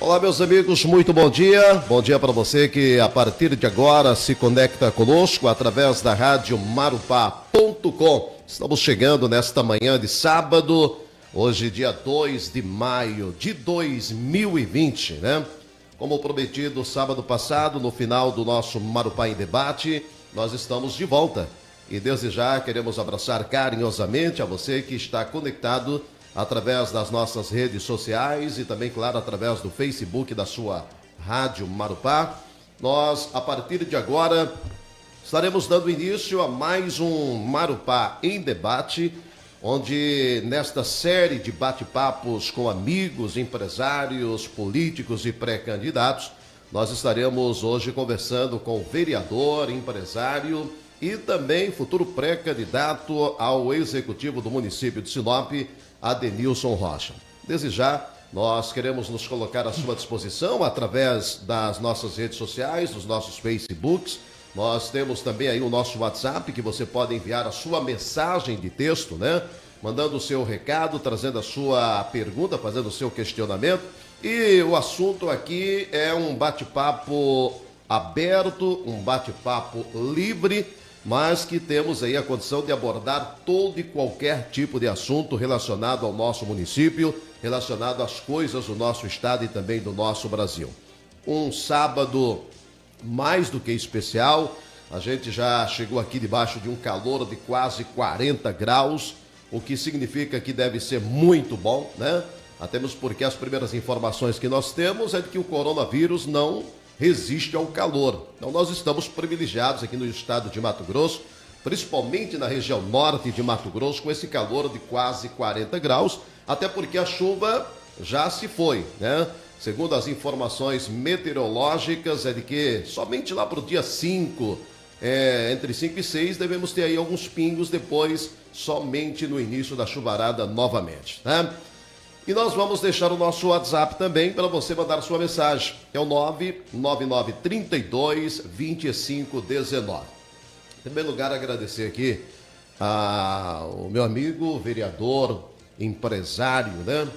Olá, meus amigos, muito bom dia. Bom dia para você que a partir de agora se conecta conosco através da rádio marupá.com. Estamos chegando nesta manhã de sábado, hoje dia 2 de maio de 2020, né? Como prometido sábado passado, no final do nosso Marupá em Debate, nós estamos de volta. E desde já queremos abraçar carinhosamente a você que está conectado através das nossas redes sociais e também, claro, através do Facebook da sua Rádio Marupá. Nós, a partir de agora, estaremos dando início a mais um Marupá em Debate, onde nesta série de bate-papos com amigos, empresários, políticos e pré-candidatos, nós estaremos hoje conversando com o vereador, empresário e também futuro pré-candidato ao executivo do município de Sinop, Adenilson Rocha. Desde já, nós queremos nos colocar à sua disposição através das nossas redes sociais, dos nossos Facebooks. Nós temos também aí o nosso WhatsApp, que você pode enviar a sua mensagem de texto, né? Mandando o seu recado, trazendo a sua pergunta, fazendo o seu questionamento. E o assunto aqui é um bate-papo aberto, um bate-papo livre, mas que temos aí a condição de abordar todo e qualquer tipo de assunto relacionado ao nosso município, relacionado às coisas do nosso estado e também do nosso Brasil. Um sábado mais do que especial, a gente já chegou aqui debaixo de um calor de quase 40 graus, o que significa que deve ser muito bom, né? Até mesmo porque as primeiras informações que nós temos é de que o coronavírus não resiste ao calor. Então nós estamos privilegiados aqui no estado de Mato Grosso, principalmente na região norte de Mato Grosso, com esse calor de quase 40 graus, até porque a chuva já se foi, né? Segundo as informações meteorológicas, é de que somente lá para o dia 5, entre 5 e 6, devemos ter aí alguns pingos, depois somente no início da chuvarada novamente, né? E nós vamos deixar o nosso WhatsApp também para você mandar sua mensagem. É o 99932-2519. Em primeiro lugar, agradecer aqui ao meu amigo, vereador, empresário, né?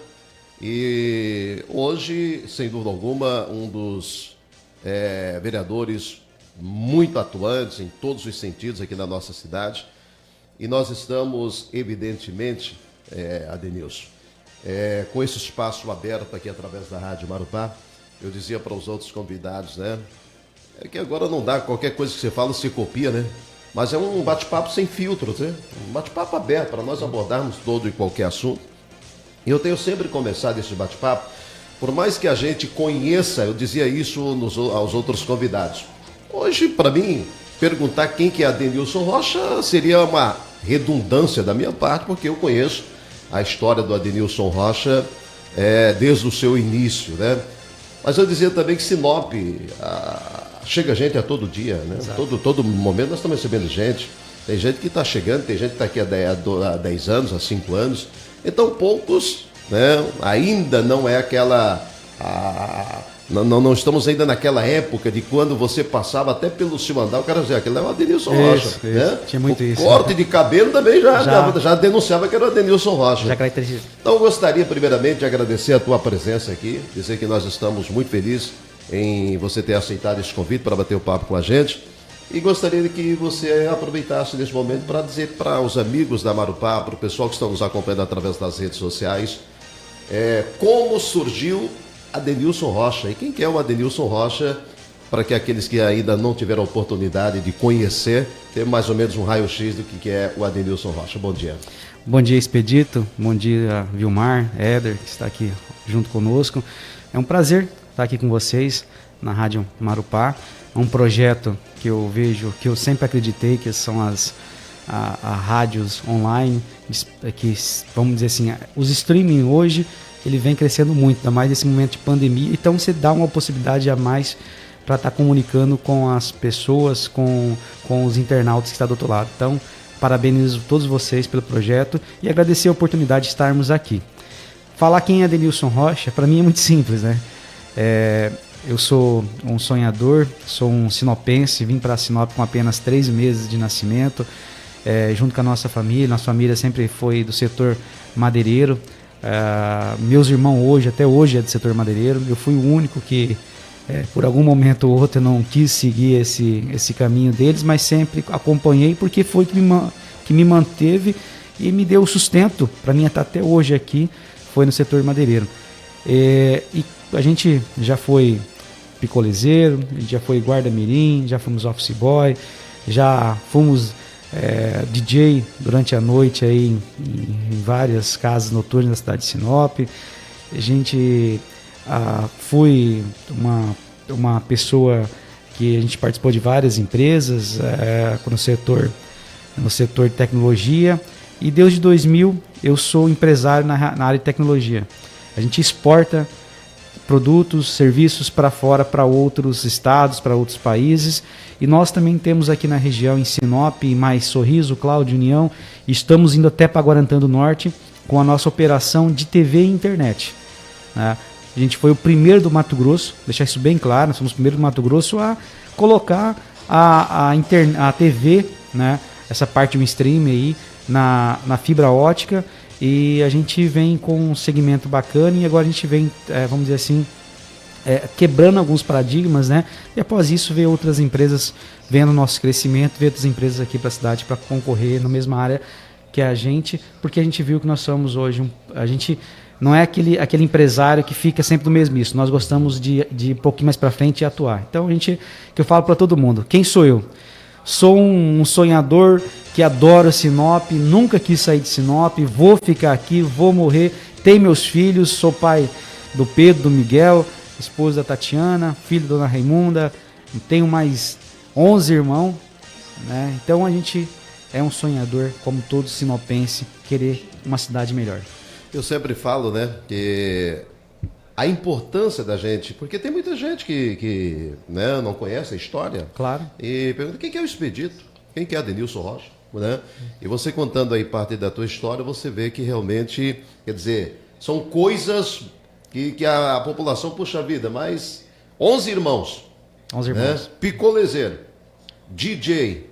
E hoje, sem dúvida alguma, um dos vereadores muito atuantes em todos os sentidos aqui na nossa cidade. E nós estamos, evidentemente, Adenilson, com esse espaço aberto aqui através da Rádio Marupá, eu dizia para os outros convidados, né? É que agora não dá, qualquer coisa que você fala se copia, né? Mas é um bate-papo sem filtros, né? Um bate-papo aberto para nós abordarmos todo e qualquer assunto. E eu tenho sempre começado esse bate-papo, por mais que a gente conheça, eu dizia isso aos outros convidados. Hoje, para mim, perguntar quem que é Adenilson Rocha seria uma redundância da minha parte, porque eu conheço a história do Adenilson Rocha desde o seu início, né? Mas eu dizia também que Sinop chega gente a todo dia, né? Todo momento nós estamos recebendo gente. Tem gente que está chegando, tem gente que está aqui há 10 anos, há 5 anos. Então poucos, né? Ainda não é aquela... Não estamos ainda naquela época de quando você passava até pelo seu andar, o cara dizia, aquele é o Adenilson Rocha. Isso. Né? Tinha muito isso. Corte de cabelo também já denunciava que era o Adenilson Rocha. Já caracterizava. Então eu gostaria primeiramente de agradecer a tua presença aqui, dizer que nós estamos muito felizes em você ter aceitado esse convite para bater o papo com a gente. E gostaria de que você aproveitasse nesse momento para dizer para os amigos da Marupá, para o pessoal que estão nos acompanhando através das redes sociais, como surgiu Adenilson Rocha. E quem que é o Adenilson Rocha, para que aqueles que ainda não tiveram a oportunidade de conhecer, tenham mais ou menos um raio-x do que é o Adenilson Rocha. Bom dia. Bom dia, Expedito. Bom dia, Vilmar, Éder, que está aqui junto conosco. É um prazer estar aqui com vocês na Rádio Marupá. É um projeto que eu vejo, que eu sempre acreditei, que são as rádios online, que, vamos dizer assim, os streaming hoje, ele vem crescendo muito, ainda mais nesse momento de pandemia. Então você dá uma possibilidade a mais para estar comunicando com as pessoas, com os internautas que estão do outro lado. Então, parabenizo todos vocês pelo projeto e agradecer a oportunidade de estarmos aqui. Falar quem é Adenilson Rocha, para mim é muito simples, né? Eu sou um sonhador, sou um sinopense, vim para Sinop com apenas 3 meses de nascimento, junto com a nossa família sempre foi do setor madeireiro. Meus irmãos hoje, até hoje, é do setor madeireiro. Eu fui o único que, por algum momento ou outro, não quis seguir esse caminho deles, mas sempre acompanhei, porque foi que me manteve e me deu sustento para mim estar até hoje aqui, foi no setor madeireiro. E a gente já foi picolezeiro, a gente já foi guarda-mirim, já fomos office boy, já fomos DJ durante a noite aí em várias casas noturnas da cidade de Sinop. A gente foi uma pessoa que a gente participou de várias empresas no setor de tecnologia, e desde 2000 eu sou empresário na área de tecnologia. A gente exporta produtos, serviços para fora, para outros estados, para outros países, e nós também temos aqui na região, em Sinop, mais Sorriso, Cláudio, União, e estamos indo até para Guarantã do Norte com a nossa operação de TV e internet, né? A gente foi o primeiro do Mato Grosso, deixar isso bem claro, nós somos o primeiro do Mato Grosso a colocar a TV, né, essa parte do stream aí, na fibra ótica, e a gente vem com um segmento bacana, e agora a gente vem, vamos dizer assim, quebrando alguns paradigmas, né? E após isso ver outras empresas vendo o nosso crescimento, ver outras empresas aqui para a cidade para concorrer na mesma área que a gente, porque a gente viu que nós somos hoje, a gente não é aquele empresário que fica sempre do mesmiço, nós gostamos de ir um pouquinho mais para frente e atuar. Então que eu falo para todo mundo, quem sou eu? Sou um sonhador que adora Sinop, nunca quis sair de Sinop, vou ficar aqui, vou morrer, tenho meus filhos, sou pai do Pedro, do Miguel, esposa da Tatiana, filho da Dona Raimunda, tenho mais 11 irmãos, né? Então a gente é um sonhador, como todo sinopense, querer uma cidade melhor. Eu sempre falo, né, que a importância da gente, porque tem muita gente que né, não conhece a história. Claro. E pergunta, quem que é o Expedito? Quem que é Adenilson Rocha? Né? E você contando aí parte da tua história, você vê que realmente, quer dizer, são coisas que a população, puxa vida, mas 11 irmãos. 11 irmãos. Né? Picolezeiro, DJ,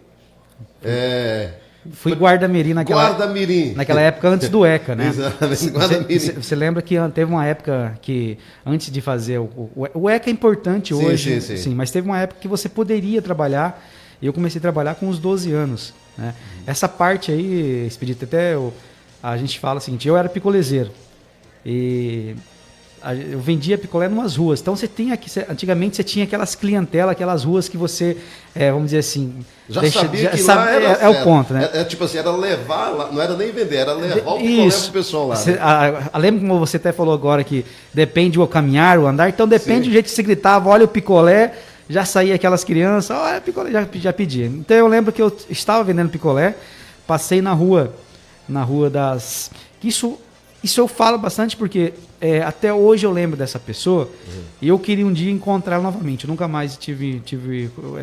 fui guarda-mirim naquela época, antes do ECA, né? Exatamente. Você lembra que teve uma época que, antes de fazer o ECA é importante hoje, sim, mas teve uma época que você poderia trabalhar, e eu comecei a trabalhar com uns 12 anos, né? Essa parte aí, Expedito, até a gente fala o seguinte, eu era picolezeiro, e eu vendia picolé em umas ruas. Então você tem aqui, antigamente você tinha aquelas clientelas, aquelas ruas que você, vamos dizer assim, sabia que lá era o ponto, né? Tipo assim, era levar lá, não era nem vender, era levar o picolé pro pessoal lá. Lembra como você até falou agora que depende o caminhar, o andar, então depende do jeito que você gritava, olha o picolé, já saía aquelas crianças, olha o picolé, já pedia. Então eu lembro que eu estava vendendo picolé, passei na rua das... Isso eu falo bastante porque até hoje eu lembro dessa pessoa, e eu queria um dia encontrá-la novamente. Eu nunca mais tive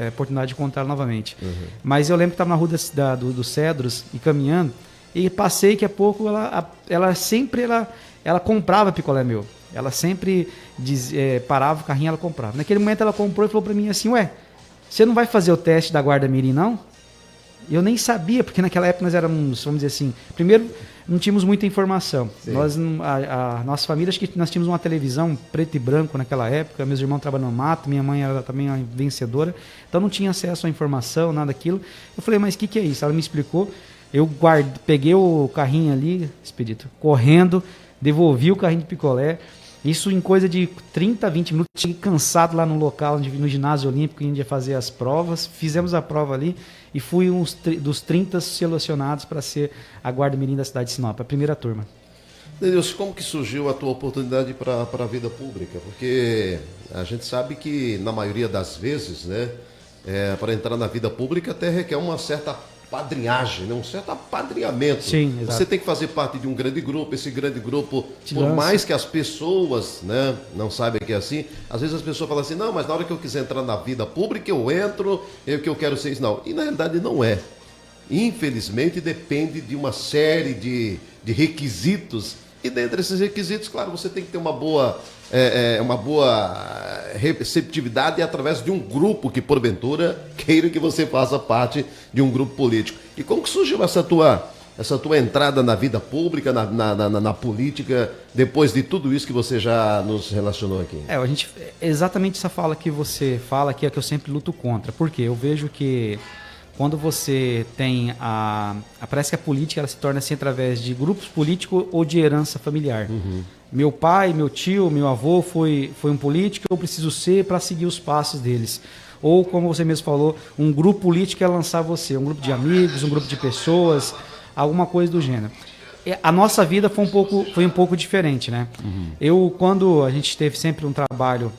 oportunidade de encontrá-la novamente. Mas eu lembro que estava na rua dos Cedros e caminhando, e passei que a pouco ela sempre comprava picolé meu. Ela sempre parava o carrinho e ela comprava. Naquele momento ela comprou e falou para mim assim, você não vai fazer o teste da guarda-mirim não? Eu nem sabia, porque naquela época nós éramos, vamos dizer assim, primeiro não tínhamos muita informação. A nossa família, acho que nós tínhamos uma televisão preto e branco naquela época, meus irmãos trabalhando no mato, minha mãe era também uma vencedora, então não tinha acesso à informação, nada daquilo. Eu falei, mas o que é isso? Ela me explicou, eu peguei o carrinho ali, Expedito, correndo, devolvi o carrinho de picolé, isso em coisa de 30, 20 minutos, cheguei cansado lá no local, no ginásio olímpico, onde ia fazer as provas, fizemos a prova ali, e fui dos 30 selecionados para ser a guarda-mirim da cidade de Sinop, a primeira turma. Denilson, como que surgiu a tua oportunidade para a vida pública? Porque a gente sabe que, na maioria das vezes, né, para entrar na vida pública até requer uma certa padrinhagem, né, um certo apadrinhamento. Sim, exato. Você tem que fazer parte de um grande grupo, esse grande grupo, por mais que as pessoas, né, não saibam que é assim, às vezes as pessoas falam assim, não, mas na hora que eu quiser entrar na vida pública, eu entro, que eu quero ser isso. Não, e na realidade não é. Infelizmente depende de uma série de requisitos, e dentre esses requisitos, claro, você tem que ter uma boa receptividade através de um grupo que, porventura, queira que você faça parte de um grupo político. E como que surgiu essa tua essa tua entrada na vida pública, na política, depois de tudo isso que você já nos relacionou aqui? A gente, exatamente essa fala que você fala que é que eu sempre luto contra. Por quê? Eu vejo que quando você tem parece que a política ela se torna assim através de grupos políticos ou de herança familiar. Meu pai, meu tio, meu avô foi um político, eu preciso ser para seguir os passos deles. Ou, como você mesmo falou, um grupo político é lançar você, um grupo de amigos, um grupo de pessoas, alguma coisa do gênero. A nossa vida foi um pouco diferente, né? Quando a gente teve sempre um trabalho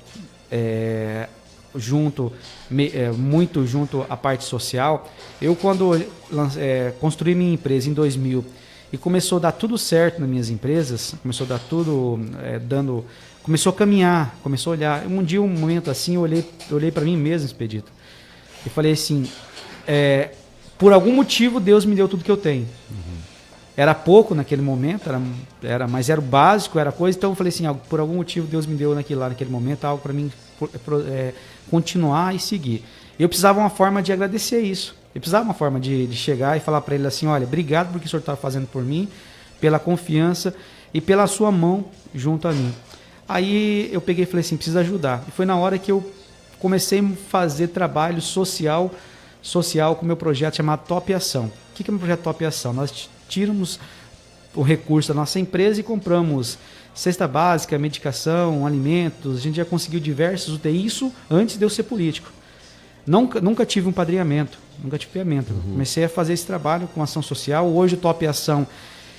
muito junto à parte social, quando construí minha empresa em 2000 e começou a dar tudo certo nas minhas empresas, começou a dar tudo começou a caminhar, começou a olhar. Um momento assim, eu olhei para mim mesmo, Expedito, e falei assim, por algum motivo Deus me deu tudo que eu tenho. Era pouco naquele momento, mas era o básico, era coisa, então eu falei assim, por algum motivo Deus me deu naquele momento algo para mim continuar e seguir. Eu precisava uma forma de agradecer isso. Eu precisava uma forma de chegar e falar para ele assim, olha, obrigado por que o senhor está fazendo por mim, pela confiança e pela sua mão junto a mim. Aí eu peguei e falei assim, preciso ajudar. E foi na hora que eu comecei a fazer trabalho social com o meu projeto chamado Top Ação. O que é o meu projeto Top Ação? Nós tiramos o recurso da nossa empresa e compramos cesta básica, medicação, alimentos. A gente já conseguiu diversos UTI, isso antes de eu ser político. Nunca tive um padrinhamento, nunca tive fiamento. Comecei a fazer esse trabalho com ação social. Hoje o Top Ação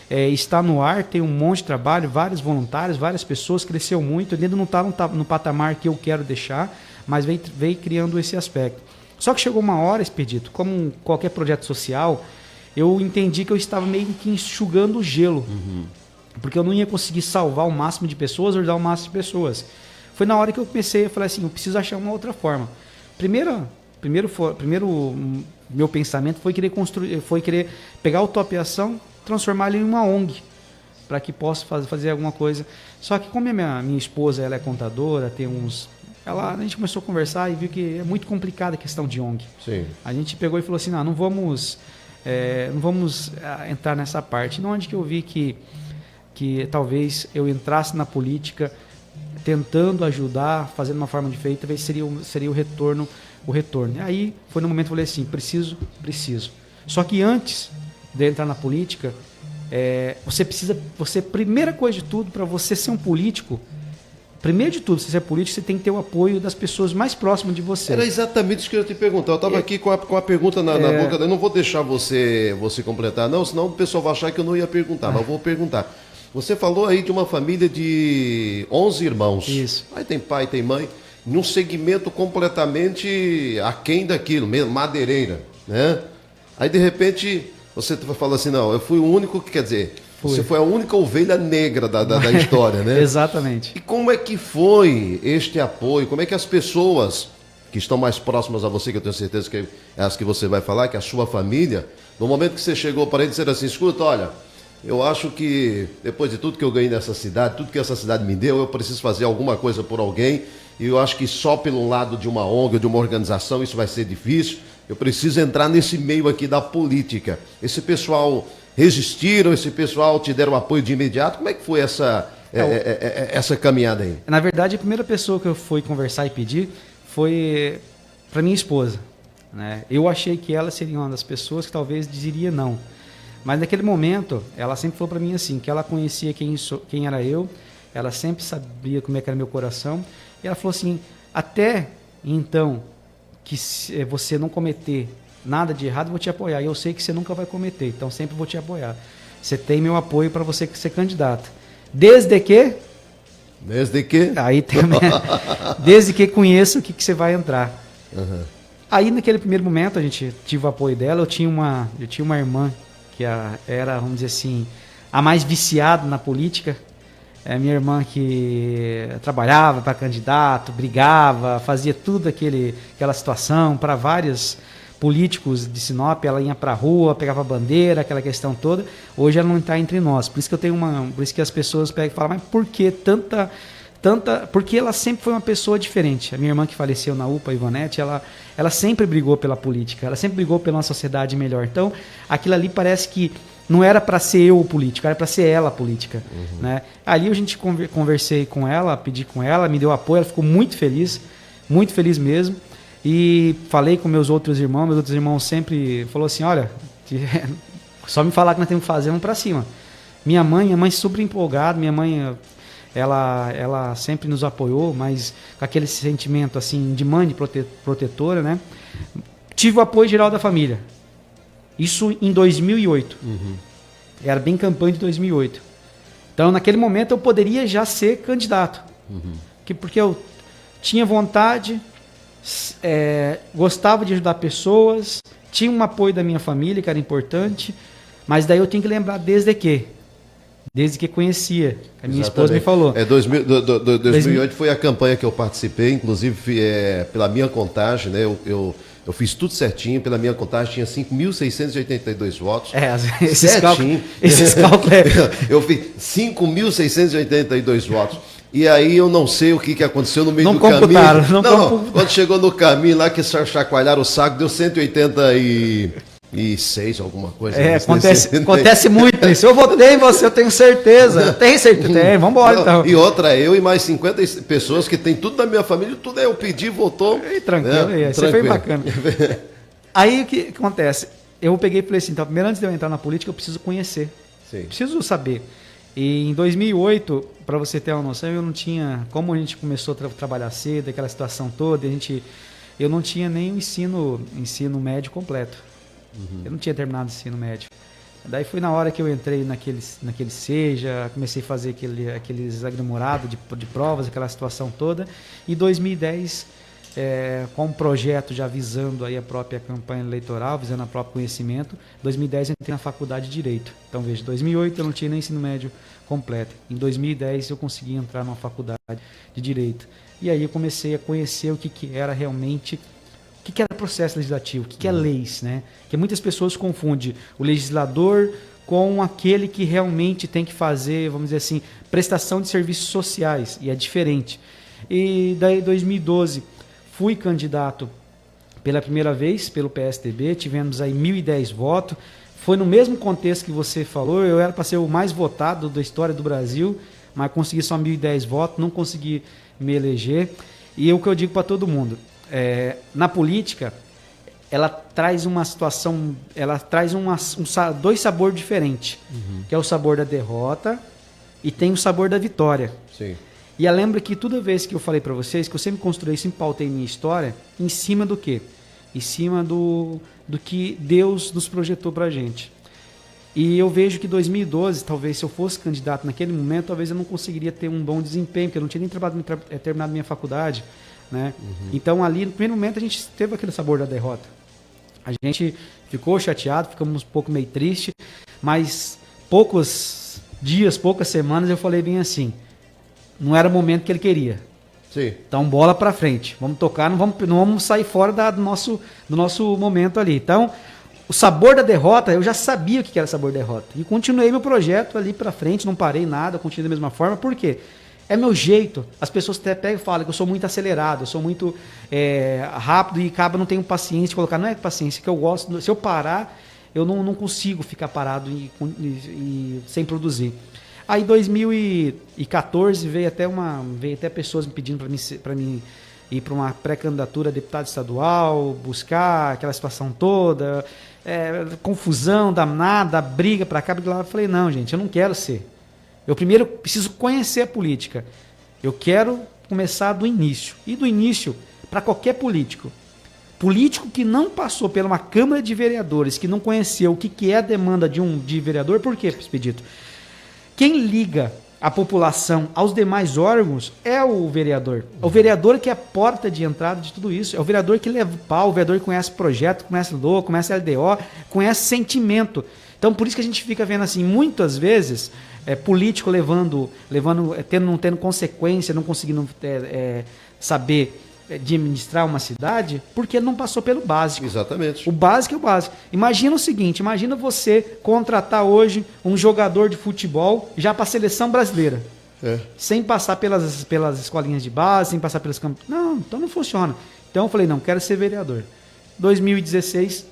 está no ar, tem um monte de trabalho, vários voluntários, várias pessoas, cresceu muito. Ele ainda não está no patamar que eu quero deixar, mas veio criando esse aspecto. Só que chegou uma hora, Expedito, como qualquer projeto social, eu entendi que eu estava meio que enxugando o gelo, porque eu não ia conseguir salvar o máximo de pessoas, ajudar o máximo de pessoas. Foi na hora que eu comecei a falar assim, eu preciso achar uma outra forma. Primeiro meu pensamento foi querer pegar o Top Ação, transformar ele em uma ONG, para que possa fazer alguma coisa. Só que como a minha esposa ela é contadora, a gente começou a conversar e viu que é muito complicada a questão de ONG. Sim. A gente pegou e falou assim, não vamos entrar nessa parte. Não, onde que eu vi que talvez eu entrasse na política tentando ajudar, fazendo uma forma diferente, talvez seria o retorno. E aí foi no momento que eu falei assim, preciso. Só que antes de entrar na política, primeira coisa de tudo, para você ser um político, primeiro de tudo, se você é político, você tem que ter o apoio das pessoas mais próximas de você. Era exatamente isso que eu ia te perguntar. Eu estava aqui com a pergunta na boca. Eu não vou deixar você completar, não, senão o pessoal vai achar que eu não ia perguntar, mas eu vou perguntar. Você falou aí de uma família de 11 irmãos. Isso. Aí tem pai, tem mãe, num segmento completamente aquém daquilo, madeireira, né? Aí, de repente, você fala assim, não, eu fui o único, quer dizer, você foi a única ovelha negra da história, né? Exatamente. E como é que foi este apoio? Como é que as pessoas que estão mais próximas a você, que eu tenho certeza que é as que você vai falar, que é a sua família, no momento que você chegou para ele dizer assim, escuta, olha, eu acho que depois de tudo que eu ganhei nessa cidade, tudo que essa cidade me deu, eu preciso fazer alguma coisa por alguém, e eu acho que só pelo lado de uma ONG ou de uma organização isso vai ser difícil, eu preciso entrar nesse meio aqui da política. Esse pessoal resistiram, esse pessoal te deram apoio de imediato, como é que foi essa caminhada aí? Na verdade, a primeira pessoa que eu fui conversar e pedir foi para minha esposa, né? Eu achei que ela seria uma das pessoas que talvez diria não. Mas naquele momento, ela sempre falou para mim assim, que ela conhecia quem era eu, ela sempre sabia como é que era meu coração, e ela falou assim, até então, que você não cometer nada de errado, eu vou te apoiar, e eu sei que você nunca vai cometer, então sempre vou te apoiar. Você tem meu apoio para você ser candidato. Desde que? Aí tem, desde que conheça o que você vai entrar. Uhum. Aí naquele primeiro momento, a gente tive o apoio dela, eu tinha uma irmã, que era, vamos dizer assim, a mais viciada na política. Minha irmã que trabalhava para candidato, brigava, fazia tudo aquela situação para vários políticos de Sinop. Ela ia para a rua, pegava bandeira, aquela questão toda. Hoje ela não está entre nós. Por isso que por isso que as pessoas pegam e falam, mas por que tanta... Porque ela sempre foi uma pessoa diferente. A minha irmã que faleceu na UPA, Ivonete, ela sempre brigou pela política, ela sempre brigou pela uma sociedade melhor. Então, aquilo ali parece que não era para ser eu o político, era para ser ela a política. Né? Ali a gente conversei com ela, pedi com ela, me deu apoio, ela ficou muito feliz mesmo. E falei com meus outros irmãos sempre falaram assim, olha, só me falar que nós temos que fazer, vamos para cima. Minha mãe super empolgada, minha mãe, ela sempre nos apoiou, mas com aquele sentimento assim de mãe, de protetora, né? Tive o apoio geral da família. Isso em 2008. Era bem campanha de 2008. Então, naquele momento, eu poderia já ser candidato. Porque eu tinha vontade, gostava de ajudar pessoas, tinha um apoio da minha família, que era importante, mas daí eu tenho que lembrar desde que conhecia. A minha esposa me falou. 2008 foi a campanha que eu participei, inclusive pela minha contagem, né? Eu fiz tudo certinho, pela minha contagem tinha 5.682 votos. Esses cálculos. Eu fiz 5.682 votos. E aí eu não sei o que aconteceu no meio do caminho. Não, quando chegou no caminho lá, que chacoalharam o saco, deu 186, alguma coisa. Acontece muito isso. Eu votei em você, eu tenho certeza. Tem certeza? Vamos embora então. E outra, eu e mais 50 pessoas que tem tudo da minha família, tudo eu pedi, votou. Tranquilo, você foi bacana. Aí o que acontece? Eu peguei e falei assim, então, primeiro antes de eu entrar na política, eu preciso conhecer. Sim. Preciso saber. E em 2008, para você ter uma noção, eu não tinha, como a gente começou a trabalhar cedo, aquela situação toda, eu não tinha nem o ensino médio completo. Eu não tinha terminado o ensino médio. Daí foi na hora que eu entrei naquele SEJA, comecei a fazer aqueles agrimorados de provas, aquela situação toda. Em 2010, com um projeto já visando aí a própria campanha eleitoral, visando o próprio conhecimento, 2010 eu entrei na faculdade de Direito. Então veja, em 2008 eu não tinha nem ensino médio completo. Em 2010 eu consegui entrar numa faculdade de Direito. E aí eu comecei a conhecer o que era realmente... O que era processo legislativo? O que é leis? Né? Porque muitas pessoas confundem o legislador com aquele que realmente tem que fazer, vamos dizer assim, prestação de serviços sociais. E é diferente. E daí, em 2012, fui candidato pela primeira vez pelo PSDB. Tivemos aí 1.010 votos. Foi no mesmo contexto que você falou. Eu era para ser o mais votado da história do Brasil, mas consegui só 1.010 votos. Não consegui me eleger. E o que eu digo para todo mundo... na política, ela traz uma situação, ela traz dois sabores diferentes, que é o sabor da derrota e tem o sabor da vitória. Sim. E eu lembro que toda vez que eu falei para vocês, que eu sempre construí, sempre pautei minha história, em cima do quê? Em cima do que Deus nos projetou para a gente. E eu vejo que 2012, talvez se eu fosse candidato naquele momento, talvez eu não conseguiria ter um bom desempenho, porque eu não tinha nem terminado minha faculdade. Né? Então ali no primeiro momento a gente teve aquele sabor da derrota, a gente ficou chateado, ficamos um pouco meio triste, mas poucos dias, poucas semanas eu falei bem assim, não era o momento que ele queria. Sim. Então bola para frente, vamos tocar, não vamos sair fora do nosso momento ali. Então o sabor da derrota, eu já sabia o que era sabor da derrota e continuei meu projeto ali para frente, não parei nada, continuei da mesma forma. Por quê? É meu jeito. As pessoas até pegam e falam que eu sou muito acelerado, eu sou muito rápido e não tenho paciência de colocar. Não é paciência que eu gosto. Se eu parar, eu não consigo ficar parado e sem produzir. Aí em 2014 veio até pessoas me pedindo para mim ir para uma pré-candidatura a deputado estadual, buscar aquela situação toda, confusão, danada, briga para cá, briga lá. Eu falei, não, gente, eu não quero ser. Eu primeiro preciso conhecer a política. Eu quero começar do início. E do início, para qualquer político. Político que não passou por uma Câmara de Vereadores, que não conheceu o que é a demanda de vereador, por quê, Expedito? Quem liga a população aos demais órgãos é o vereador. É o vereador que é a porta de entrada de tudo isso. É o vereador que leva o pau, o vereador que conhece projeto, conhece LOA, conhece LDO, conhece sentimento. Então, por isso que a gente fica vendo assim, muitas vezes, político não tendo consequência, não conseguindo saber administrar uma cidade, porque ele não passou pelo básico. Exatamente. O básico é o básico. Imagina o seguinte, imagina você contratar hoje um jogador de futebol já para a seleção brasileira. Sem passar pelas escolinhas de base, sem passar pelos campos. Não, então não funciona. Então eu falei, não, quero ser vereador. 2016,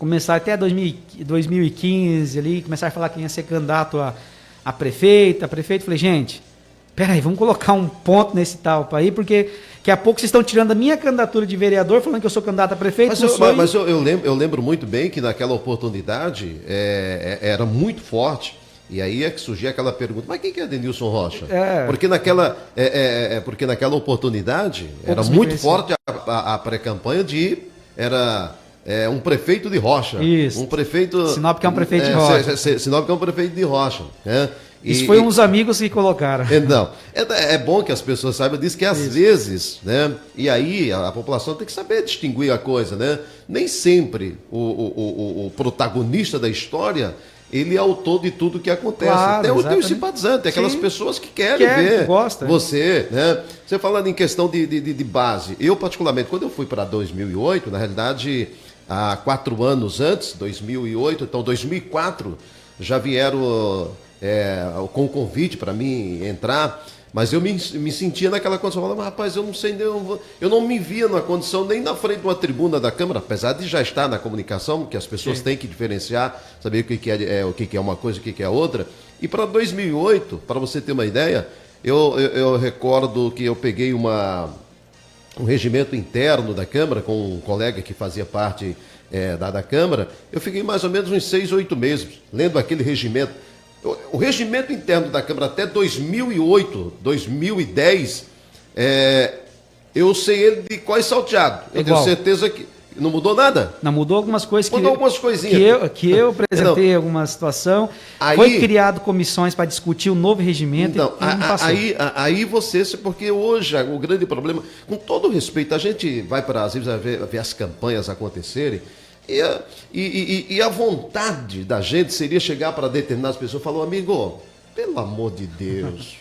começar até 2015 ali, começar a falar que ia ser candidato a prefeito, falei, gente, peraí, vamos colocar um ponto nesse tal aí, porque daqui a pouco vocês estão tirando a minha candidatura de vereador, falando que eu sou candidato a prefeito. Mas eu lembro muito bem que naquela oportunidade era muito forte. E aí é que surgia aquela pergunta, mas quem que é Denilson Rocha? Porque naquela oportunidade era muito forte a pré-campanha era um prefeito de Rocha. Isso. Um prefeito... Sinop que é um prefeito de Rocha. Sinop que é um prefeito de Rocha. Né? Isso foi uns amigos que colocaram. Então, é bom que as pessoas saibam disso, que às vezes, né? E aí a população tem que saber distinguir a coisa, né? Nem sempre o protagonista da história, ele é autor de tudo que acontece. Claro, tem os simpatizantes, tem aquelas pessoas que querem ver você, né? Você falando em questão de base. Eu, particularmente, quando eu fui para 2008, na realidade, há 4 anos antes, 2008, então 2004, já vieram com o convite para mim entrar, mas eu me sentia naquela condição, falava, rapaz, eu não sei, eu não me via na condição nem na frente de uma tribuna da Câmara, apesar de já estar na comunicação, que as pessoas têm que diferenciar, saber o que é uma coisa e o que é outra. E para 2008, para você ter uma ideia, eu recordo que eu peguei um regimento interno da Câmara com um colega que fazia parte da Câmara, eu fiquei mais ou menos uns 6, 8 meses lendo aquele regimento. O regimento interno da Câmara até 2008, 2010, eu sei ele de quais salteado. Eu tenho certeza que não mudou nada. Não, mudou algumas coisas. Mudou algumas coisinhas. Que eu apresentei alguma situação. Foi criado comissões para discutir o novo regimento. Então, aí porque hoje o grande problema, com todo respeito, a gente vai para as vezes ver as campanhas acontecerem. E a vontade da gente seria chegar para determinadas pessoas e falar, amigo, pelo amor de Deus,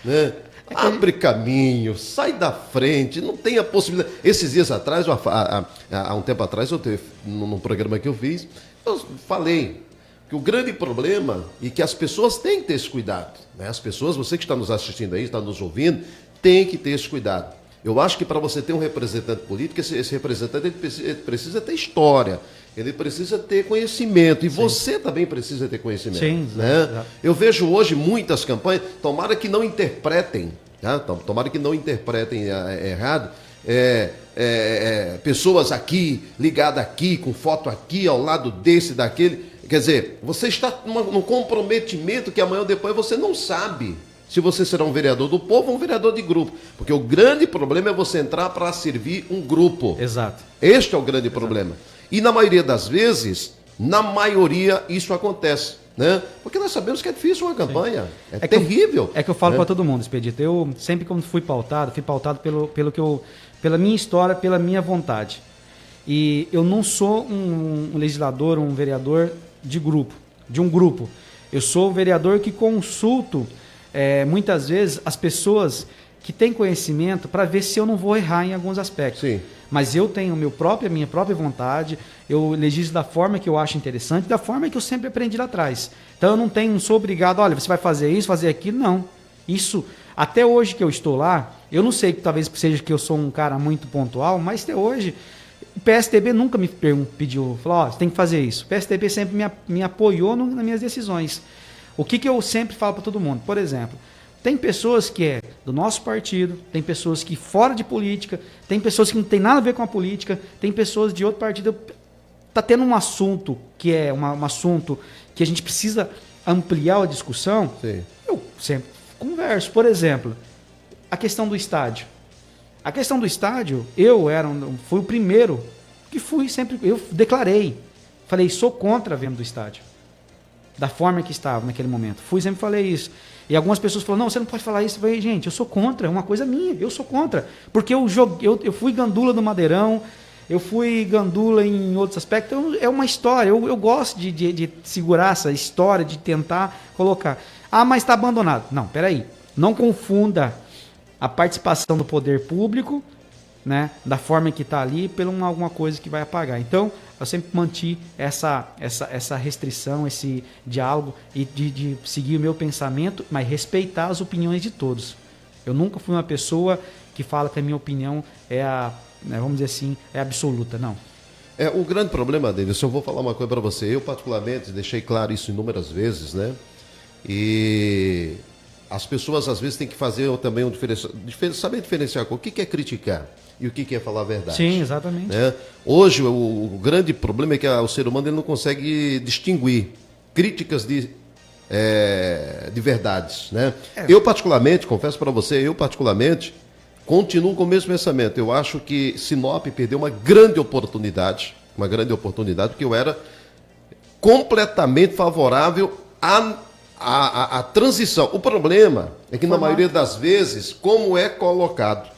né? Abre caminho, sai da frente, não tem a possibilidade. Esses dias atrás, há um tempo atrás, num programa que eu fiz, eu falei que o grande problema e que as pessoas têm que ter esse cuidado, né? As pessoas, você que está nos assistindo aí, está nos ouvindo, tem que ter esse cuidado. Eu acho que para você ter um representante político, esse representante ele precisa ter história, ele precisa ter conhecimento, e você também precisa ter conhecimento. Sim, né? exato. Eu vejo hoje muitas campanhas, tomara que não interpretem, tá? Tomara que não interpretem errado, pessoas aqui, ligadas aqui, com foto aqui, ao lado desse, daquele. Quer dizer, você está num comprometimento que amanhã ou depois você não sabe se você será um vereador do povo ou um vereador de grupo. Porque o grande problema é você entrar para servir um grupo. Exato. Este é o grande problema. E na maioria das vezes, isso acontece. Né? Porque nós sabemos que é difícil uma campanha. É terrível. É que eu falo para todo mundo, Expedito. Eu sempre, quando fui pautado pela minha história, pela minha vontade. E eu não sou um legislador, um vereador de um grupo. Eu sou um vereador que consulto muitas vezes as pessoas que têm conhecimento para ver se eu não vou errar em alguns aspectos. Sim. Mas eu tenho a minha própria vontade, eu legislo da forma que eu acho interessante, da forma que eu sempre aprendi lá atrás. Então eu não sou obrigado, olha, você vai fazer isso, fazer aquilo, não. Isso, até hoje que eu estou lá, eu não sei, talvez seja que eu sou um cara muito pontual, mas até hoje o PSDB nunca me pediu, falou, você tem que fazer isso. O PSDB sempre me apoiou nas minhas decisões. O que eu sempre falo para todo mundo? Por exemplo, tem pessoas que é do nosso partido, tem pessoas que fora de política, tem pessoas que não tem nada a ver com a política, tem pessoas de outro partido. Está tendo um assunto que é um assunto que a gente precisa ampliar a discussão. Sim. Eu sempre converso. Por exemplo, a questão do estádio. A questão do estádio, fui o primeiro que eu declarei. Falei, sou contra a venda do estádio. Da forma que estava naquele momento. Sempre falei isso. E algumas pessoas falaram, não, você não pode falar isso. Eu falei, gente, eu sou contra, é uma coisa minha, eu sou contra. Porque eu fui gandula do Madeirão, eu fui gandula em outros aspectos, então é uma história, eu gosto de segurar essa história, de tentar colocar. Ah, mas está abandonado. Não, peraí, não confunda a participação do poder público, né, da forma que está ali, por alguma coisa que vai apagar. Então, eu sempre mantive essa restrição, esse diálogo e de seguir o meu pensamento, mas respeitar as opiniões de todos. Eu nunca fui uma pessoa que fala que a minha opinião vamos dizer assim, é absoluta, não. O grande problema, Denis, eu vou falar uma coisa para você. Eu, particularmente, deixei claro isso inúmeras vezes, né? E as pessoas, às vezes, têm que fazer também saber diferenciar o que é criticar e o que é falar a verdade. Sim, exatamente. Né? Hoje, o grande problema é que o ser humano ele não consegue distinguir críticas de verdades, né? Eu, particularmente, confesso para você, continuo com o mesmo pensamento. Eu acho que Sinop perdeu uma grande oportunidade, porque eu era completamente favorável à transição. O problema é que, na maioria das vezes, como é colocado,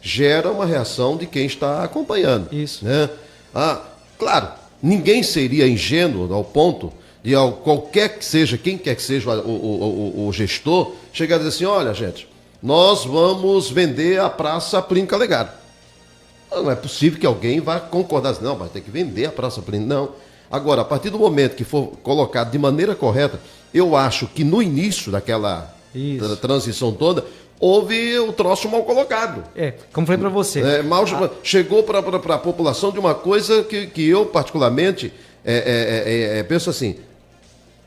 gera uma reação de quem está acompanhando. Isso. Né? Claro, ninguém seria ingênuo ao ponto de quem quer que seja o gestor, chegar a dizer assim, olha, gente, nós vamos vender a Praça Plínio Calegaro. Não é possível que alguém vá concordar assim, não, vai ter que vender a Praça Plínio. Não. Agora, a partir do momento que for colocado de maneira correta, eu acho que no início daquela transição toda, houve o troço mal colocado. Como falei para você. Chegou para a população de uma coisa que eu, particularmente, penso assim,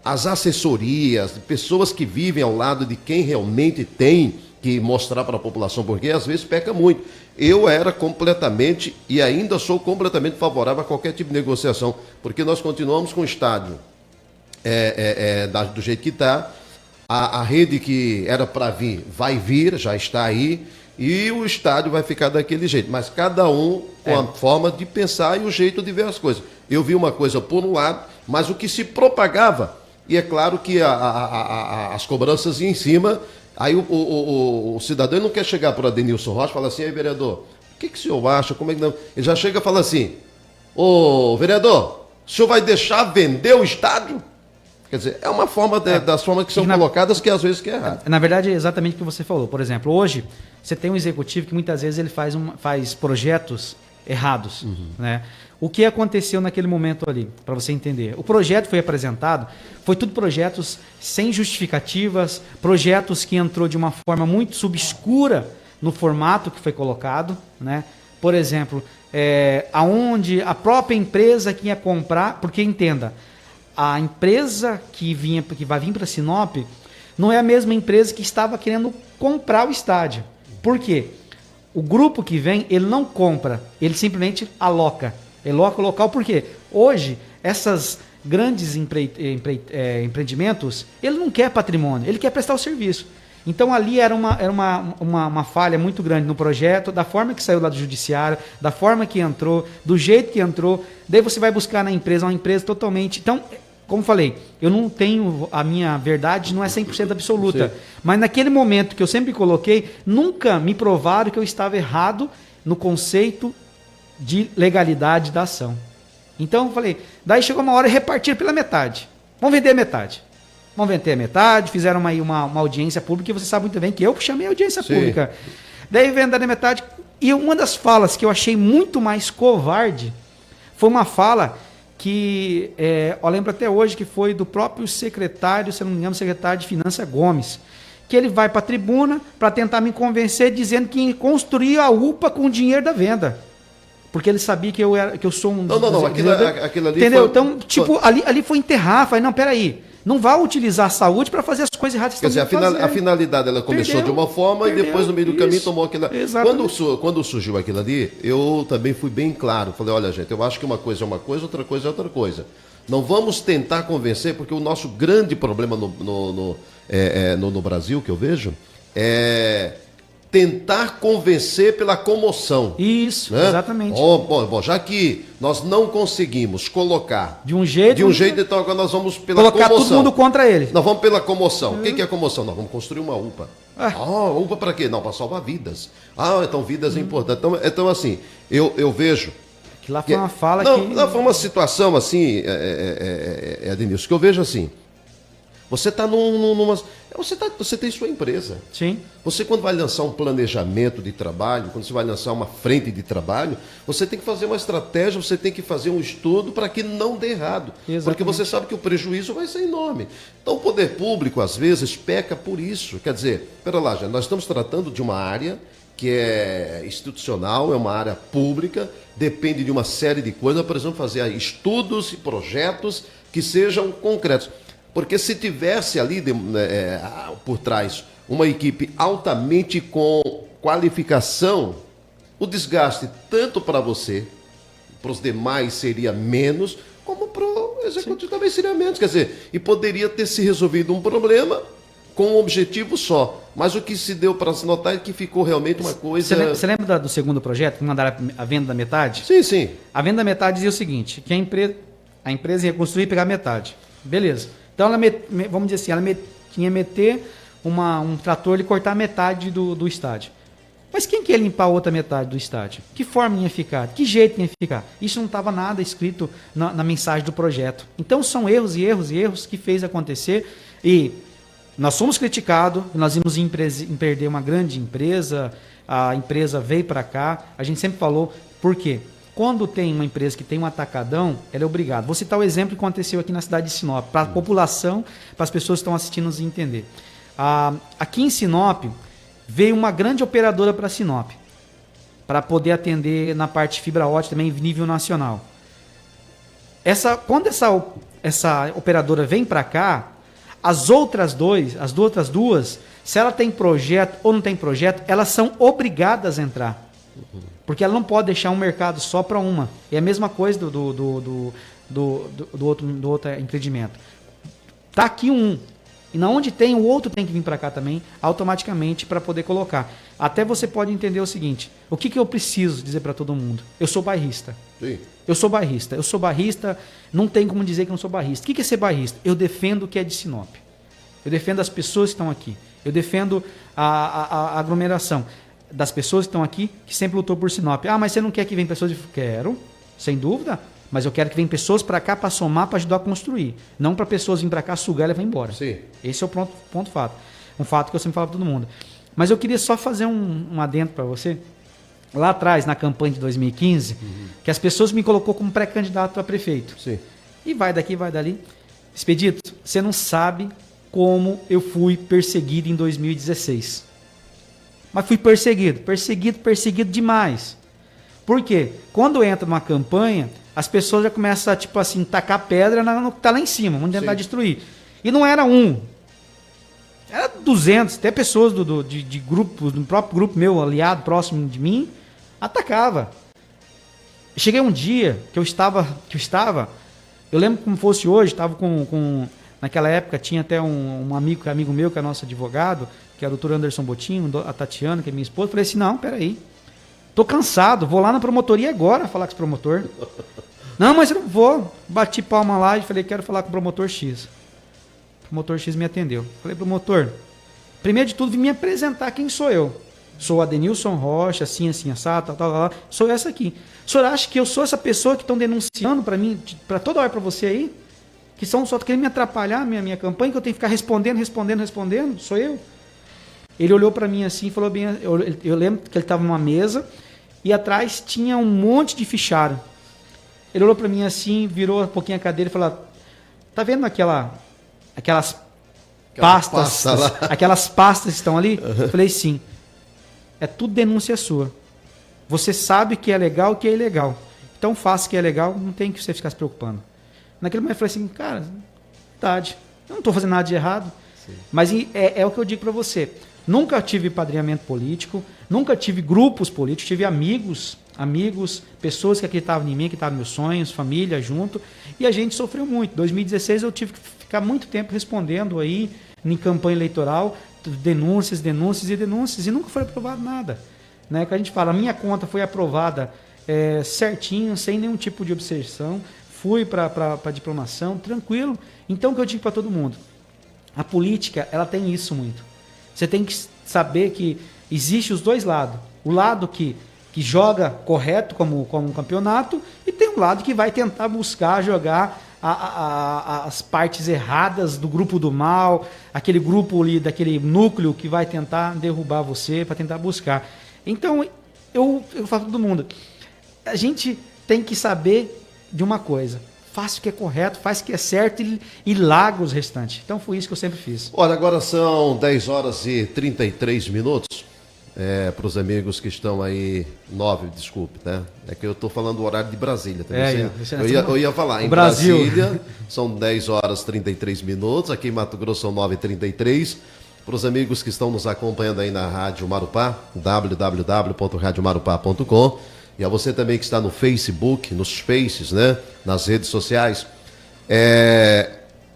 as assessorias, pessoas que vivem ao lado de quem realmente tem que mostrar para a população, porque às vezes peca muito. Eu era completamente e ainda sou completamente favorável a qualquer tipo de negociação, porque nós continuamos com o estádio do jeito que está, a rede que era para vir vai vir, já está aí, e o estádio vai ficar daquele jeito, mas cada um com a forma de pensar e o jeito de ver as coisas. Eu vi uma coisa por um lado, mas o que se propagava, e é claro que as cobranças iam em cima. Aí o cidadão não quer chegar para o Adenilson Rocha e falar assim, aí vereador, o que o senhor acha, como é que não... Ele já chega e fala assim, ô vereador, o senhor vai deixar vender o estádio? Quer dizer, é uma forma das formas que são colocadas que às vezes que é errado. Na verdade é exatamente o que você falou. Por exemplo, hoje você tem um executivo que muitas vezes ele faz projetos errados, né? O que aconteceu naquele momento ali, para você entender? O projeto foi apresentado, foi tudo projetos sem justificativas, projetos que entrou de uma forma muito subscura no formato que foi colocado, né? Por exemplo, aonde a própria empresa que ia comprar, porque entenda, a empresa que vai vir para Sinop não é a mesma empresa que estava querendo comprar o estádio. Por quê? O grupo que vem, ele não compra, ele simplesmente aloca. Ele aloca o local, porque hoje, essas grandes empreendimentos, ele não quer patrimônio, ele quer prestar o serviço. Então ali era uma falha muito grande no projeto, da forma que saiu lá do judiciário, da forma que entrou, do jeito que entrou. Daí você vai buscar na empresa, uma empresa totalmente... Então, como falei, eu não tenho... A minha verdade não é 100% absoluta. Sim. Mas naquele momento que eu sempre coloquei, nunca me provaram que eu estava errado no conceito de legalidade da ação. Então eu falei, daí chegou uma hora e repartiram pela metade. Vamos vender a metade. Vamos vender a metade, fizeram aí uma audiência pública, e você sabe muito bem que eu chamei a audiência pública. Daí venderam a metade, e uma das falas que eu achei muito mais covarde foi uma fala que, eu lembro até hoje, que foi do próprio secretário, se não me engano, secretário de Finanças Gomes, que ele vai para a tribuna para tentar me convencer, dizendo que construía a UPA com o dinheiro da venda. Porque ele sabia que eu sou um... Não, aquilo ali entendeu? foi... Então, tipo, ali foi enterrar. Falei, não, peraí. Não vá utilizar a saúde para fazer as coisas erradas. Quer dizer, a finalidade, ela começou de uma forma e depois, no meio do caminho, tomou aquilo. Quando surgiu aquilo ali, eu também fui bem claro. Falei, olha, gente, eu acho que uma coisa é uma coisa, outra coisa é outra coisa. Não vamos tentar convencer, porque o nosso grande problema no Brasil, que eu vejo, é tentar convencer pela comoção. Isso, né? Exatamente. Bom, já que nós não conseguimos colocar de um jeito, então agora nós vamos pela colocar comoção. Todo mundo contra ele. Nós vamos pela comoção. O que é comoção? Nós vamos construir uma UPA. UPA para quê? Não, para salvar vidas. Então vidas é importante. Então assim, eu vejo... Que lá foi uma fala Não, foi uma situação assim, Adenilson, que eu vejo assim. Você está você tem sua empresa. Sim. Você, quando vai lançar um planejamento de trabalho, quando você vai lançar uma frente de trabalho, você tem que fazer uma estratégia, você tem que fazer um estudo para que não dê errado. Exatamente. Porque você sabe que o prejuízo vai ser enorme. Então, o poder público, às vezes, peca por isso. Quer dizer, pera lá, nós estamos tratando de uma área que é institucional, é uma área pública, depende de uma série de coisas, por exemplo, fazer estudos e projetos que sejam concretos. Porque se tivesse ali por trás uma equipe altamente com qualificação, o desgaste tanto para você, para os demais seria menos, como para o executivo também seria menos. Quer dizer, e poderia ter se resolvido um problema com um objetivo só. Mas o que se deu para se notar é que ficou realmente uma coisa... Você lembra do segundo projeto, que mandaram a venda da metade? Sim, sim. A venda da metade dizia o seguinte, que a empresa ia construir e pegar metade. Beleza. Então, vamos dizer assim, ela tinha que meter um trator e cortar metade do estádio. Mas quem que ia limpar a outra metade do estádio? Que forma ia ficar? Que jeito ia ficar? Isso não estava nada escrito na mensagem do projeto. Então, são erros e erros e erros que fez acontecer e... Nós fomos criticados, nós íamos em perder uma grande empresa, a empresa veio para cá, a gente sempre falou, por quê? Quando tem uma empresa que tem um atacadão, ela é obrigada. Vou citar o exemplo que aconteceu aqui na cidade de Sinop, para a população, para as pessoas que estão assistindo nos entender. Aqui em Sinop, veio uma grande operadora para Sinop, para poder atender na parte de fibra ótica também, nível nacional. Quando essa operadora vem para cá, as outras duas, se ela tem projeto ou não tem projeto, elas são obrigadas a entrar. Porque ela não pode deixar um mercado só para uma. É a mesma coisa do outro empreendimento. Está aqui um. E na onde tem, o outro tem que vir para cá também, automaticamente, para poder colocar. Até você pode entender o seguinte, o que eu preciso dizer para todo mundo? Eu sou bairrista. Sim. Eu sou bairrista, não tem como dizer que eu não sou bairrista. O que é ser bairrista? Eu defendo o que é de Sinop. Eu defendo as pessoas que estão aqui. Eu defendo a aglomeração das pessoas que estão aqui, que sempre lutou por Sinop. Ah, mas você não quer que venham pessoas de... Quero, sem dúvida, mas eu quero que venham pessoas para cá para somar, para ajudar a construir. Não para pessoas virem para cá, sugar e levar embora. Sim. Esse é o ponto fato. Um fato que eu sempre falo para todo mundo. Mas eu queria só fazer um adendo para você. Lá atrás, na campanha de 2015, que as pessoas me colocou como pré-candidato a prefeito. Sim. E vai daqui, vai dali. Expedito, você não sabe como eu fui perseguido em 2016. Mas fui perseguido demais. Por quê? Quando entra numa campanha, as pessoas já começam a, tipo assim, tacar pedra no que está lá em cima, vamos tentar destruir. E não era um. Era 200, até pessoas de grupos, do próprio grupo meu, aliado, próximo de mim, atacava. Cheguei um dia que eu estava, eu lembro como fosse hoje, estava naquela época tinha até um amigo meu, que é nosso advogado, que é o doutor Anderson Botinho, a Tatiana, que é minha esposa, falei assim, não, peraí, tô cansado, vou lá na promotoria agora falar com esse promotor. Não, mas eu não vou. Bati palma lá e falei, quero falar com o promotor X. O promotor X me atendeu. Falei, promotor, primeiro de tudo, vim me apresentar quem sou eu. Sou o Adenilson Rocha, assim, assado, tal. Sou essa aqui. O senhor acha que eu sou essa pessoa que estão denunciando para mim, para toda hora para você aí? Que só querendo me atrapalhar, minha campanha, que eu tenho que ficar respondendo? Sou eu? Ele olhou para mim assim e falou bem, eu lembro que ele estava numa mesa e atrás tinha um monte de fichário. Ele olhou para mim assim, virou um pouquinho a cadeira e falou, tá vendo aquelas pastas, aquelas pastas que estão ali? Eu falei, sim. É tudo denúncia sua. Você sabe que é legal, que é ilegal. Então faça o que é legal, não tem que você ficar se preocupando. Naquele momento eu falei assim, cara, verdade, eu não estou fazendo nada de errado. Sim. Mas é o que eu digo para você. Nunca tive padrinhamento político, nunca tive grupos políticos, tive amigos, pessoas que acreditavam em mim, que estavam nos meus sonhos, família junto, e a gente sofreu muito. Em 2016 eu tive que ficar muito tempo respondendo aí em campanha eleitoral, denúncias, e nunca foi aprovado nada. Né? Que a gente fala, a minha conta foi aprovada certinho, sem nenhum tipo de obsessão, fui para a diplomação, tranquilo. Então o que eu digo para todo mundo, a política, ela tem isso muito. Você tem que saber que existe os dois lados. O lado que joga correto como um campeonato e tem um lado que vai tentar buscar jogar as partes erradas do grupo do mal, aquele grupo ali, daquele núcleo que vai tentar derrubar você, para tentar buscar. Então, eu falo para todo mundo, a gente tem que saber de uma coisa, faça o que é correto, faz o que é certo e larga os restantes. Então foi isso que eu sempre fiz. Olha, agora são 10 horas e 33 minutos. para os amigos que estão aí, 9, desculpe, né? É que eu estou falando do horário de Brasília. Eu ia falar, em Brasil. Brasília são 10 horas 33 minutos, aqui em Mato Grosso são 9h33. Para os amigos que estão nos acompanhando aí na Rádio Marupá, www.radiomarupá.com, e a você também que está no Facebook, nos Faces, né? Nas redes sociais.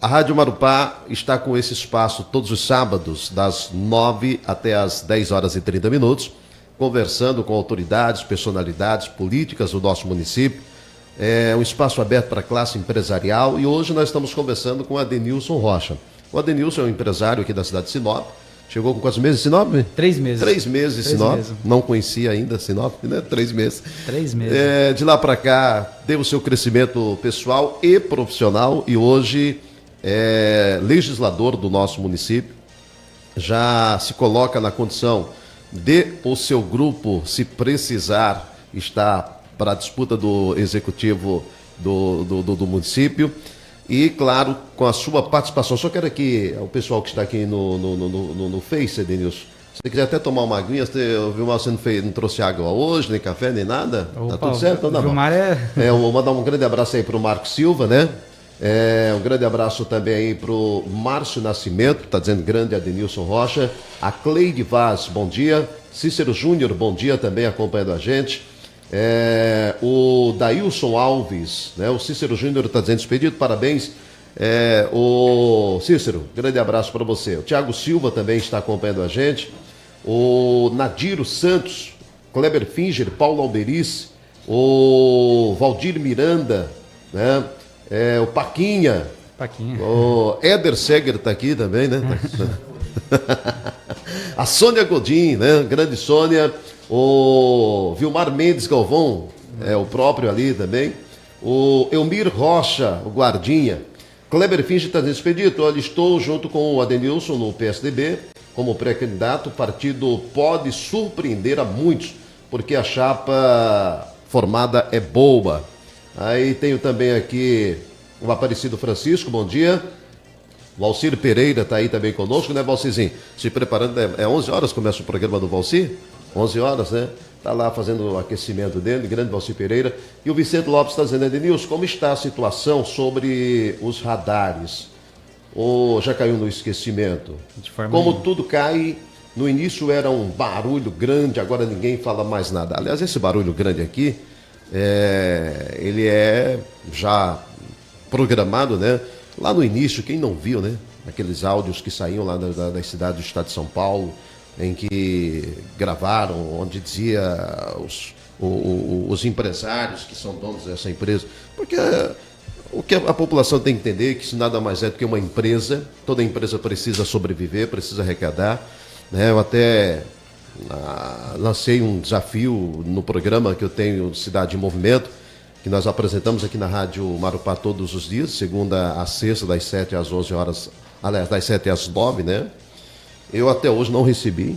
A Rádio Marupá está com esse espaço todos os sábados, das 9 até as 10 horas e 30 minutos, conversando com autoridades, personalidades políticas do nosso município. É um espaço aberto para a classe empresarial e hoje nós estamos conversando com o Adenilson Rocha. O Adenilson é um empresário aqui da cidade de Sinop. Chegou com quantos meses em Sinop? 3 meses. 3 meses em Sinop. Não conhecia ainda Sinop, né? 3 meses. 3 meses. De lá para cá, teve o seu crescimento pessoal e profissional e hoje é legislador do nosso município. Já se coloca na condição de o seu grupo, se precisar, estar para a disputa do executivo do município. E, claro, com a sua participação. Só quero aqui, o pessoal que está aqui no Face, Denilson, se você quiser até tomar uma aguinha, eu vi você não trouxe água hoje, nem café, nem nada. Opa, tá tudo certo? Então, tá bom. Eu vou mandar um grande abraço aí para o Marco Silva, né? Um grande abraço também aí para o Márcio Nascimento, está dizendo grande Adenilson Rocha. A Cleide Vaz, bom dia. Cícero Júnior, bom dia também, acompanhando a gente. O Dailson Alves, né? O Cícero Júnior está dizendo despedido, parabéns. O Cícero, grande abraço para você. O Thiago Silva também está acompanhando a gente. O Nadiro Santos, Kleber Finger, Paulo Alberice, o Valdir Miranda, né? O Paquinha. O Éder Seger está aqui também, né? A Sônia Godin, né? Grande Sônia. O Vilmar Mendes Galvão, o próprio ali também. O Elmir Rocha, o guardinha. Kleber Finge está despedido. Olha, estou junto com o Adenilson no PSDB como pré-candidato. O partido pode surpreender a muitos, porque a chapa formada é boa. Aí tenho também aqui o Aparecido Francisco, bom dia. Valcir Pereira está aí também conosco, né, Valcirzinho? Se preparando, 11 horas começa o programa do Valcir? 11 horas, né? Está lá fazendo o aquecimento dele, grande Valcir Pereira. E o Vicente Lopes está dizendo, Edenilson, como está a situação sobre os radares? Ou já caiu no esquecimento? Como tudo cai, no início era um barulho grande, agora ninguém fala mais nada. Aliás, esse barulho grande aqui, ele é já programado, né? Lá no início, quem não viu, né? Aqueles áudios que saíam lá das cidades do estado de São Paulo, em que gravaram, onde dizia os empresários que são donos dessa empresa. Porque o que a população tem que entender é que isso nada mais é do que uma empresa. Toda empresa precisa sobreviver, precisa arrecadar, né? Eu até lancei um desafio no programa que eu tenho, Cidade em Movimento, que nós apresentamos aqui na Rádio Marupá todos os dias, segunda a sexta, das 7 às 11 horas, aliás, das 7 às 9, né? Eu até hoje não recebi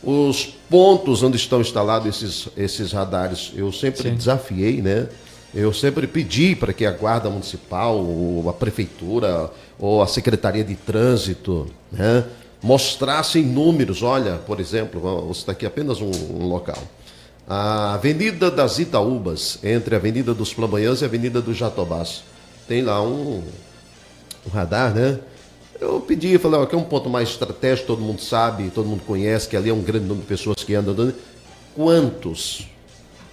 os pontos onde estão instalados esses radares. Eu sempre desafiei, né? Eu sempre pedi para que a Guarda Municipal, ou a Prefeitura, ou a Secretaria de Trânsito, né, mostrassem números. Olha, por exemplo, vou citar aqui apenas um local. A Avenida das Itaúbas, entre a Avenida dos Flamboyants e a Avenida dos Jatobás. Tem lá um radar, né? Eu pedi, falei, aqui é um ponto mais estratégico, todo mundo sabe, todo mundo conhece, que ali é um grande número de pessoas que andam. Quantos?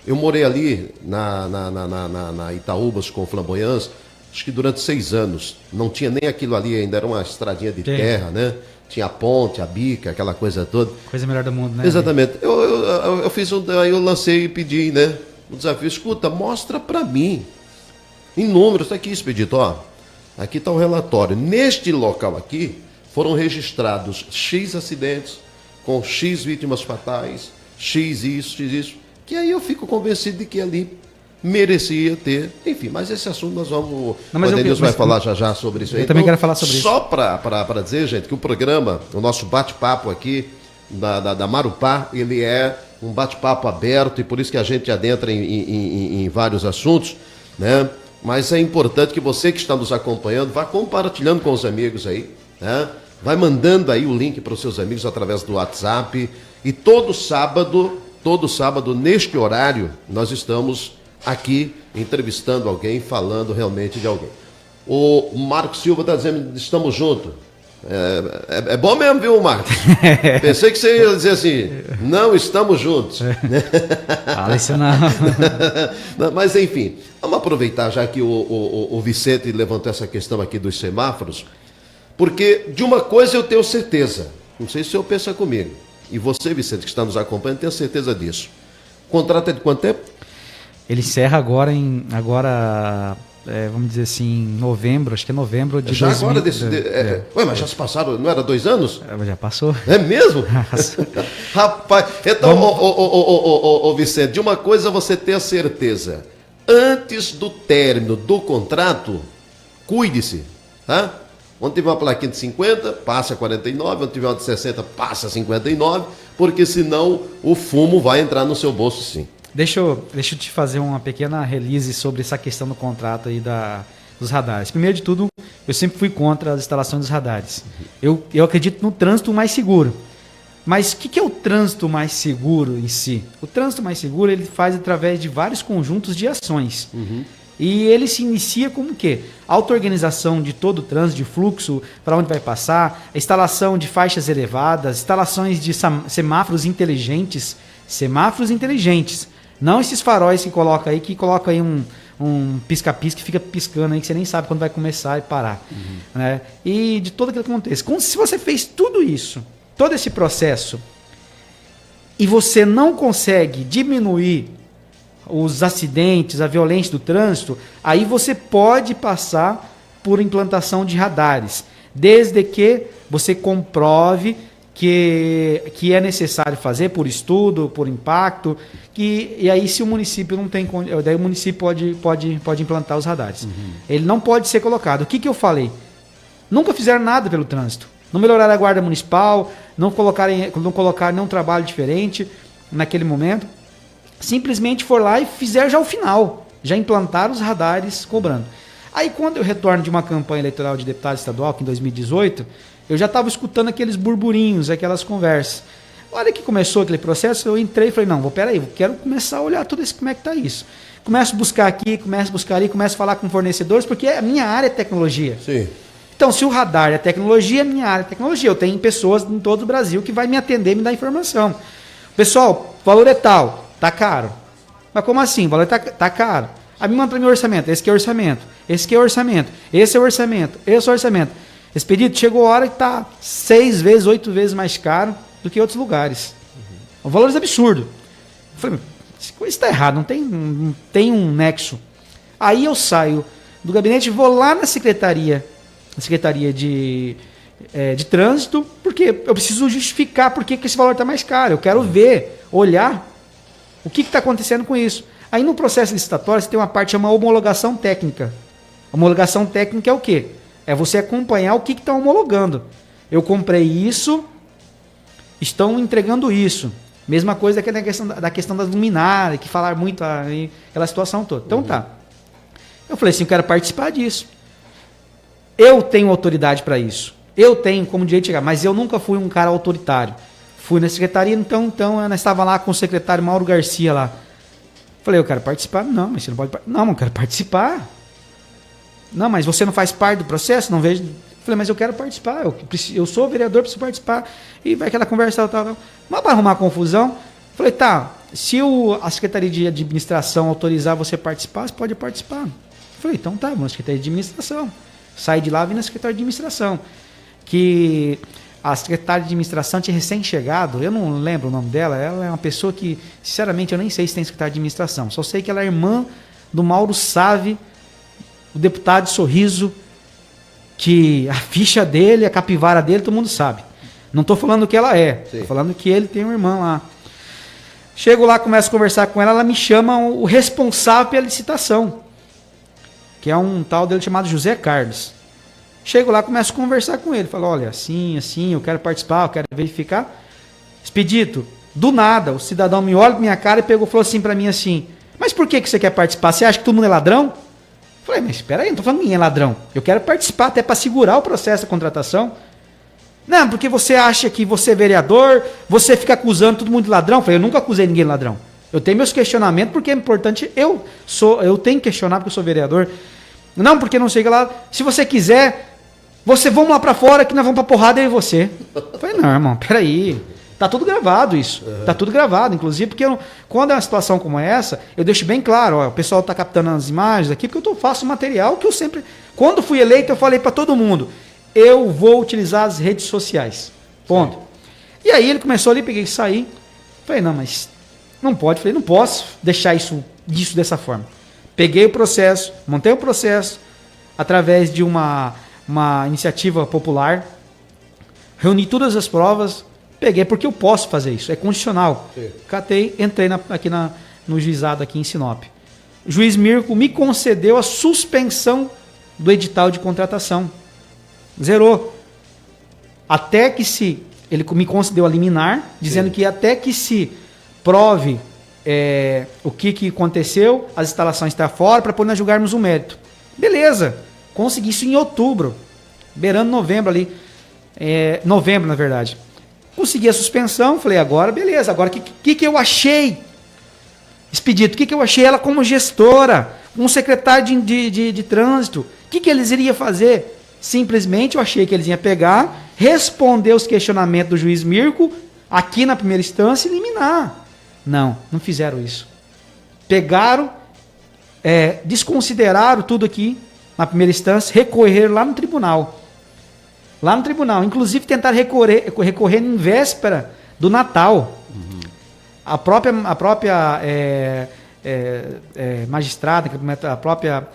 Eu morei ali na Itaúbas com Flamboyants, acho que durante 6 anos. Não tinha nem aquilo ali, ainda era uma estradinha de terra, né? Tinha a ponte, a bica, aquela coisa toda. Coisa melhor do mundo, né? Exatamente. Eu fiz aí eu lancei e pedi, né? O desafio, escuta, mostra pra mim. Em números, tá aqui, Expedito, ó. Aqui está o relatório. Neste local aqui, foram registrados X acidentes, com X vítimas fatais, X isso, que aí eu fico convencido de que ali merecia ter. Enfim, mas esse assunto nós vamos... Não, o Adenilson vai falar já sobre isso aí. Eu também quero falar sobre isso. Só para dizer, gente, que o programa, o nosso bate-papo aqui, da Marupá, ele é um bate-papo aberto e por isso que a gente adentra em vários assuntos, né? Mas é importante que você que está nos acompanhando vá compartilhando com os amigos aí, né? Vai mandando aí o link para os seus amigos através do WhatsApp E todo sábado, neste horário, nós estamos aqui entrevistando alguém, falando realmente de alguém. O Marcos Silva está dizendo, estamos juntos. É bom mesmo, viu, Marcos? Pensei que você ia dizer assim, não estamos juntos. Fala isso não. Mas enfim, vamos aproveitar já que o Vicente levantou essa questão aqui dos semáforos, porque de uma coisa eu tenho certeza, não sei se o senhor pensa comigo, e você, Vicente, que está nos acompanhando, tem certeza disso. O contrato é de quanto tempo? Ele encerra agora vamos dizer assim, em novembro, acho que é novembro de já 2000. Agora Ué, mas já se passaram, não era 2 anos? Já passou. É mesmo? Rapaz, então, Vicente, de uma coisa você tem a certeza. Antes do término do contrato, cuide-se, tá? Onde tiver uma plaquinha de 50, passa 49, onde tiver uma de 60, passa 59, porque senão o fumo vai entrar no seu bolso sim. Deixa eu te fazer uma pequena release sobre essa questão do contrato aí dos radares. Primeiro de tudo, eu sempre fui contra as instalações dos radares. Eu acredito no trânsito mais seguro. Mas o que é o trânsito mais seguro em si? O trânsito mais seguro ele faz através de vários conjuntos de ações. E ele se inicia como o quê? Auto-organização de todo o trânsito, de fluxo, para onde vai passar, a instalação de faixas elevadas, instalações de semáforos inteligentes. Semáforos inteligentes. Não esses faróis que coloca aí um pisca-pisca que fica piscando aí que você nem sabe quando vai começar e parar. Né? E de todo aquilo que acontece. Se você fez tudo isso, todo esse processo, e você não consegue diminuir os acidentes, a violência do trânsito, aí você pode passar por implantação de radares, desde que você comprove que é necessário fazer por estudo, por impacto, e aí se o município não tem, daí o município pode implantar os radares. Ele não pode ser colocado. O que eu falei? Nunca fizeram nada pelo trânsito. Não melhoraram a guarda municipal, não colocaram nenhum trabalho diferente naquele momento. Simplesmente foram lá e fizeram já o final. Já implantaram os radares cobrando. Aí quando eu retorno de uma campanha eleitoral de deputado estadual, que em 2018, eu já estava escutando aqueles burburinhos, aquelas conversas. A hora que começou aquele processo, eu entrei e falei, não, peraí, eu quero começar a olhar tudo isso, como é que está isso. Começo a buscar aqui, começo a buscar ali, começo a falar com fornecedores, porque a minha área é tecnologia. Sim. Então, se o radar é tecnologia, a minha área é tecnologia. Eu tenho pessoas em todo o Brasil que vai me atender e me dar informação. Pessoal, o valor é tal, tá caro. Mas como assim? O valor tá caro. Aí me manda para o meu orçamento, esse aqui é o orçamento, esse aqui é o orçamento, esse é o orçamento, esse é o orçamento. Esse pedido chegou a hora que está 6 vezes, 8 vezes mais caro do que outros lugares. Um valor absurdo. Eu falei, isso está errado, não tem um nexo. Aí eu saio do gabinete e vou lá na secretaria de trânsito, porque eu preciso justificar por que esse valor está mais caro. Eu quero ver, olhar o que está acontecendo com isso. Aí no processo licitatório você tem uma parte chamada homologação técnica. Homologação técnica é o quê? É você acompanhar o que está homologando. Eu comprei isso, estão entregando isso. Mesma coisa que da questão das luminárias, que falaram muito aí, aquela situação toda. Então tá. Eu falei assim, eu quero participar disso. Eu tenho autoridade para isso. Eu tenho como direito de chegar, mas eu nunca fui um cara autoritário. Fui na secretaria, então eu estava lá com o secretário Mauro Garcia lá. Falei, eu quero participar. Não, mas você não pode participar. Não, eu quero participar. Não, mas você não faz parte do processo? Não vejo. Falei, mas eu quero participar. Eu sou vereador, preciso participar. E vai aquela conversa, tal. Mas para arrumar confusão, falei, tá, se a Secretaria de Administração autorizar você participar, você pode participar. Falei, então tá, vamos na Secretaria de Administração. Saí de lá e vim na Secretaria de Administração. Que a Secretaria de Administração tinha recém-chegado, eu não lembro o nome dela, ela é uma pessoa que, sinceramente, eu nem sei se tem Secretaria de Administração. Só sei que ela é irmã do Mauro Save, o deputado de Sorriso, que a ficha dele, a capivara dele, todo mundo sabe. Não estou falando o que ela é, estou falando que ele tem um irmão lá. Chego lá, começo a conversar com ela, ela me chama o responsável pela licitação, que é um tal dele chamado José Carlos. Chego lá, começo a conversar com ele, falo, olha, assim, eu quero participar, eu quero verificar. Expedito, do nada, o cidadão me olha pra minha cara e falou assim para mim assim, mas por que você quer participar? Você acha que todo mundo é ladrão? Falei, mas espera aí, não estou falando que ninguém é ladrão. Eu quero participar até para segurar o processo da contratação. Não, porque você acha que você é vereador, você fica acusando todo mundo de ladrão. Eu falei, eu nunca acusei ninguém de ladrão. Eu tenho meus questionamentos porque é importante, eu tenho que questionar porque eu sou vereador. Não, porque não sei o que lá. Se você quiser, vamos lá pra fora que nós vamos pra porrada eu e você. Eu falei, não, irmão, peraí. Tá tudo gravado isso. Tá tudo gravado, inclusive, porque quando é uma situação como essa, eu deixo bem claro, ó, o pessoal tá captando as imagens aqui, porque eu faço material que eu sempre... Quando fui eleito, eu falei pra todo mundo, eu vou utilizar as redes sociais. Ponto. Sim. E aí ele começou ali, peguei e saí. Falei, não, mas não pode. Falei, não posso deixar isso dessa forma. Peguei o processo, montei o processo através de uma iniciativa popular, reuni todas as provas, peguei porque eu posso fazer isso, é condicional. Sim. Catei, entrei no juizado aqui em Sinop. O juiz Mirko me concedeu a suspensão do edital de contratação. Zerou. Até que ele me concedeu a liminar, dizendo que até que se prove o que aconteceu, as instalações estão fora, para poder nós julgarmos o mérito. Beleza, consegui isso em outubro, beirando novembro ali, novembro na verdade. Consegui a suspensão, falei, agora beleza, agora o que eu achei? Expedito, o que eu achei ela como gestora, um secretário de trânsito, o que eles iriam fazer? Simplesmente eu achei que eles iam pegar, responder os questionamentos do juiz Mirko, aqui na primeira instância e eliminar. Não fizeram isso. Pegaram, desconsideraram tudo aqui na primeira instância, recorreram lá no tribunal. Lá no tribunal. Inclusive tentaram recorrer em véspera do Natal. Uhum. A própria magistrada, a própria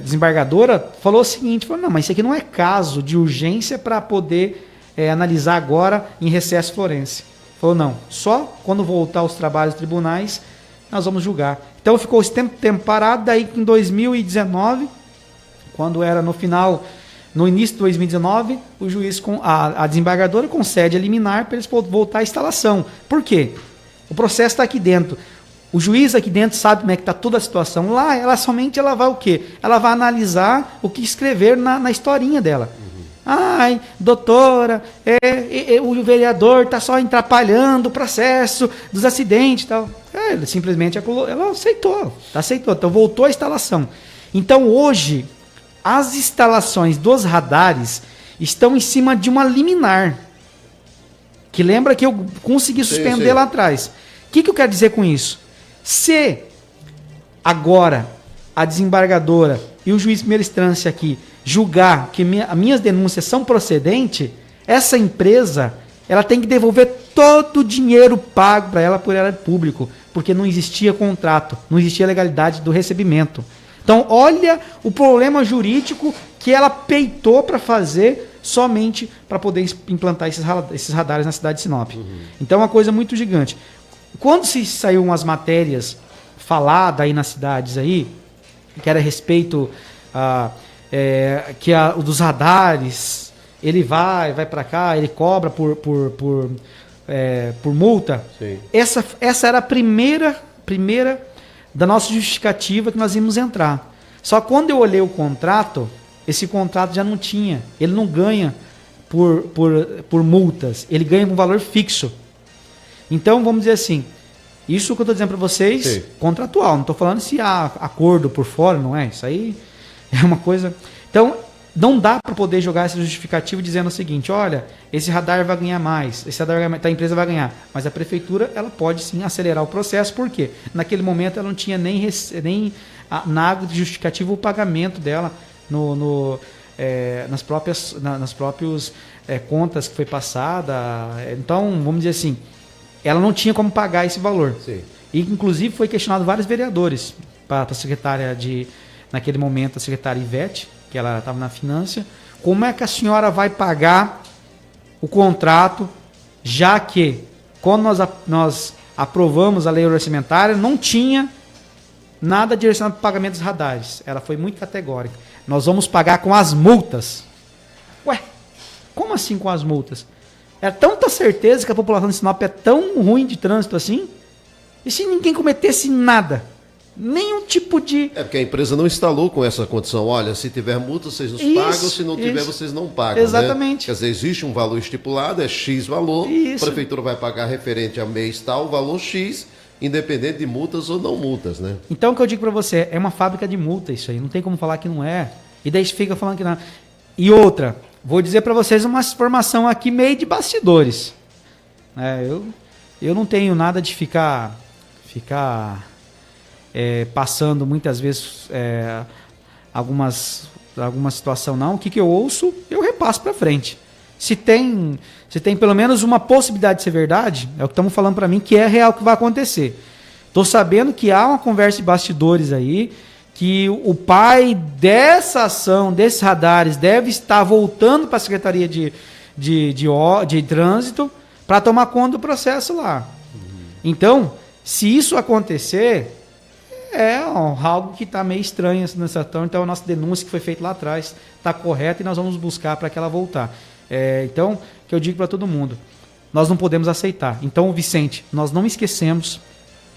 desembargadora falou o seguinte, falou, não, mas isso aqui não é caso de urgência para poder analisar agora em recesso forense. Falou, não, só quando voltar aos trabalhos tribunais nós vamos julgar. Então ficou esse tempo parado, daí em 2019, quando era no início de 2019, o juiz, a desembargadora concede a liminar para eles voltar à instalação. Por quê? O processo está aqui dentro. O juiz aqui dentro sabe como é que está toda a situação. Lá, ela vai o quê? Ela vai analisar o que escrever na historinha dela. Ai, doutora, o vereador está só atrapalhando o processo dos acidentes e tal. Simplesmente ela aceitou. Então voltou à instalação. Então hoje, as instalações dos radares estão em cima de uma liminar. Que lembra que eu consegui suspender lá atrás. O que eu quero dizer com isso? Se agora a desembargadora e o juiz de primeira instância aqui julgar que minhas denúncias são procedentes, essa empresa ela tem que devolver todo o dinheiro pago para ela por erário público, porque não existia contrato, não existia legalidade do recebimento. Então, olha o problema jurídico que ela peitou para fazer somente para poder implantar esses radares na cidade de Sinop. Uhum. Então, é uma coisa muito gigante. Quando se saiu umas matérias faladas aí nas cidades aí, que era a respeito dos radares, ele vai para cá, ele cobra por multa. Sim. Essa era a primeira da nossa justificativa que nós íamos entrar. Só quando eu olhei o contrato, esse contrato já não tinha. Ele não ganha por multas, ele ganha um valor fixo. Então, vamos dizer assim, isso que eu estou dizendo para vocês, sim, contratual. Não estou falando se há acordo por fora, não é? Isso aí é uma coisa... Então, não dá para poder jogar esse justificativo dizendo o seguinte, olha, esse radar vai ganhar mais, esse radar vai ganhar, a empresa vai ganhar. Mas a prefeitura, ela pode sim acelerar o processo, por quê? Naquele momento ela não tinha nem nada de justificativo o pagamento dela nas próprias contas que foi passada. Então, vamos dizer assim, ela não tinha como pagar esse valor. Sim. E, inclusive, foi questionado vários vereadores para a secretária naquele momento, a secretária Ivete, que ela estava na finança, como é que a senhora vai pagar o contrato, já que, quando nós aprovamos a lei orçamentária, não tinha nada direcionado para o pagamento dos radares. Ela foi muito categórica. Nós vamos pagar com as multas. Ué, como assim com as multas? É tanta certeza que a população de Sinop é tão ruim de trânsito assim? E se ninguém cometesse nada? Nenhum tipo de... É porque a empresa não instalou com essa condição. Olha, se tiver multa, vocês nos pagam, se não tiver, vocês não pagam. Exatamente. Né? Quer dizer, existe um valor estipulado, é X valor, a prefeitura vai pagar referente a mês tal, valor X, independente de multas ou não multas, né? Então, o que eu digo para você, é uma fábrica de multa isso aí, não tem como falar que não é. E daí fica falando que não. E outra, vou dizer para vocês uma informação aqui meio de bastidores. Eu não tenho nada de ficar passando muitas vezes alguma situação não. O que eu ouço, eu repasso para frente. Se tem pelo menos uma possibilidade de ser verdade, é o que estamos falando para mim, que é real que vai acontecer. Estou sabendo que há uma conversa de bastidores aí, que o pai dessa ação, desses radares, deve estar voltando para a Secretaria de Trânsito para tomar conta do processo lá. Então, se isso acontecer, é algo que está meio estranho nessa ação. Então, a nossa denúncia que foi feita lá atrás está correta e nós vamos buscar para que ela voltar. Então, que eu digo para todo mundo, nós não podemos aceitar. Então, Vicente, nós não esquecemos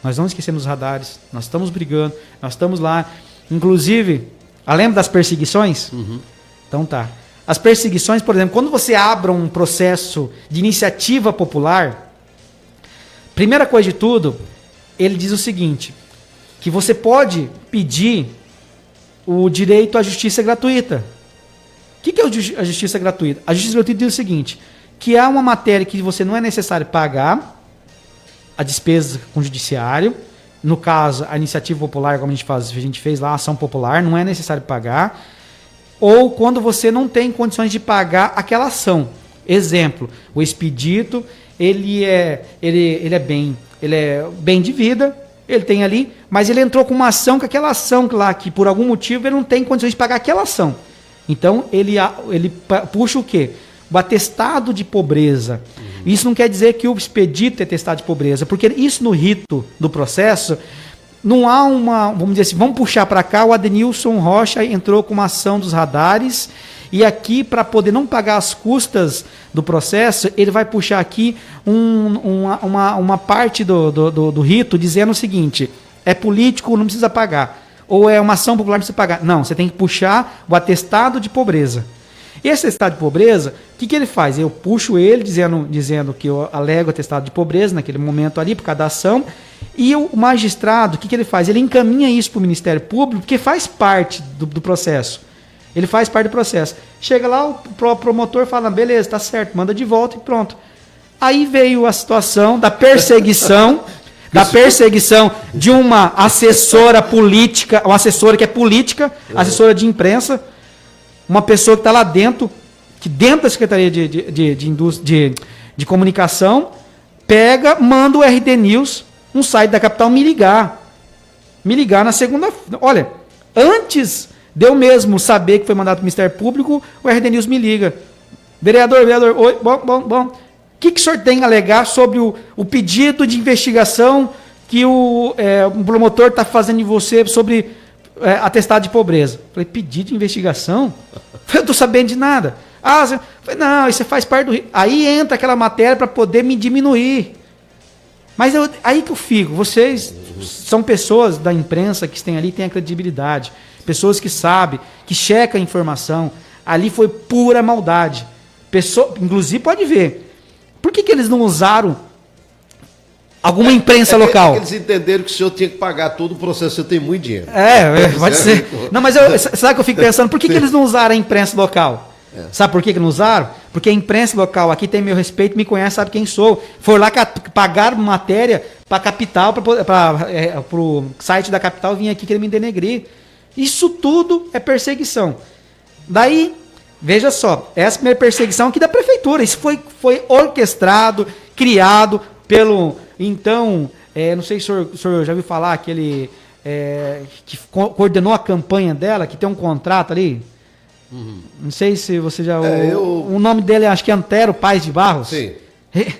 os radares, nós estamos brigando, nós estamos lá. Inclusive, lembra das perseguições? Uhum. Então tá. As perseguições, por exemplo, quando você abre um processo de iniciativa popular, primeira coisa de tudo, ele diz o seguinte, que você pode pedir o direito à justiça gratuita. O que é a justiça gratuita? A justiça gratuita diz o seguinte, que há uma matéria que você não é necessário pagar a despesa com o judiciário, no caso, a iniciativa popular, como a gente fez lá, a ação popular, não é necessário pagar, ou quando você não tem condições de pagar aquela ação. Exemplo, o expedito, ele é bem de vida, ele tem ali, mas ele entrou com uma ação, que aquela ação lá, que por algum motivo ele não tem condições de pagar aquela ação. Então, ele puxa o quê? O atestado de pobreza. Isso não quer dizer que o expedito é atestado de pobreza, porque isso no rito do processo, não há vamos dizer assim, vamos puxar para cá, o Adenilson Rocha entrou com uma ação dos radares, e aqui, para poder não pagar as custas do processo, ele vai puxar aqui uma parte do rito dizendo o seguinte, é político, não precisa pagar, ou é uma ação popular, não precisa pagar. Não, você tem que puxar o atestado de pobreza. Esse atestado de pobreza, o que ele faz? Eu puxo ele dizendo que eu alego atestado de pobreza naquele momento ali, por causa da ação, e o magistrado, o que ele faz? Ele encaminha isso para o Ministério Público, porque faz parte do processo. Ele faz parte do processo. Chega lá, o promotor fala, beleza, tá certo, manda de volta e pronto. Aí veio a situação da perseguição, de uma assessora política, uma assessora que é política, assessora de imprensa, uma pessoa que está lá dentro, que dentro da Secretaria de Comunicação, manda o RD News, um site da capital, me ligar na segunda... Olha, antes de eu mesmo saber que foi mandado para o Ministério Público, o RD News me liga. Vereador, oi, bom. O que o senhor tem a alegar sobre o pedido de investigação que o promotor está fazendo em você sobre... atestado de pobreza. Falei, pedido de investigação? Eu não estou sabendo de nada. Falei, não, isso faz parte do... Aí entra aquela matéria para poder me diminuir. Mas aí que eu fico. Vocês são pessoas da imprensa que têm ali, têm a credibilidade. Pessoas que sabem, que checam a informação. Ali foi pura maldade. Inclusive, pode ver. Por que eles não usaram alguma imprensa local? Eles entenderam que o senhor tinha que pagar todo o processo, você tem muito dinheiro. Pode ser. Não, mas sabe que eu fico pensando, por que eles não usaram a imprensa local? Sabe por que não usaram? Porque a imprensa local aqui tem meu respeito, me conhece, sabe quem sou. Foi lá pagaram matéria para a capital, para o site da capital, vir aqui querer me denegrir. Isso tudo é perseguição. Daí, veja só, essa primeira perseguição aqui da prefeitura, isso foi orquestrado, criado pelo... Então, não sei se o senhor já ouviu falar, aquele que coordenou a campanha dela, que tem um contrato ali. Uhum. Não sei se você já... O nome dele acho que é Antero Paes de Barros. Sim.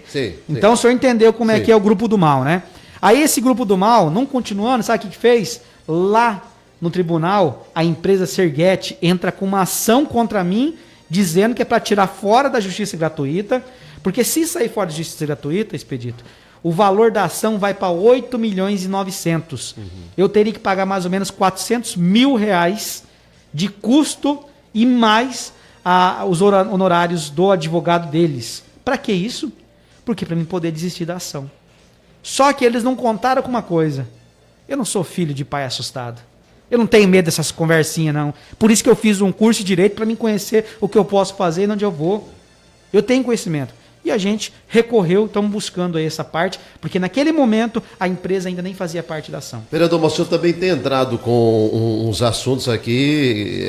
Sim. Então o senhor entendeu como é que é o grupo do mal, né? Aí esse grupo do mal, não continuando, sabe o que fez? Lá no tribunal, a empresa Serguete entra com uma ação contra mim, dizendo que é para tirar fora da justiça gratuita, porque se sair fora da justiça gratuita, Expedito, O valor da ação vai para 8 milhões e 900. Eu teria que pagar mais ou menos 400 mil reais de custo e mais os honorários do advogado deles. Para que isso? Porque para mim poder desistir da ação. Só que eles não contaram com uma coisa. Eu não sou filho de pai assustado. Eu não tenho medo dessas conversinhas, não. Por isso que eu fiz um curso de direito para me conhecer o que eu posso fazer e onde eu vou. Eu tenho conhecimento. E a gente recorreu, estamos buscando aí essa parte, porque naquele momento a empresa ainda nem fazia parte da ação. Vereador, mas o senhor também tem entrado com uns assuntos aqui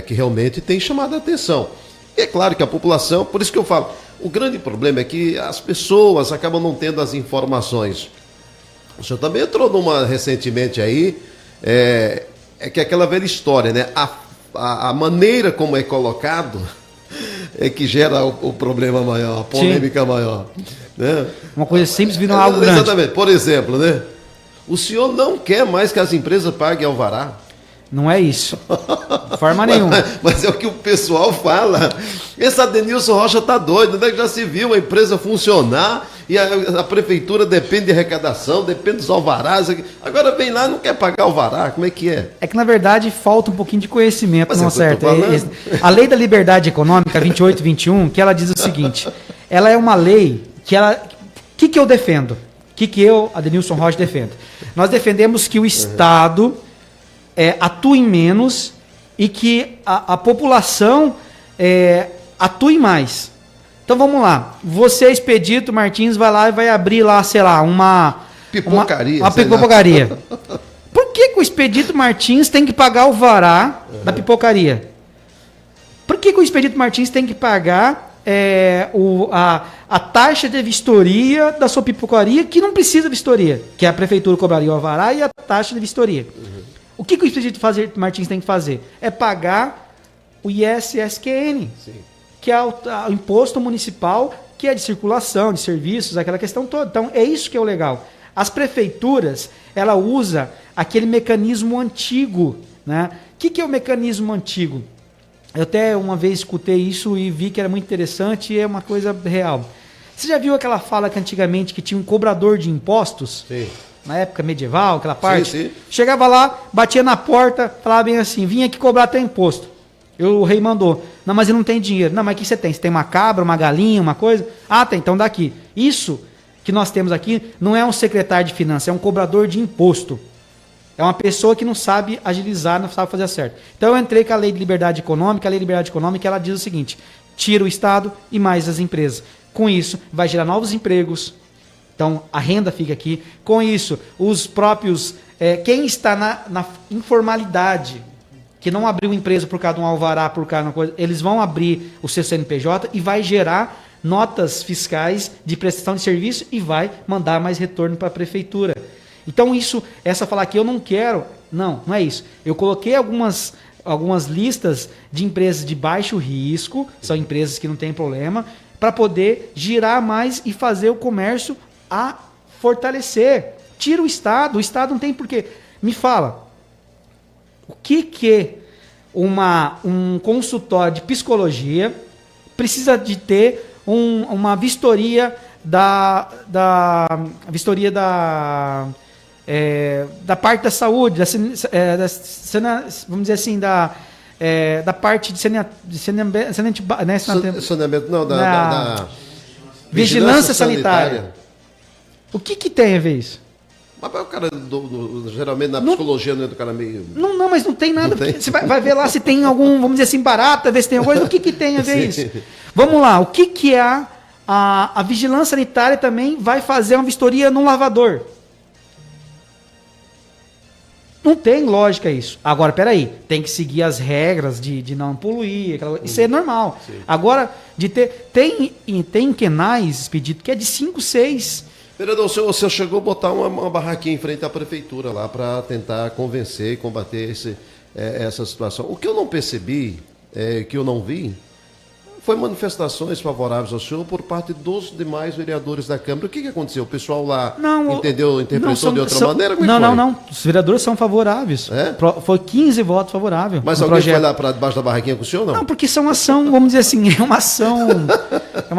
que realmente tem chamado a atenção. E é claro que a população, por isso que eu falo, o grande problema é que as pessoas acabam não tendo as informações. O senhor também entrou numa recentemente aí, é que é aquela velha história, né? A maneira como é colocado é que gera o problema maior, a polêmica maior. Né? Uma coisa simples virou algo grande. Exatamente. Por exemplo, né? O senhor não quer mais que as empresas paguem alvará? Não é isso. De forma nenhuma. Mas é o que o pessoal fala. Esse Adenilson Rocha tá doido, né? Já se viu a empresa funcionar e a prefeitura depende de arrecadação, depende dos alvarás. Agora vem lá e não quer pagar alvará. Como é que é? É que, na verdade, falta um pouquinho de conhecimento, Mas não é o que eu certo? tô falando. A Lei da Liberdade Econômica 2821, que ela diz o seguinte, ela é uma lei que ela... O que eu defendo? O que eu, Adenilson Rocha, defendo? Nós defendemos que o Estado atue menos e que a população atue mais. Então vamos lá. Você, Expedito Martins, vai lá e vai abrir lá, sei lá, uma pipocaria. Uma pipocaria. Por que o Expedito Martins tem que pagar o alvará da pipocaria? Por que o Expedito Martins tem que pagar a taxa de vistoria da sua pipocaria, que não precisa de vistoria, que a prefeitura cobraria o alvará e a taxa de vistoria? O que o Expedito Martins tem que fazer? É pagar o ISSQN, sim, que é o imposto municipal, que é de circulação, de serviços, aquela questão toda. Então, é isso que é o legal. As prefeituras, ela usa aquele mecanismo antigo, né? O que é o mecanismo antigo? Eu até uma vez escutei isso e vi que era muito interessante e é uma coisa real. Você já viu aquela fala que antigamente que tinha um cobrador de impostos? Sim. Na época medieval, aquela parte? Sim, sim. Chegava lá, batia na porta, falava bem assim, vim aqui cobrar teu imposto. O rei mandou. Não, mas ele não tem dinheiro. Não, mas o que você tem? Você tem uma cabra, uma galinha, uma coisa? Ah, tem, então daqui. Isso que nós temos aqui não é um secretário de finanças, é um cobrador de imposto. É uma pessoa que não sabe agilizar, não sabe fazer certo. Então eu entrei com a Lei de Liberdade Econômica. A Lei de Liberdade Econômica, ela diz o seguinte: tira o Estado e mais as empresas. Com isso, vai gerar novos empregos. Então, a renda fica aqui. Com isso, os próprios... quem está na informalidade, que não abriu empresa por causa de um alvará, por causa de uma coisa, eles vão abrir o seu CNPJ e vai gerar notas fiscais de prestação de serviço e vai mandar mais retorno para a prefeitura. Então, essa falar que eu não quero... Não é isso. Eu coloquei algumas listas de empresas de baixo risco, são empresas que não têm problema, para poder girar mais e fazer o comércio a fortalecer. Tira o Estado não tem porquê. Me fala, o que um consultório de psicologia precisa de ter uma vistoria da parte da saúde, vamos dizer assim, da parte de saneamento, da vigilância sanitária. O que tem a ver isso? Mas o cara, geralmente na psicologia, não é do cara meio... Não, mas não tem nada. Não tem. Você vai ver lá se tem algum, vamos dizer assim, barata, ver se tem alguma coisa. O que tem a ver isso? Vamos lá, o que é a vigilância sanitária também vai fazer uma vistoria num lavador? Não tem lógica isso. Agora, peraí, tem que seguir as regras de não poluir, isso é normal. Sim. Agora, tem quenais, Expedito, que é de 5, 6... Vereador, o senhor chegou a botar uma barraquinha em frente à prefeitura lá para tentar convencer e combater essa situação. O que eu não percebi, que eu não vi, foi manifestações favoráveis ao senhor por parte dos demais vereadores da Câmara. O que aconteceu? O pessoal lá interpretou de outra maneira? Como não. Os vereadores são favoráveis. Foi 15 votos favoráveis. Mas alguém foi lá para debaixo da barraquinha com o senhor, não? Não, porque são ação, vamos dizer assim, é uma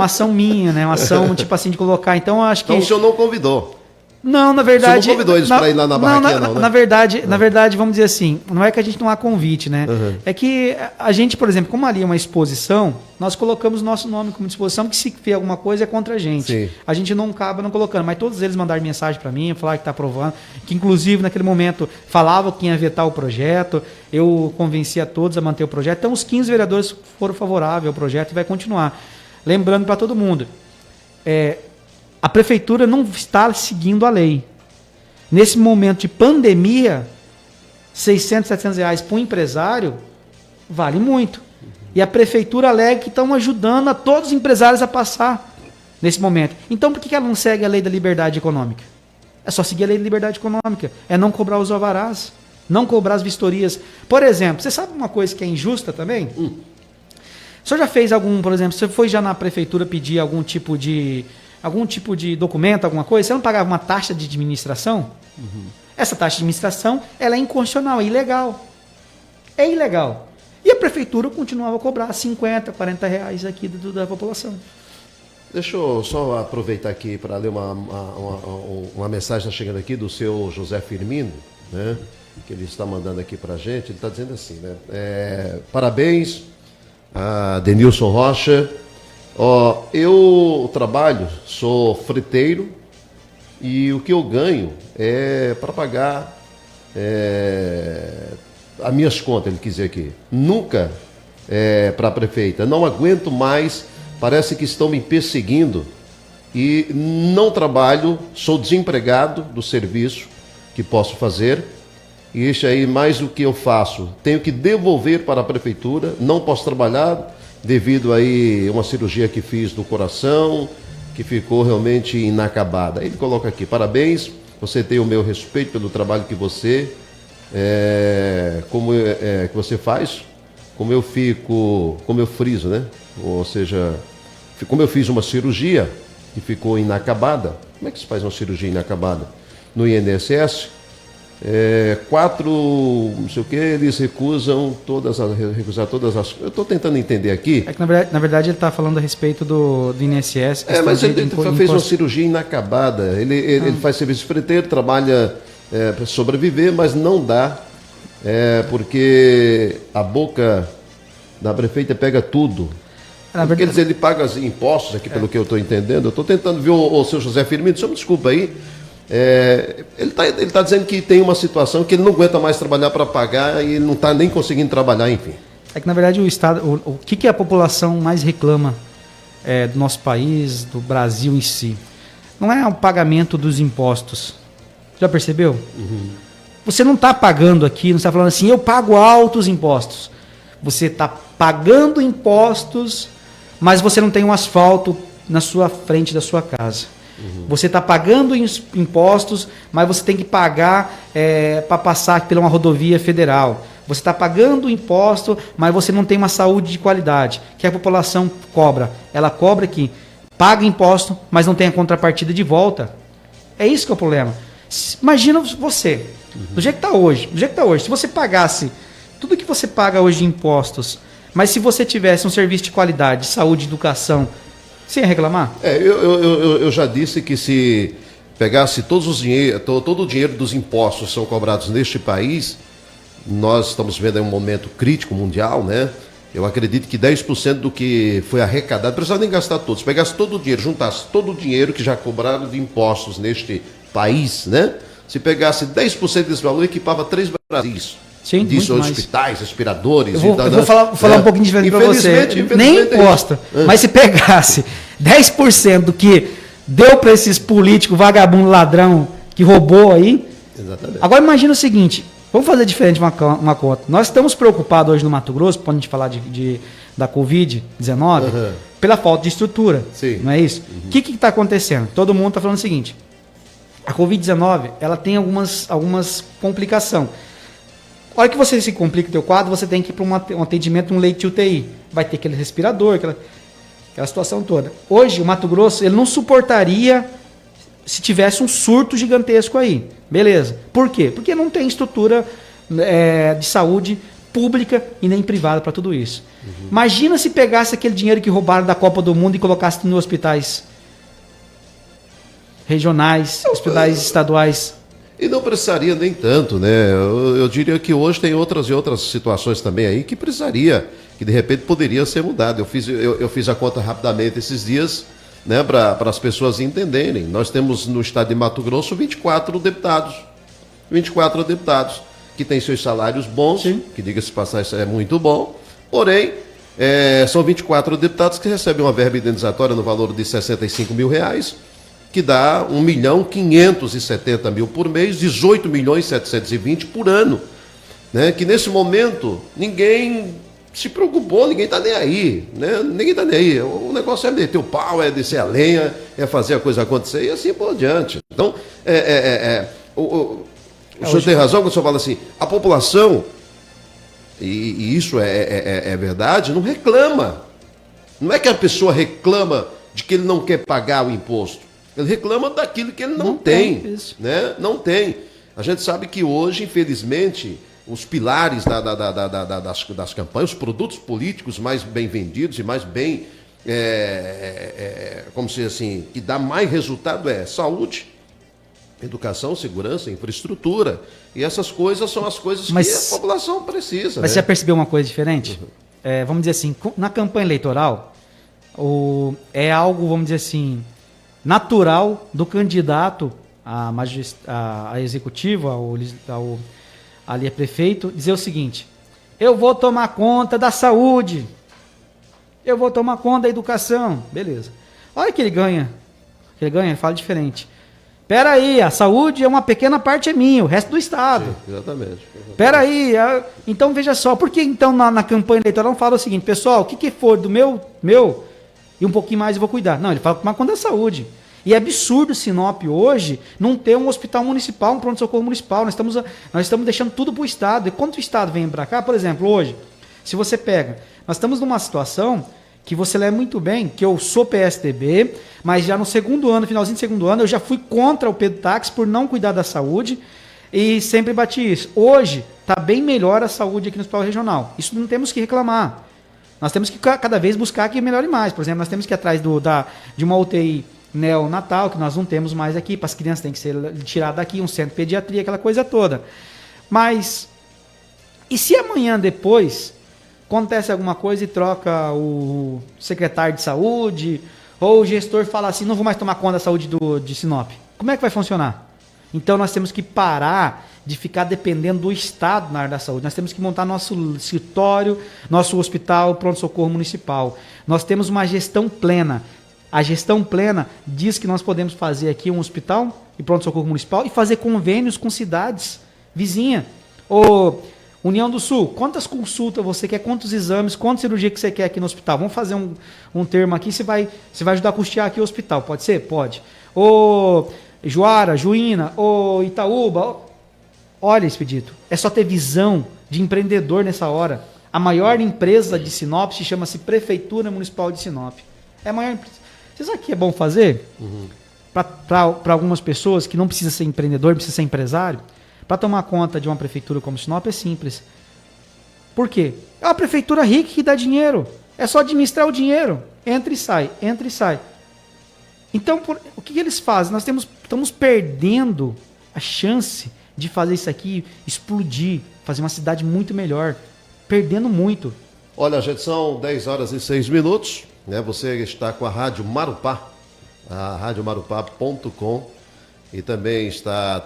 ação minha, né? Uma ação, tipo assim, de colocar. Então, eu acho que... Então, o senhor não convidou? Não, na verdade... Você não convidou eles para ir lá na barraquinha, não, né? Na verdade, vamos dizer assim, não é que a gente não há convite, né? Uhum. É que a gente, por exemplo, como ali é uma exposição, nós colocamos nosso nome como disposição, porque se vier alguma coisa é contra a gente. Sim. A gente não acaba não colocando, mas todos eles mandaram mensagem para mim, falaram que está aprovando, que inclusive naquele momento falavam que ia vetar o projeto, eu convenci a todos a manter o projeto, então os 15 vereadores foram favoráveis ao projeto e vai continuar. Lembrando para todo mundo, a prefeitura não está seguindo a lei. Nesse momento de pandemia, 600, 700 reais para um empresário vale muito. E a prefeitura alega que estão ajudando a todos os empresários a passar nesse momento. Então, por que ela não segue a lei da liberdade econômica? É só seguir a lei da liberdade econômica. É não cobrar os alvarás, não cobrar as vistorias. Por exemplo, você sabe uma coisa que é injusta também? O senhor já fez por exemplo, você foi já na prefeitura pedir algum tipo de documento, alguma coisa, você não pagava uma taxa de administração? Uhum. Essa taxa de administração, ela é inconstitucional, é ilegal. É ilegal. E a prefeitura continuava a cobrar 50, 40 reais aqui da população. Deixa eu só aproveitar aqui para ler uma mensagem que está chegando aqui do seu José Firmino, né? Que ele está mandando aqui para a gente. Ele está dizendo assim, né? Parabéns a Denilson Rocha. Eu trabalho, sou friteiro e o que eu ganho é para pagar as minhas contas, ele quis dizer aqui. Nunca para a prefeita. Não aguento mais, parece que estão me perseguindo e não trabalho, sou desempregado do serviço que posso fazer. E isso aí, mais o que eu faço, tenho que devolver para a prefeitura, não posso trabalhar devido aí a uma cirurgia que fiz do coração, que ficou realmente inacabada. Ele coloca aqui, parabéns, você tem o meu respeito pelo trabalho que você, que você faz, como eu friso, né? Ou seja, como eu fiz uma cirurgia que ficou inacabada. Como é que se faz uma cirurgia inacabada? No INSS, não sei o que, eles recusam recusar todas as... Eu estou tentando entender aqui. É que na verdade ele está falando a respeito do INSS. Mas ele fez uma cirurgia inacabada. Ele faz serviço de friteiro, trabalha para sobreviver, mas não dá, porque a boca da prefeita pega tudo. Quer dizer, ele paga os impostos aqui, pelo que eu estou entendendo. Eu estou tentando ver o seu José Firmino, só me desculpa aí. Ele tá dizendo que tem uma situação que ele não aguenta mais trabalhar para pagar e ele não está nem conseguindo trabalhar, enfim. É que, na verdade, o Estado, o que a população mais reclama do nosso país, do Brasil em si, não é o pagamento dos impostos. Já percebeu? Uhum. Você não está pagando aqui, não está falando assim, eu pago altos impostos. Você está pagando impostos, mas você não tem um asfalto na sua frente da sua casa. Uhum. Você está pagando impostos, mas você tem que pagar para passar por uma rodovia federal. Você está pagando imposto, mas você não tem uma saúde de qualidade, que a população cobra. Ela cobra aqui, paga imposto, mas não tem a contrapartida de volta. É isso que é o problema. Imagina você, do jeito que está hoje, se você pagasse tudo que você paga hoje de impostos, mas se você tivesse um serviço de qualidade, saúde, educação, você ia reclamar? Eu já disse que se pegasse todo o dinheiro dos impostos que são cobrados neste país, nós estamos vendo aí um momento crítico mundial, né? Eu acredito que 10% do que foi arrecadado, não precisava nem gastar todo. Se pegasse todo o dinheiro, juntasse todo o dinheiro que já cobraram de impostos neste país, né? Se pegasse 10% desse valor, equipava 3 Brasis. Sim, disso, hospitais, aspiradores. Eu vou falar um pouquinho diferente para você. Nem imposta, mas se pegasse 10% do que deu para esses políticos, vagabundo, ladrão, que roubou aí. Exatamente. Agora imagina o seguinte, vamos fazer diferente uma conta. Nós estamos preocupados hoje no Mato Grosso, quando a gente falar da Covid-19, pela falta de estrutura. Sim. Não é isso? O que está acontecendo? Todo mundo está falando o seguinte, a Covid-19 ela tem algumas complicações. A hora que você se complica o teu quadro, você tem que ir para um atendimento, um leite UTI. Vai ter aquele respirador. aquela situação toda. Hoje, o Mato Grosso, ele não suportaria se tivesse um surto gigantesco aí. Beleza. Por quê? Porque não tem estrutura de saúde pública e nem privada para tudo isso. Imagina se pegasse aquele dinheiro que roubaram da Copa do Mundo e colocasse nos hospitais regionais, hospitais estaduais. E não precisaria nem tanto, né? Eu diria que hoje tem outras e outras situações também aí que precisaria, que de repente poderia ser mudado. Eu fiz a conta rapidamente esses dias, né, para as pessoas entenderem. Nós temos no estado de Mato Grosso 24 deputados. 24 deputados que têm seus salários bons, Sim. que diga-se passar, isso é muito bom. Porém, são 24 deputados que recebem uma verba indenizatória no valor de R$65 mil, que dá 1.570.000 por mês, 18.720 por ano, né? Que nesse momento ninguém se preocupou, ninguém está nem aí, né? Ninguém está nem aí. O negócio é meter o pau, é descer a lenha, é fazer a coisa acontecer e assim por diante. Então, o senhor tem razão quando o senhor fala assim, a população, e isso é verdade, não reclama. Não é que a pessoa reclama de que ele não quer pagar o imposto. Ele reclama daquilo que ele não tem, né? Não tem. A gente sabe que hoje, infelizmente, os pilares das campanhas, os produtos políticos mais bem vendidos e mais bem, como se assim, que dá mais resultado é saúde, educação, segurança, infraestrutura. E essas coisas são as coisas que a população precisa. Mas né? você já percebeu uma coisa diferente? Vamos dizer assim, na campanha eleitoral, é algo, vamos dizer assim, natural do candidato a executivo, ali a prefeito, dizer o seguinte: eu vou tomar conta da saúde, eu vou tomar conta da educação. Beleza. Olha que ele ganha, ele fala diferente. Pera aí, a saúde é uma pequena parte é minha, o resto do Estado. Sim, exatamente. Pera aí, então veja só, por que então na campanha eleitoral não fala o seguinte: pessoal, o que for do meu e um pouquinho mais eu vou cuidar? Não, ele fala tomar conta da saúde. E é absurdo Sinop hoje não ter um hospital municipal, um pronto-socorro municipal. Nós estamos deixando tudo para o Estado. E quando o Estado vem para cá, por exemplo, hoje, se você pega, nós estamos numa situação que você lembra muito bem, que eu sou PSDB, mas já no segundo ano, finalzinho do segundo ano, eu já fui contra o Pedro Táxi por não cuidar da saúde e sempre bati isso. Hoje está bem melhor a saúde aqui no Hospital Regional. Isso não temos que reclamar. Nós temos que cada vez buscar que melhore mais. Por exemplo, nós temos que ir atrás de uma UTI neonatal, que nós não temos mais aqui, para as crianças tem que ser tirado daqui, um centro de pediatria, aquela coisa toda. Mas, e se amanhã depois acontece alguma coisa e troca o secretário de saúde, ou o gestor fala assim, não vou mais tomar conta da saúde de Sinop? Como é que vai funcionar? Então nós temos que parar de ficar dependendo do Estado na área da saúde. Nós temos que montar nosso escritório, nosso hospital, pronto-socorro municipal. Nós temos uma gestão plena. A gestão plena diz que nós podemos fazer aqui um hospital e pronto-socorro municipal e fazer convênios com cidades vizinhas. Ou União do Sul, quantas consultas você quer, quantos exames, quantas cirurgias que você quer aqui no hospital? Vamos fazer um termo aqui, você vai ajudar a custear aqui o hospital, pode ser? Pode. Ou Juara, Juína, ou Itaúba. Olha, Expedito, é só ter visão de empreendedor nessa hora. A maior empresa de Sinop chama-se Prefeitura Municipal de Sinop. É a maior empresa. Você sabe o que é bom fazer? Para algumas pessoas que não precisa ser empreendedor, precisa ser empresário, para tomar conta de uma prefeitura como Sinop é simples. Por quê? É uma prefeitura rica que dá dinheiro. É só administrar o dinheiro. Entra e sai, entra e sai. Então, o que eles fazem? Nós estamos perdendo a chance de fazer isso aqui explodir, fazer uma cidade muito melhor. Perdendo muito. Olha, gente, são 10h06, né? Você está com a Rádio Marupá, a radiomarupá.com, e também está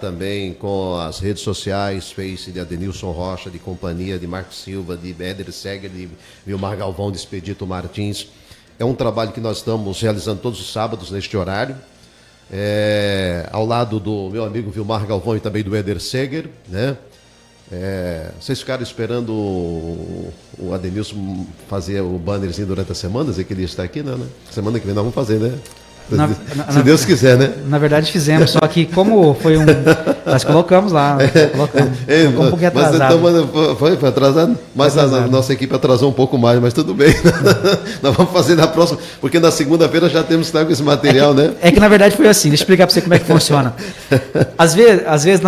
com as redes sociais, Face de Adenilson Rocha, de Companhia, de Marcos Silva, de Éder Seger, de Vilmar Galvão, de Expedito Martins. É um trabalho que nós estamos realizando todos os sábados neste horário, ao lado do meu amigo Vilmar Galvão e também do Éder Seger, né? Vocês ficaram esperando o Adenilson fazer o bannerzinho durante a semana, dizer que ele está aqui, né? Semana que vem nós vamos fazer, né? Se Deus quiser, né? Na verdade fizemos, só que como foi nós colocamos lá, colocamos. Ficou um pouquinho atrasado. Então, foi atrasado? Mas a nossa equipe atrasou um pouco mais, mas tudo bem. Nós vamos fazer na próxima, porque na segunda-feira já temos que estar com esse material, né? É que na verdade foi assim, deixa eu explicar para você como é que funciona. Às vezes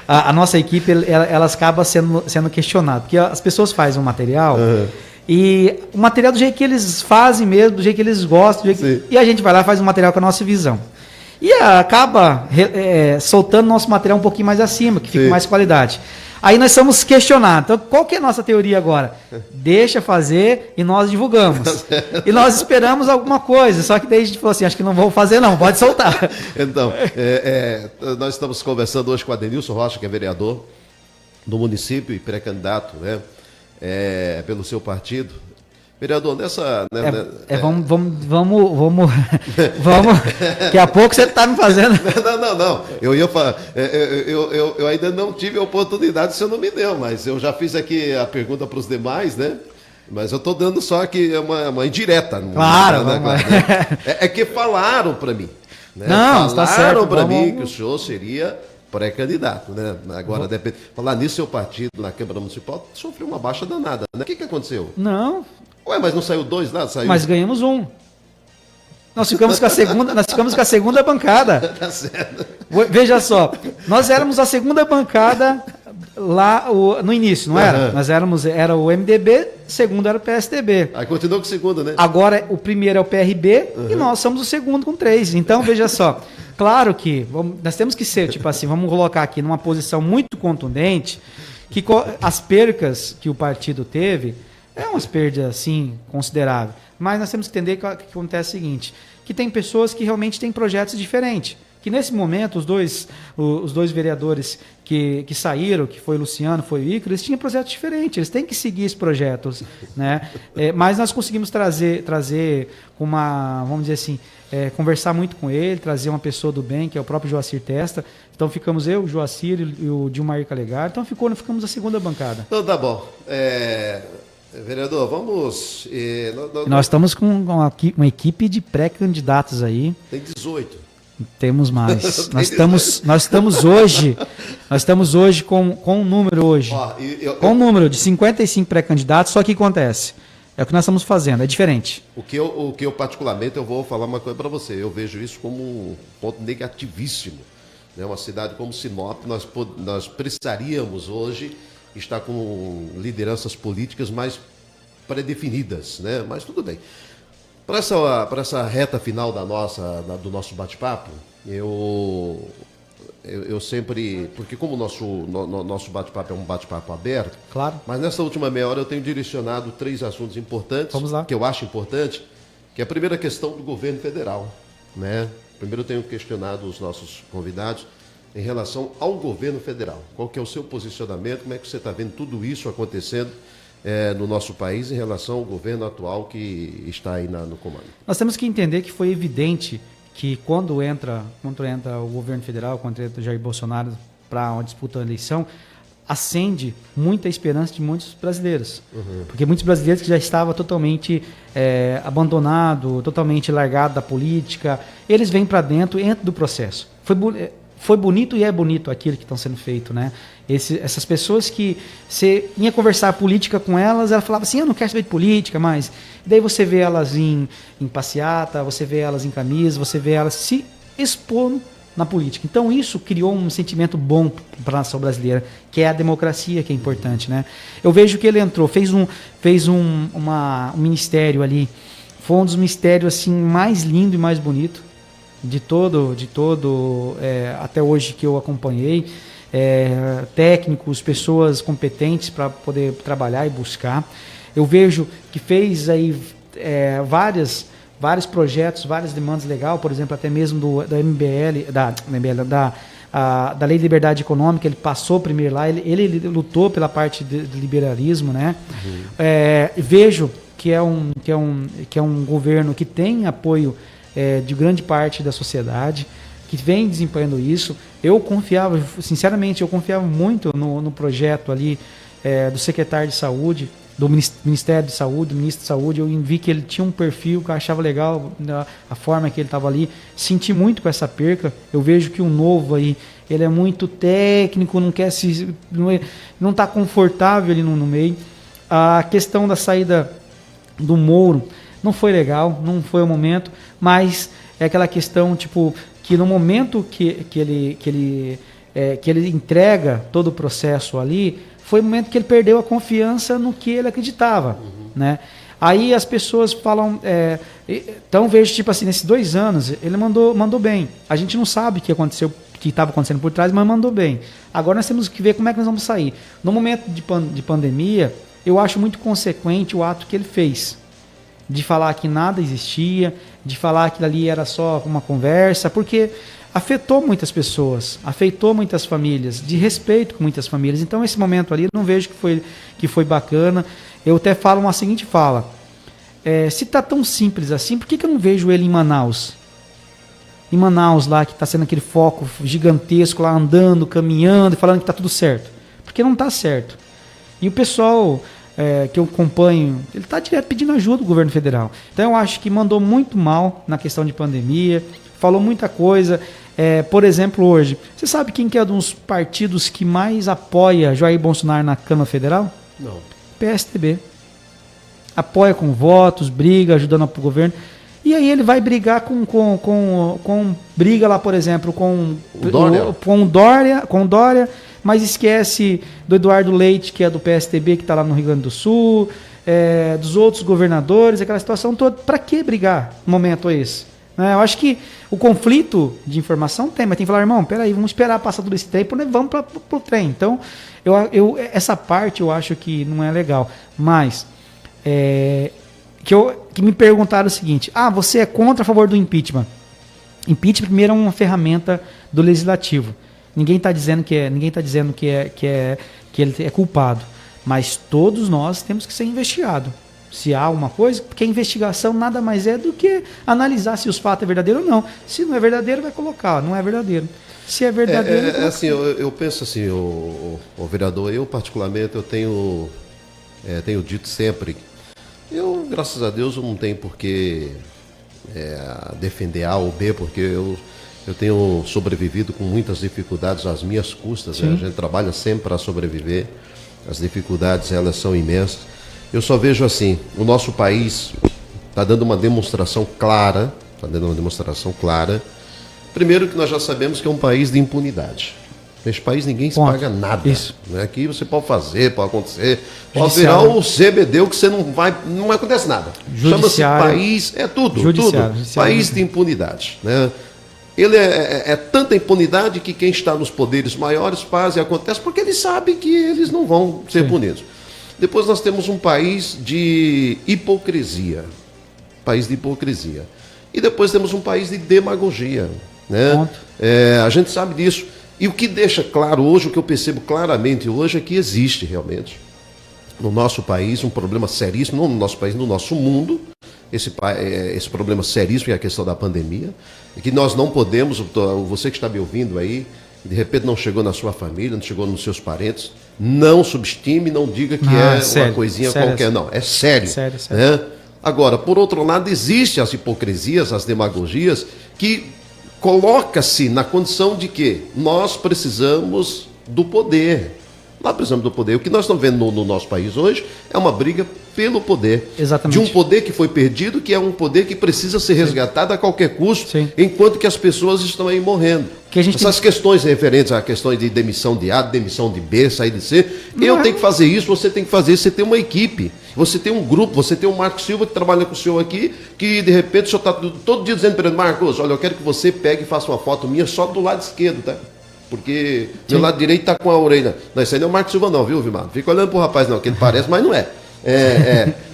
a nossa equipe, ela acaba sendo questionada, porque as pessoas fazem um material... E o material do jeito que eles fazem mesmo, do jeito que eles gostam, e a gente vai lá e faz um material com a nossa visão. E acaba soltando nosso material um pouquinho mais acima, que fica com mais qualidade. Aí nós somos questionados. Então, qual que é a nossa teoria agora? Deixa fazer e nós divulgamos. E nós esperamos alguma coisa, só que daí a gente falou assim, acho que não vou fazer não, pode soltar. Então, nós estamos conversando hoje com o Adenilson Rocha, que é vereador do município e pré-candidato, né? Pelo seu partido. Vereador, vamos, daqui a pouco você está me fazendo. Não. Eu ia falar, eu ainda não tive a oportunidade, você não me deu, mas eu já fiz aqui a pergunta para os demais, né? Mas eu estou dando só aqui uma indireta. Claro, né? É que falaram para mim. Né? Não, está certo. Falaram para mim que o senhor seria pré-candidato, né? Agora, depende. Falar nisso, seu partido na Câmara Municipal sofreu uma baixa danada, né? O que aconteceu? Não. Ué, mas não saiu 2 lá? Saiu... Mas ganhamos 1. Nós ficamos com a segunda bancada. Tá certo. Veja só, nós éramos a segunda bancada lá no início, não era? Nós era o MDB, segundo era o PSDB. Aí continuou com o segundo, né? Agora o primeiro é o PRB e nós somos o segundo com 3. Então, veja só. Claro que nós temos que ser, tipo assim, vamos colocar aqui numa posição muito contundente, que as percas que o partido teve, umas perdas, assim, consideráveis. Mas nós temos que entender que acontece o seguinte, que tem pessoas que realmente têm projetos diferentes. Que nesse momento, os dois vereadores que saíram, que foi o Luciano, foi o Ícaro, eles tinham projetos diferentes, eles têm que seguir esses projetos, né? Mas nós conseguimos trazer vamos dizer assim, conversar muito com ele, trazer uma pessoa do bem, que é o próprio Joacir Testa. Então ficamos eu, o Joacir e o Dilmar Calegar. Então ficamos a segunda bancada. Então tá bom. Vereador, vamos... Nós estamos com uma equipe de pré-candidatos aí. Tem 18. Temos mais. Nós estamos hoje com um número hoje. Com um número de 55 pré-candidatos, só que acontece. É o que nós estamos fazendo, é diferente. O que eu particularmente, eu vou falar uma coisa para você. Eu vejo isso como um ponto negativíssimo. Né? Uma cidade como Sinop, nós precisaríamos hoje estar com lideranças políticas mais pré-definidas, né? Mas tudo bem. Para essa reta final do nosso bate-papo, eu sempre... Porque como o nosso bate-papo é um bate-papo aberto, claro. Mas nessa última meia hora eu tenho direcionado 3 assuntos importantes, vamos lá. Que eu acho importante, que é a primeira questão do governo federal. Né? Primeiro eu tenho questionado os nossos convidados em relação ao governo federal. Qual que é o seu posicionamento, como é que você está vendo tudo isso acontecendo no nosso país em relação ao governo atual que está aí no comando? Nós temos que entender que foi evidente que quando entra o governo federal, quando entra o Jair Bolsonaro para uma disputa da eleição, acende muita esperança de muitos brasileiros. Porque muitos brasileiros que já estavam totalmente abandonados, totalmente largados da política, eles vêm para dentro do processo. Foi bonito e é bonito aquilo que estão sendo feito, né? Essas pessoas que você ia conversar política com elas, ela falava assim, eu não quero saber de política, mas... Daí você vê elas em passeata, você vê elas em camisa, você vê elas se expondo na política. Então isso criou um sentimento bom para a nação brasileira, que é a democracia, que é importante, né? Eu vejo que ele entrou, fez um ministério ali, foi um dos ministérios assim, mais lindo e mais bonito de todo até hoje que eu acompanhei. Técnicos, pessoas competentes para poder trabalhar e buscar. Eu vejo que fez aí vários projetos, várias demandas legais, por exemplo, até mesmo da MBL, da Lei de Liberdade Econômica, ele passou primeiro lá, ele lutou pela parte de liberalismo, né? Vejo que é um governo que tem apoio de grande parte da sociedade, que vem desempenhando isso. Eu confiava, sinceramente, muito no projeto ali do secretário de Saúde, do Ministério de Saúde, do Ministro de Saúde, eu vi que ele tinha um perfil que eu achava legal, a forma que ele estava ali. Senti muito com essa perca. Eu vejo que o novo aí, ele é muito técnico, não está confortável ali no meio. A questão da saída do Mouro não foi legal, não foi o momento, mas é aquela questão, tipo, que no momento que ele entrega todo o processo ali, foi o momento que ele perdeu a confiança no que ele acreditava, né? Aí as pessoas falam, então vejo, tipo assim, nesses 2 anos, ele mandou bem. A gente não sabe o que aconteceu, o que estava acontecendo por trás, mas mandou bem. Agora nós temos que ver como é que nós vamos sair. No momento de pandemia, eu acho muito consequente o ato que ele fez, de falar que nada existia, de falar que ali era só uma conversa, porque afetou muitas pessoas, afetou muitas famílias, de respeito com muitas famílias. Então esse momento ali eu não vejo que foi bacana. Eu até falo uma seguinte fala, se tá tão simples assim, por que eu não vejo ele em Manaus? Em Manaus lá, que está sendo aquele foco gigantesco lá, andando, caminhando, falando que tá tudo certo. Porque não tá certo. E o pessoal que eu acompanho, ele está direto pedindo ajuda do governo federal. Então eu acho que mandou muito mal na questão de pandemia, falou muita coisa. Por exemplo, hoje, você sabe quem que é um dos partidos que mais apoia Jair Bolsonaro na Câmara Federal? Não. PSDB. Apoia com votos, briga, ajudando o governo. E aí ele vai brigar com briga lá, por exemplo, com o Dória, mas esquece do Eduardo Leite, que é do PSDB, que está lá no Rio Grande do Sul, dos outros governadores, aquela situação toda. Para que brigar no momento esse? Eu acho que o conflito de informação tem, mas tem que falar, irmão, peraí, vamos esperar passar todo esse tempo, né? Vamos para o trem. Então, essa parte eu acho que não é legal. Mas, que me perguntaram o seguinte, você é contra a favor do impeachment? Impeachment, primeiro, é uma ferramenta do legislativo. Ninguém está dizendo que ele é culpado, mas todos nós temos que ser investigados. Se há alguma coisa, porque a investigação nada mais é do que analisar se os fatos é verdadeiro ou não. Se não é verdadeiro, vai colocar, não é verdadeiro. Se é verdadeiro... assim, eu penso assim, o vereador, eu particularmente, eu tenho dito sempre, eu, graças a Deus, eu não tenho por que defender A ou B, porque eu tenho sobrevivido com muitas dificuldades às minhas custas, né? A gente trabalha sempre para sobreviver, as dificuldades elas são imensas. Eu só vejo assim, o nosso país está dando uma demonstração clara, primeiro que nós já sabemos que é um país de impunidade. Neste país ninguém se paga nada. Isso. Né? Aqui você pode fazer, pode acontecer, pode virar o CBD, que você não acontece nada. Chama-se país, tudo. País de impunidade, né? Ele é tanta impunidade que quem está nos poderes maiores faz e acontece porque eles sabem que eles não vão ser punidos. Depois nós temos um país de hipocrisia. E depois temos um país de demagogia. Né? A gente sabe disso. E o que deixa claro hoje, o que eu percebo claramente hoje, é que existe realmente no nosso país um problema seríssimo, não no nosso país, no nosso mundo, esse problema seríssimo que é a questão da pandemia, e que nós não podemos, você que está me ouvindo aí, de repente não chegou na sua família, não chegou nos seus parentes, não subestime, não diga que uma coisinha qualquer, não, é sério. Sério. Né? Agora, por outro lado, existem as hipocrisias, as demagogias, que coloca-se na condição de que nós precisamos do poder. Nós precisamos do poder. O que nós estamos vendo no nosso país hoje é uma briga pelo poder. Exatamente. De um poder que foi perdido, que é um poder que precisa ser resgatado a qualquer custo, enquanto que as pessoas estão aí morrendo. Essas questões referentes a questões de demissão de A, demissão de B, sair de C, eu tenho que fazer isso, você tem que fazer isso, você tem uma equipe, você tem um grupo, você tem o Marcos Silva que trabalha com o senhor aqui, que de repente o senhor está todo dia dizendo para ele, Marcos, olha, eu quero que você pegue e faça uma foto minha só do lado esquerdo, tá? Porque meu lado direito tá com a orelha. Não, isso aí não é o Marcos Silva não, viu, Vilmar? Não fica olhando pro rapaz não, que ele parece, mas não é.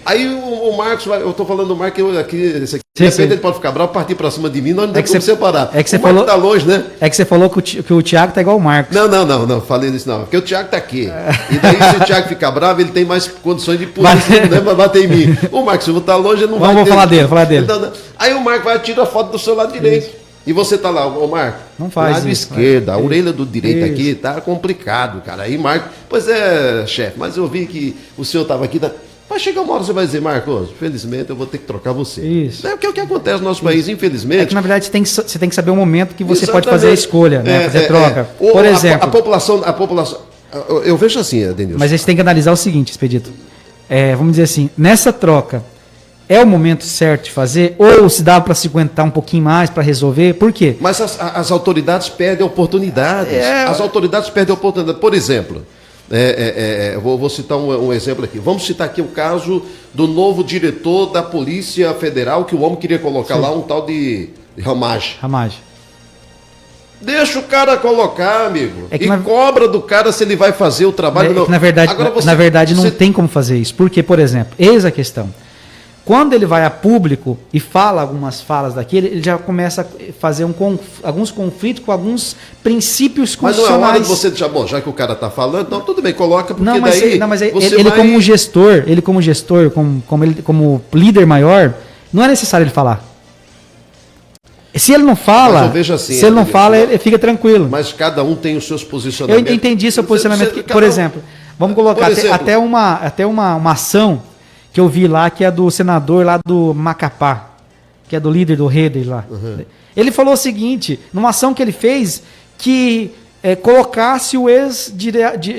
Aí o Marcos, eu tô falando do Marcos, esse aqui, de repente ele pode ficar bravo, partir pra cima de mim, nós não tem como separar. É que você falou, tá longe, né? É que você falou que o Thiago tá igual o Marcos. Não, falei isso não, porque o Thiago tá aqui. E daí se o Thiago ficar bravo, ele tem mais condições de polícia, né, pra bater em mim. O Marcos Silva tá longe, ele não vai ter. Vamos falar dele. Então, aí o Marcos vai tirar a foto do seu lado direito. E você tá lá, ô Marco, não faz lado esquerdo, a orelha do direito aqui, tá complicado, cara. Aí Marco, pois é, chefe, mas eu vi que o senhor tava aqui, Vai chegar uma hora que você vai dizer, Marcos, infelizmente eu vou ter que trocar você. Isso. É o que acontece no nosso país, infelizmente. É que, na verdade, você tem que saber o momento que você Exatamente. pode fazer a escolha, né? Fazer a troca. Por exemplo... A população... Eu vejo assim, Denilson. Mas a gente tem que analisar o seguinte, Expedito. Vamos dizer assim, nessa troca, é o momento certo de fazer? Ou se dá para se aguentar um pouquinho mais para resolver? Por quê? Mas as autoridades perdem oportunidades. As autoridades perdem oportunidades. Por exemplo, vou citar um exemplo aqui. Vamos citar aqui o caso do novo diretor da Polícia Federal, que o homem queria colocar lá um tal de Ramage. Deixa o cara colocar, amigo. Cobra do cara se ele vai fazer o trabalho. Na verdade, não tem como fazer isso. Porque, por exemplo, eis a questão. Quando ele vai a público e fala algumas falas daquele, ele já começa a fazer alguns conflitos com alguns princípios constitucionais. Mas não é hora de você deixar, bom, já que o cara está falando, então tudo bem, coloca, porque ele como gestor, como líder maior, não é necessário ele falar. Se ele não fala, ele fica tranquilo. Mas cada um tem os seus posicionamentos. Eu entendi seu posicionamento. Por exemplo, vamos colocar até uma ação que eu vi lá, que é do senador lá do Macapá, que é do líder do Reder lá. Uhum. Ele falou o seguinte, numa ação que ele fez, que colocasse o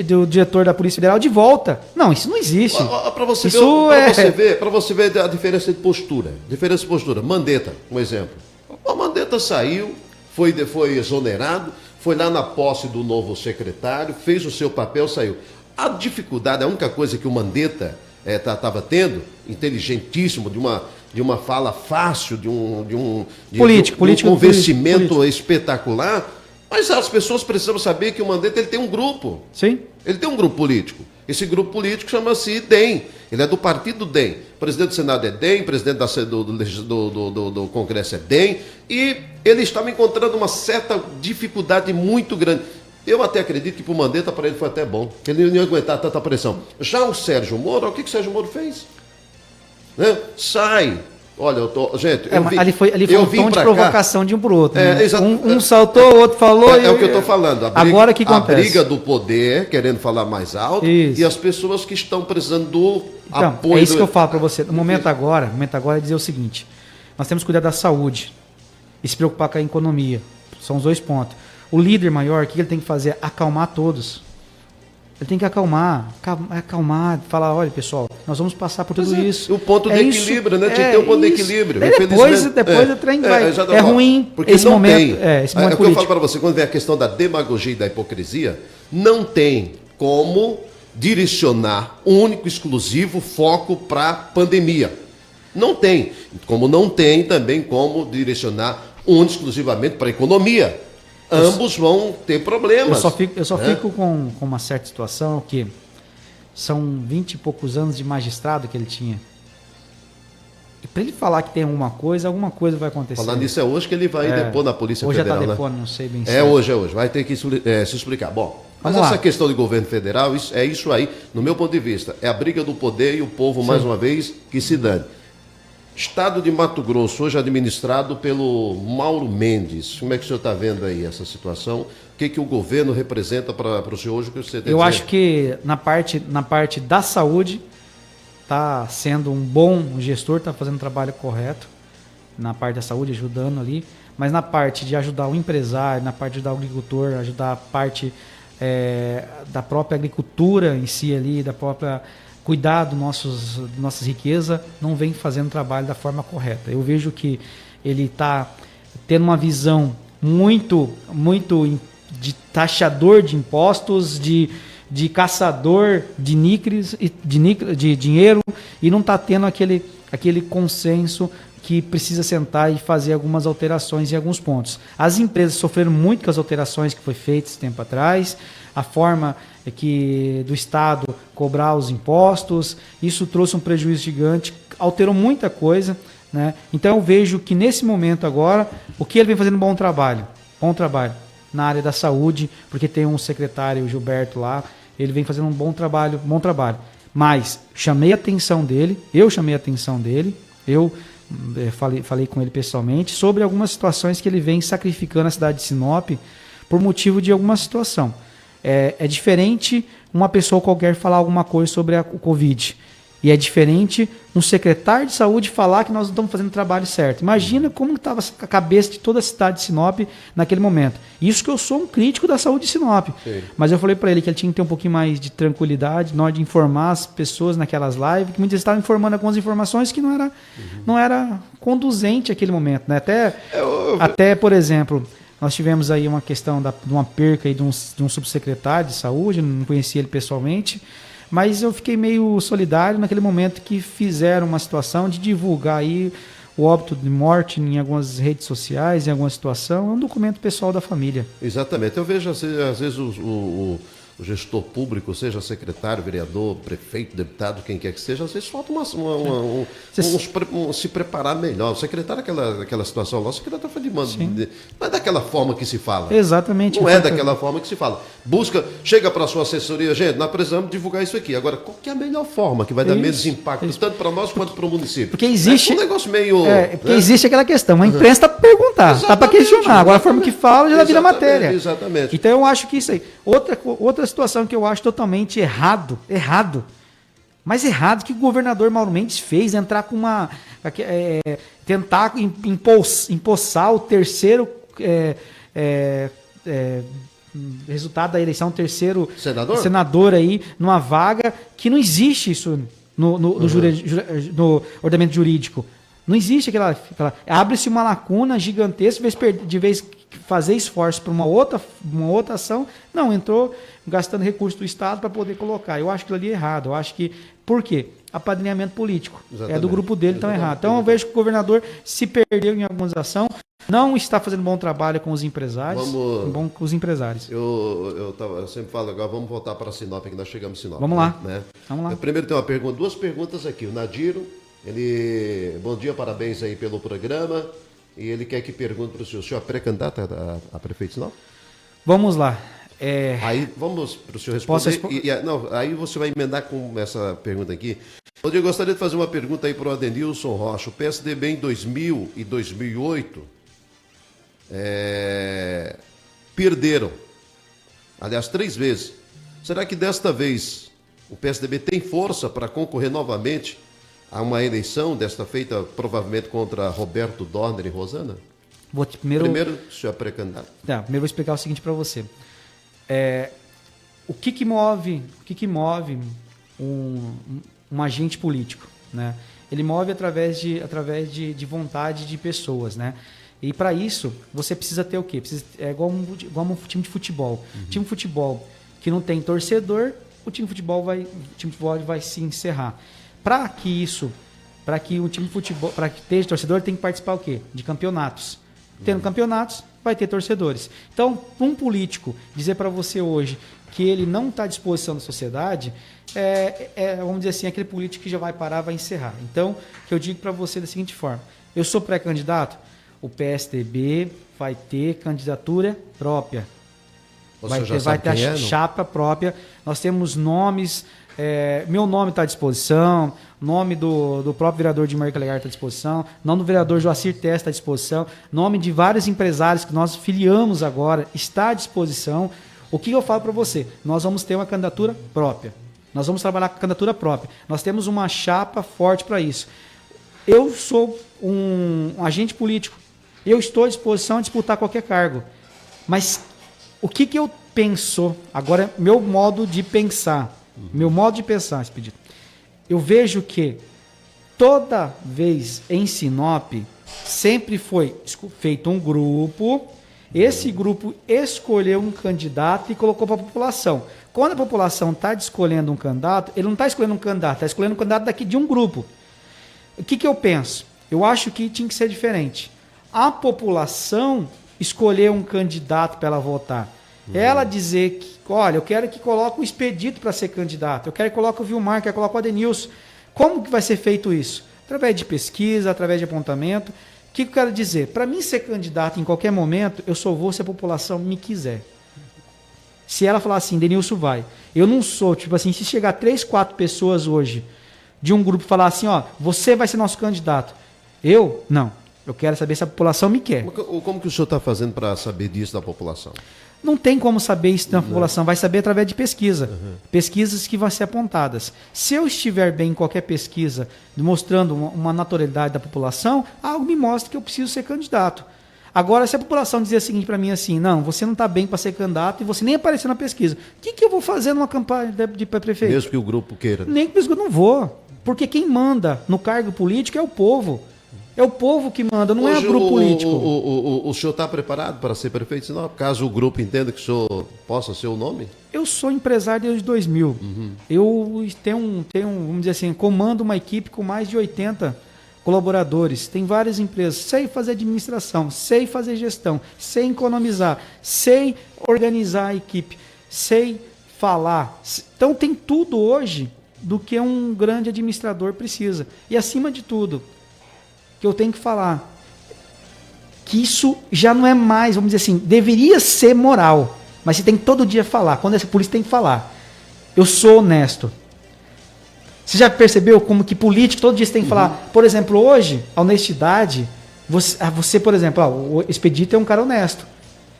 do diretor da Polícia Federal de volta. Não, isso não existe. Para você ver a diferença de postura. Mandetta, um exemplo. O Mandetta saiu, foi exonerado, foi lá na posse do novo secretário, fez o seu papel, saiu. A dificuldade, a única coisa que o Mandetta estava tendo, inteligentíssimo, de uma fala fácil, de um convencimento espetacular, mas as pessoas precisam saber que o Mandetta ele tem um grupo. Sim. Ele tem um grupo político. Esse grupo político chama-se DEM. Ele é do partido DEM. O presidente do Senado é DEM, o presidente do Congresso é DEM, e ele estava encontrando uma certa dificuldade muito grande. Eu até acredito que para o Mandetta, para ele foi até bom, que ele não ia aguentar tanta pressão. Já o Sérgio Moro, o que o Sérgio Moro fez? Né? Sai. Olha, gente, ali foi um tom de provocação de um para o outro. Né? Um saltou, o outro falou. É o que eu estou falando. Agora o que acontece? A briga do poder, querendo falar mais alto, e as pessoas que estão precisando do apoio. É isso que eu falo para você. No momento agora é dizer o seguinte: nós temos que cuidar da saúde e se preocupar com a economia. São os dois pontos. O líder maior, o que ele tem que fazer? Acalmar todos. Ele tem que acalmar, falar, olha pessoal, nós vamos passar por tudo isso. O ponto de equilíbrio, né? Tinha que ter um ponto de equilíbrio. Depois o trem vai. É ruim porque esse não momento. Tem. Esse momento o que eu falo para você, quando vem a questão da demagogia e da hipocrisia, não tem como direcionar único, exclusivo foco para a pandemia. Não tem. Como não tem também como direcionar único, exclusivamente para a economia. Ambos vão ter problemas. Eu só fico com uma certa situação que são 20 e poucos anos de magistrado que ele tinha. E para ele falar que tem alguma coisa vai acontecer. Falando nisso, é hoje que ele vai depor na Polícia Federal. Hoje já está depondo, não sei bem se é hoje. Vai ter que se explicar. Bom, mas essa questão de governo federal, é isso aí, no meu ponto de vista, é a briga do poder e o povo, mais uma vez, que se dane. Estado de Mato Grosso, hoje administrado pelo Mauro Mendes. Como é que o senhor está vendo aí essa situação? O que o governo representa para o senhor hoje? O que você tem a dizer? Acho que na parte da saúde está sendo um bom gestor, está fazendo o trabalho correto. Na parte da saúde, ajudando ali. Mas na parte de ajudar o empresário, na parte de ajudar o agricultor, ajudar a parte da própria agricultura em si ali, da própria... cuidar das nossas riquezas, não vem fazendo o trabalho da forma correta. Eu vejo que ele está tendo uma visão muito de taxador de impostos, de caçador de dinheiro, e não está tendo aquele consenso que precisa sentar e fazer algumas alterações em alguns pontos. As empresas sofreram muito com as alterações que foi feitas esse tempo atrás, a forma do Estado cobrar os impostos, isso trouxe um prejuízo gigante, alterou muita coisa, né? Então eu vejo que nesse momento agora, o que ele vem fazendo bom trabalho na área da saúde, porque tem um secretário, o Gilberto lá, ele vem fazendo um bom trabalho, mas eu chamei a atenção dele, eu falei com ele pessoalmente sobre algumas situações que ele vem sacrificando a cidade de Sinop por motivo de alguma situação. É diferente uma pessoa qualquer falar alguma coisa sobre o Covid. E é diferente um secretário de saúde falar que nós não estamos fazendo o trabalho certo. Imagina como estava a cabeça de toda a cidade de Sinop naquele momento. Isso que eu sou um crítico da saúde de Sinop. Sim. Mas eu falei para ele que ele tinha que ter um pouquinho mais de tranquilidade na hora de informar as pessoas naquelas lives, que muitas vezes estavam informando algumas informações que não era conduzente àquele momento. Né? Até, por exemplo, nós tivemos aí uma questão de uma perca aí de um subsecretário de saúde, não conhecia ele pessoalmente, mas eu fiquei meio solidário naquele momento que fizeram uma situação de divulgar aí o óbito de morte em algumas redes sociais, em alguma situação. É um documento pessoal da família. Exatamente. Eu vejo, às vezes o gestor público, seja secretário, vereador, prefeito, deputado, quem quer que seja, às vezes falta se preparar melhor. O secretário, aquela situação lá, o secretário foi de mando. Não é daquela forma que se fala. Exatamente. Não é daquela forma que se fala. Chega para a sua assessoria, gente, nós precisamos divulgar isso aqui. Agora, qual que é a melhor forma que vai dar menos impacto, tanto para nós quanto para o município? Porque existe... É um negócio meio... porque existe aquela questão, a imprensa está para perguntar, está para questionar. Agora a forma que fala já vira matéria. Exatamente. Então eu acho que isso aí... Outra situação que eu acho totalmente errado, mas errado, que o governador Mauro Mendes fez, entrar com tentar empossar o terceiro resultado da eleição, terceiro senador aí, numa vaga, que não existe isso no ordenamento jurídico. Não existe aquela abre-se uma lacuna gigantesca, de vez fazer esforço para uma outra ação, não, entrou gastando recursos do Estado para poder colocar. Eu acho que ali é errado. Eu acho que, por quê? Apadrinhamento político. É do grupo dele, então é errado. Então eu vejo que o governador se perdeu em algumas ações, não está fazendo bom trabalho com os empresários. Com os empresários. Eu sempre falo, agora vamos voltar para Sinop, que nós chegamos em Sinop. Vamos lá. Né? Vamos lá. Primeiro tem duas perguntas aqui. O Nadiro, bom dia, parabéns aí pelo programa. E ele quer que pergunte para o senhor é pré-candidato a prefeito de Sinop? Vamos lá. Aí vamos para o senhor responder. Aí você vai emendar com essa pergunta aqui. Eu gostaria de fazer uma pergunta aí para o Adenilson Rocha. O PSDB em 2000 e 2008 perderam. Aliás, 3 vezes. Será que desta vez o PSDB tem força para concorrer novamente a uma eleição desta feita provavelmente contra Roberto Dorner e Rosana? Primeiro, o senhor é pré-candidato. Primeiro vou explicar o seguinte para você. O que move um agente político, né? Ele move através de vontade de pessoas, né? E para isso você precisa ter o quê? É igual um time de futebol. Time de futebol que não tem torcedor, o time de futebol vai se encerrar. Para que o time de futebol, para que tenha torcedor, tem que participar o quê? De campeonatos. Tendo campeonatos, vai ter torcedores. Então, um político dizer para você hoje que ele não está à disposição da sociedade, vamos dizer assim, aquele político que já vai parar, vai encerrar. Então, que eu digo para você da seguinte forma: eu sou pré-candidato, o PSDB vai ter candidatura própria. Vai ter a chapa própria. Nós temos nomes. Meu nome está à disposição, nome do próprio vereador de Marca Legar está à disposição, nome do vereador Joacir Testa está à disposição, nome de vários empresários que nós filiamos agora está à disposição. O que eu falo para você? Nós vamos ter uma candidatura própria. Nós vamos trabalhar com candidatura própria. Nós temos uma chapa forte para isso. Eu sou um agente político. Eu estou à disposição de disputar qualquer cargo. Mas o que eu penso? Agora, meu modo de pensar, Expedito. Eu vejo que toda vez em Sinop sempre foi feito um grupo, esse grupo escolheu um candidato e colocou para a população. Quando a população está escolhendo um candidato, ele não está escolhendo um candidato, está escolhendo um candidato daqui de um grupo. O que eu penso? Eu acho que tinha que ser diferente. A população escolher um candidato para ela votar. Ela dizer que, olha, eu quero que coloque o Expedito para ser candidato, eu quero que coloque o Vilmar, quero que coloque o Adenilson. Como que vai ser feito isso? Através de pesquisa, através de apontamento. O que eu quero dizer? Para mim ser candidato em qualquer momento, eu só vou se a população me quiser. Se ela falar assim, Denilson vai. Eu não sou, tipo assim, se chegar 3, 4 pessoas hoje de um grupo falar assim, ó, você vai ser nosso candidato. Não. Eu quero saber se a população me quer. Como que o senhor está fazendo para saber disso da população? Não tem como saber isso na população, vai saber através de pesquisa. Pesquisas que vão ser apontadas. Se eu estiver bem em qualquer pesquisa, mostrando uma naturalidade da população, algo me mostra que eu preciso ser candidato. Agora, se a população dizer o seguinte para mim assim, não, você não está bem para ser candidato e você nem apareceu na pesquisa, o que eu vou fazer numa campanha de prefeito? Mesmo que o grupo queira. Nem que eu não vou. Porque quem manda no cargo político é o povo. É o povo que manda, não é o grupo político. O senhor está preparado para ser prefeito? Não, caso o grupo entenda que o senhor possa ser o nome? Eu sou empresário desde 2000. Eu tenho, vamos dizer assim, comando uma equipe com mais de 80 colaboradores. Tem várias empresas. Sei fazer administração, sei fazer gestão, sei economizar, sei organizar a equipe, sei falar. Então tem tudo hoje do que um grande administrador precisa. E acima de tudo, que eu tenho que falar, que isso já não é mais, vamos dizer assim, deveria ser moral, mas você tem que todo dia falar. Quando é polícia, tem que falar. Eu sou honesto. Você já percebeu como que político todo dia você tem que falar? Por exemplo, hoje, a honestidade, você por exemplo, o Expedito é um cara honesto.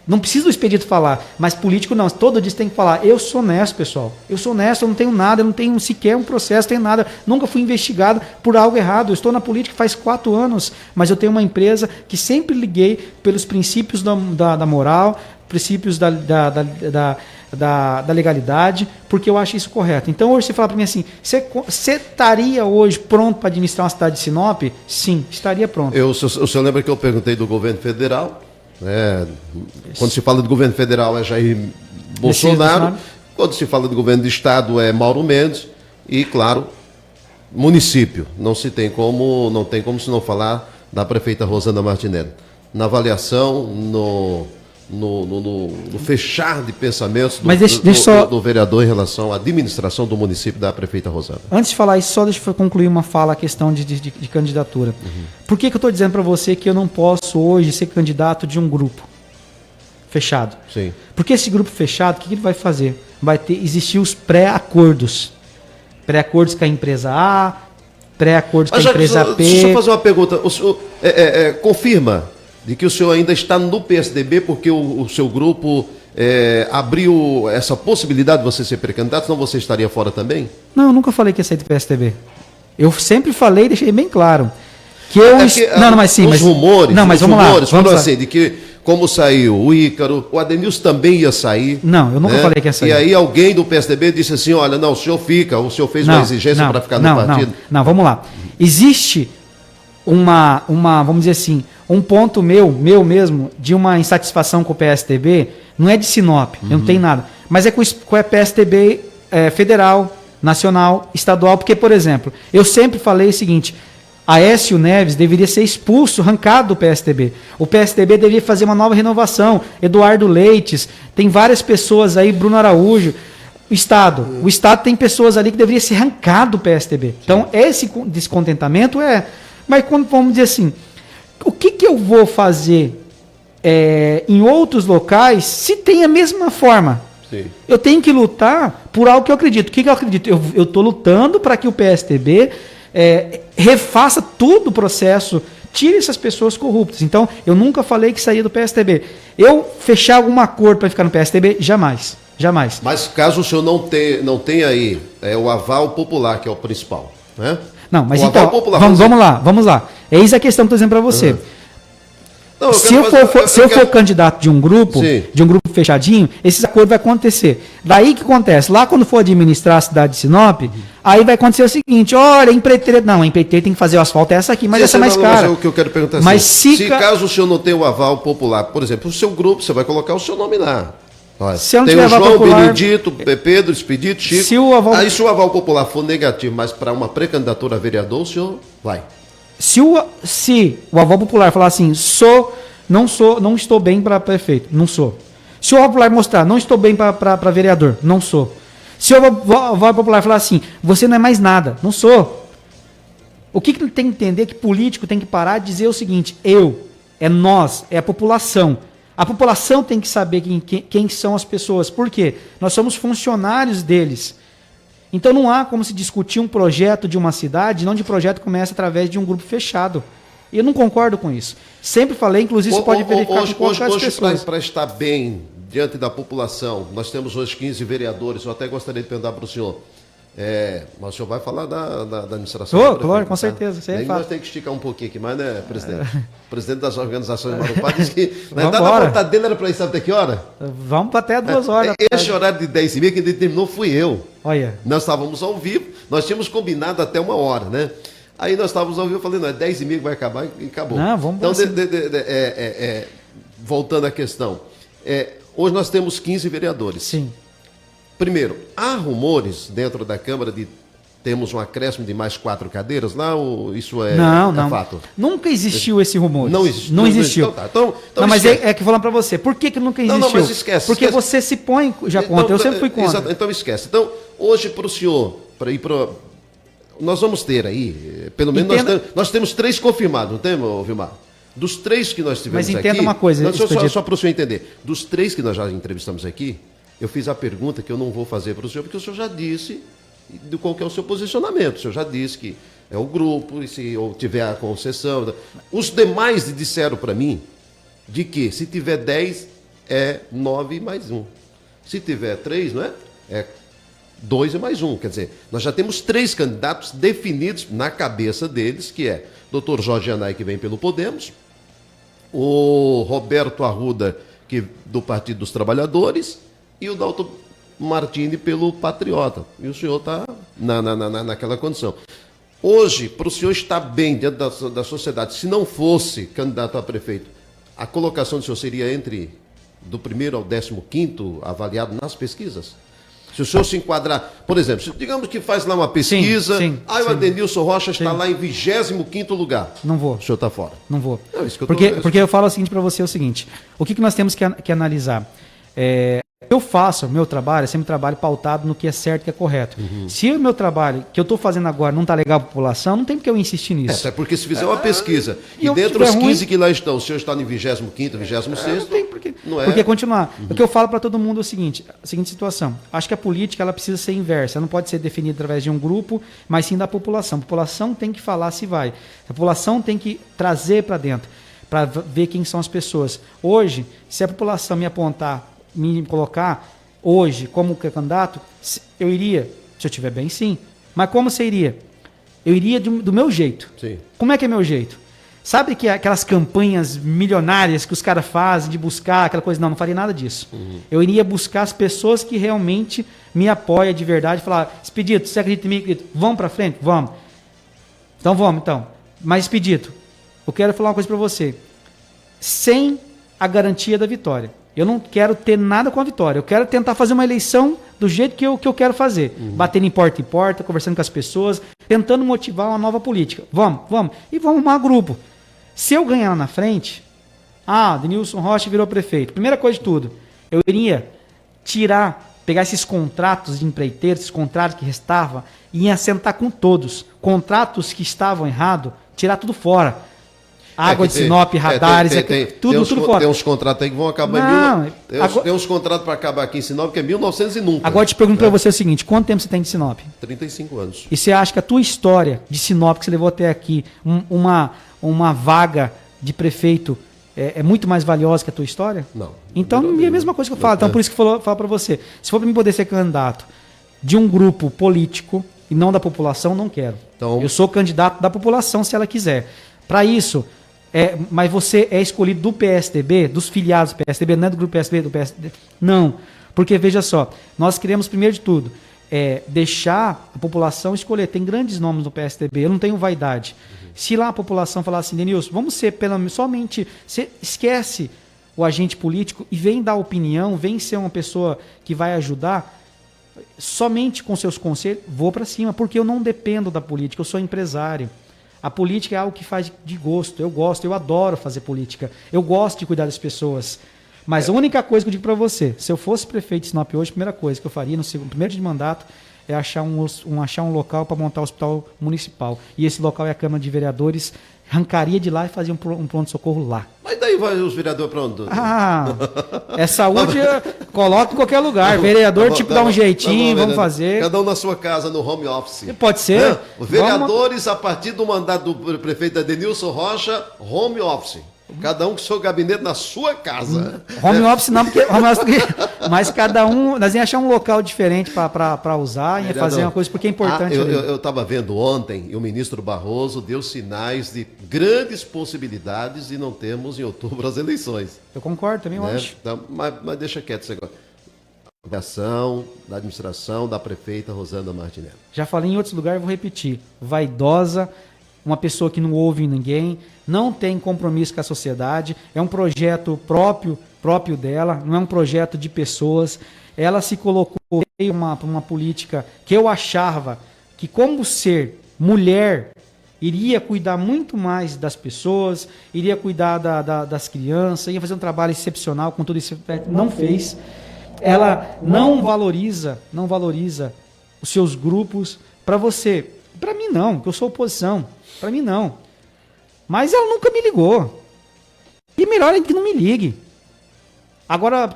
Não precisa o Expedito falar, mas político não. Todo dia você tem que falar, eu sou honesto, pessoal. Eu sou honesto, eu não tenho nada, eu não tenho sequer um processo, tenho nada. Nunca fui investigado por algo errado. Eu estou na política faz 4 anos, mas eu tenho uma empresa que sempre liguei pelos princípios da moral, princípios da legalidade, porque eu acho isso correto. Então hoje você fala para mim assim, você estaria hoje pronto para administrar uma cidade de Sinop? Sim, estaria pronto. O senhor lembra que eu perguntei do governo federal? Quando se fala do governo federal é Jair Bolsonaro, quando se fala do governo do estado é Mauro Mendes e, claro, município. Não tem como se não falar da prefeita Rosana Martinelli. Na avaliação, no fechar de pensamentos do vereador em relação à administração do município da prefeita Rosana. Antes de falar isso, só deixa eu concluir uma fala, a questão de candidatura. Por que eu estou dizendo para você que eu não posso hoje ser candidato de um grupo fechado? Sim. Porque esse grupo fechado, o que ele vai fazer? Vai existir os pré-acordos. Pré-acordos com a empresa A, pré-acordos com a empresa P. Deixa eu fazer uma pergunta. O senhor confirma de que o senhor ainda está no PSDB porque o seu grupo abriu essa possibilidade de você ser pré-candidato, senão você estaria fora também? Não, eu nunca falei que ia sair do PSDB. Eu sempre falei, deixei bem claro. Que os rumores, vamos lá. Assim, de que como saiu o Ícaro, o Adenilson também ia sair. Não, eu nunca falei que ia sair. E aí alguém do PSDB disse assim, olha, não, o senhor fez uma exigência para ficar no partido. Não, vamos lá. Existe vamos dizer assim, um ponto meu mesmo, de uma insatisfação com o PSDB, não é de Sinop, eu não tenho nada, mas é com o PSDB federal, nacional, estadual, porque, por exemplo, eu sempre falei o seguinte, Aécio Neves deveria ser expulso, arrancado do PSDB. O PSDB deveria fazer uma nova renovação, Eduardo Leites, tem várias pessoas aí, Bruno Araújo, o Estado tem pessoas ali que deveria ser arrancado do PSDB. Sim. Então, esse descontentamento mas quando vamos dizer assim, o que eu vou fazer em outros locais se tem a mesma forma? Sim. Eu tenho que lutar por algo que eu acredito. O que eu acredito? Eu estou lutando para que o PSDB refaça todo o processo, tire essas pessoas corruptas. Então, eu nunca falei que saía do PSDB. Eu fechar algum acordo para ficar no PSDB? Jamais. Jamais. Mas caso o senhor não tenha aí o aval popular, que é o principal, né? Não, mas então, vamos lá. Eis a questão que eu estou dizendo para você. Não, se eu for candidato de um grupo fechadinho, esse acordo vai acontecer. Daí que acontece? Lá quando for administrar a cidade de Sinop, aí vai acontecer o seguinte, olha, a empreiteira tem que fazer o asfalto, essa aqui, mas essa é mais cara. Mas o que eu quero perguntar mas se caso o senhor não tem o aval popular, por exemplo, o seu grupo, você vai colocar o seu nome lá. Olha, se eu não tem o João, popular, Benedito, Pedro, Expedito, Chico. Se o aval popular for negativo, mas para uma pré-candidatura a vereador, o senhor vai. Se o aval popular falar assim, não estou bem para prefeito, não sou. Se o aval popular mostrar, não estou bem para vereador, não sou. Se o aval popular falar assim, você não é mais nada, não sou. O que tem que entender é que político tem que parar de dizer o seguinte, nós, é a população. A população tem que saber quem são as pessoas. Por quê? Nós somos funcionários deles. Então não há como se discutir um projeto de uma cidade, não de projeto que começa através de um grupo fechado. E eu não concordo com isso. Sempre falei, inclusive, isso pode verificar com qualquer pessoa. Para estar bem diante da população, nós temos hoje 15 vereadores, eu até gostaria de perguntar para o senhor, mas o senhor vai falar da administração? Claro, com certeza. Aí nós temos que esticar um pouquinho aqui, mas né, presidente? O presidente das organizações de Marupá disse que a vontade dele era para ir, sabe até que hora? Vamos para até 2 horas. Esse horário de 10h30 que determinou fui eu. Olha. Nós estávamos ao vivo, nós tínhamos combinado até 1 hora, né? Aí nós estávamos ao vivo, eu falei, não, é 10h30 que vai acabar e acabou. Não, vamos então, voltando à questão, hoje nós temos 15 vereadores. Sim. Primeiro, há rumores dentro da Câmara de temos um acréscimo de mais 4 cadeiras lá, ou isso é fato? Nunca existiu esse rumor. Não existiu. Não existiu. Então, não, mas é que falando para você, por que nunca existiu? Não, mas esquece. Porque você se põe já contra, eu sempre fui contra. Então esquece. Então, hoje para o senhor, para ir para... Nós vamos ter aí, pelo menos nós temos 3 confirmados, não temos, Vilmar? Dos 3 que nós tivemos aqui... Mas entenda uma coisa... Só para o senhor entender. Dos 3 que nós já entrevistamos aqui, eu fiz a pergunta que eu não vou fazer para o senhor, porque o senhor já disse de qual que é o seu posicionamento. O senhor já disse que é o grupo, e se eu tiver a concessão... Os demais disseram para mim de que se tiver 10, é 9 mais 1. Se tiver 3, não é? É 2 e mais 1. Quer dizer, nós já temos 3 candidatos definidos na cabeça deles, que é Dr. Jorge Anay, que vem pelo Podemos, o Roberto Arruda, que do Partido dos Trabalhadores, e o Dalton Martini pelo Patriota. E o senhor está naquela condição. Hoje, para o senhor estar bem diante da sociedade, se não fosse candidato a prefeito, a colocação do senhor seria entre do 1º ao 15º avaliado nas pesquisas? Se o senhor se enquadrar, por exemplo, digamos que faz lá uma pesquisa, o Adenilson Rocha está lá em 25º lugar. Não vou. O senhor está fora. Não vou. Porque eu falo o seguinte para você, o seguinte, o que nós temos que analisar? Eu faço o meu trabalho, é sempre um trabalho pautado no que é certo e que é correto. Se o meu trabalho, que eu estou fazendo agora, não está legal para a população, não tem porque eu insistir nisso. É porque se fizer uma pesquisa e dentro dos 15 que lá estão, o senhor está em 25º, 26º, não tem porque, não é. Porque continuar. O que eu falo para todo mundo é o seguinte, a seguinte situação. Acho que a política ela precisa ser inversa, ela não pode ser definida através de um grupo, mas sim da população. A população tem que falar se vai. A população tem que trazer para dentro, para ver quem são as pessoas. Hoje, se a população me apontar, me colocar hoje como candidato, eu iria, se eu estiver bem, sim. Mas como você iria? Eu iria do meu jeito. Sim. Como é que é meu jeito? Sabe que aquelas campanhas milionárias que os caras fazem de buscar aquela coisa? Não faria nada disso. Eu iria buscar as pessoas que realmente me apoiam de verdade, falar, Expedito, você acredita em mim? Acredito. Vamos para frente? Vamos. Então vamos, então. Mas, Expedito, eu quero falar uma coisa para você. Sem a garantia da vitória. Eu não quero ter nada com a vitória. Eu quero tentar fazer uma eleição do jeito que eu quero fazer. Batendo em porta, conversando com as pessoas, tentando motivar uma nova política. Vamos. E vamos arrumar grupo. Se eu ganhar lá na frente, Denilson Rocha virou prefeito. Primeira coisa de tudo, eu iria pegar esses contratos de empreiteiros, esses contratos que restavam, e ia sentar com todos. Contratos que estavam errados, tirar tudo fora. Água de Sinop, radares, tudo fora. Tem uns contratos aí que vão acabar tem uns contratos para acabar aqui em Sinop que é 1900 e nunca. Agora eu te pergunto para você o seguinte, quanto tempo você tem de Sinop? 35 anos. E você acha que a tua história de Sinop, que você levou até aqui, uma vaga de prefeito, é muito mais valiosa que a tua história? Não. Então, é a mesma coisa que eu falo. Então, por isso que eu falo para você. Se for para mim poder ser candidato de um grupo político e não da população, não quero. Então, eu sou candidato da população, se ela quiser. Para isso... mas você é escolhido do PSDB, dos filiados do PSDB, não é do grupo PSDB, do PSDB. Não, porque veja só, nós queremos primeiro de tudo, deixar a população escolher. Tem grandes nomes no PSDB, eu não tenho vaidade. Se lá a população falar assim, Denilson, vamos ser somente, você esquece o agente político e vem dar opinião, vem ser uma pessoa que vai ajudar, somente com seus conselhos, vou para cima, porque eu não dependo da política, eu sou empresário. A política é algo que faz de gosto. Eu adoro fazer política. Eu gosto de cuidar das pessoas. Mas a única coisa que eu digo para você, se eu fosse prefeito de Sinop hoje, a primeira coisa que eu faria no primeiro dia de mandato é achar um local para montar um hospital municipal. E esse local é a Câmara de Vereadores, arrancaria de lá e fazia um pronto-socorro lá. Mas daí vai os vereadores para onde? É saúde, coloca em qualquer lugar. Vereador, dá um jeitinho, vamos fazer. Cada um na sua casa, no home office. Pode ser. Os vereadores, a partir do mandato do prefeito Adenilson Rocha, home office. Cada um com seu gabinete na sua casa. Home office não, porque mas cada um, nós ia achar um local diferente para usar e fazer uma coisa, porque é importante. Eu estava vendo ontem, e o ministro Barroso deu sinais de grandes possibilidades de não termos em outubro as eleições. Eu concordo também, eu acho. Então, mas deixa quieto esse negócio. Da ação, da administração, da prefeita Rosana Martinelli. Já falei em outros lugares, vou repetir. Vaidosa, uma pessoa que não ouve ninguém, não tem compromisso com a sociedade, é um projeto próprio dela, não é um projeto de pessoas. Ela se colocou em uma política que eu achava que, como ser mulher, iria cuidar muito mais das pessoas, iria cuidar das crianças, ia fazer um trabalho excepcional com tudo isso, não fez. Ela não valoriza os seus grupos. Para mim não, que eu sou oposição, para mim não. Mas ela nunca me ligou. E melhor é que não me ligue. Agora,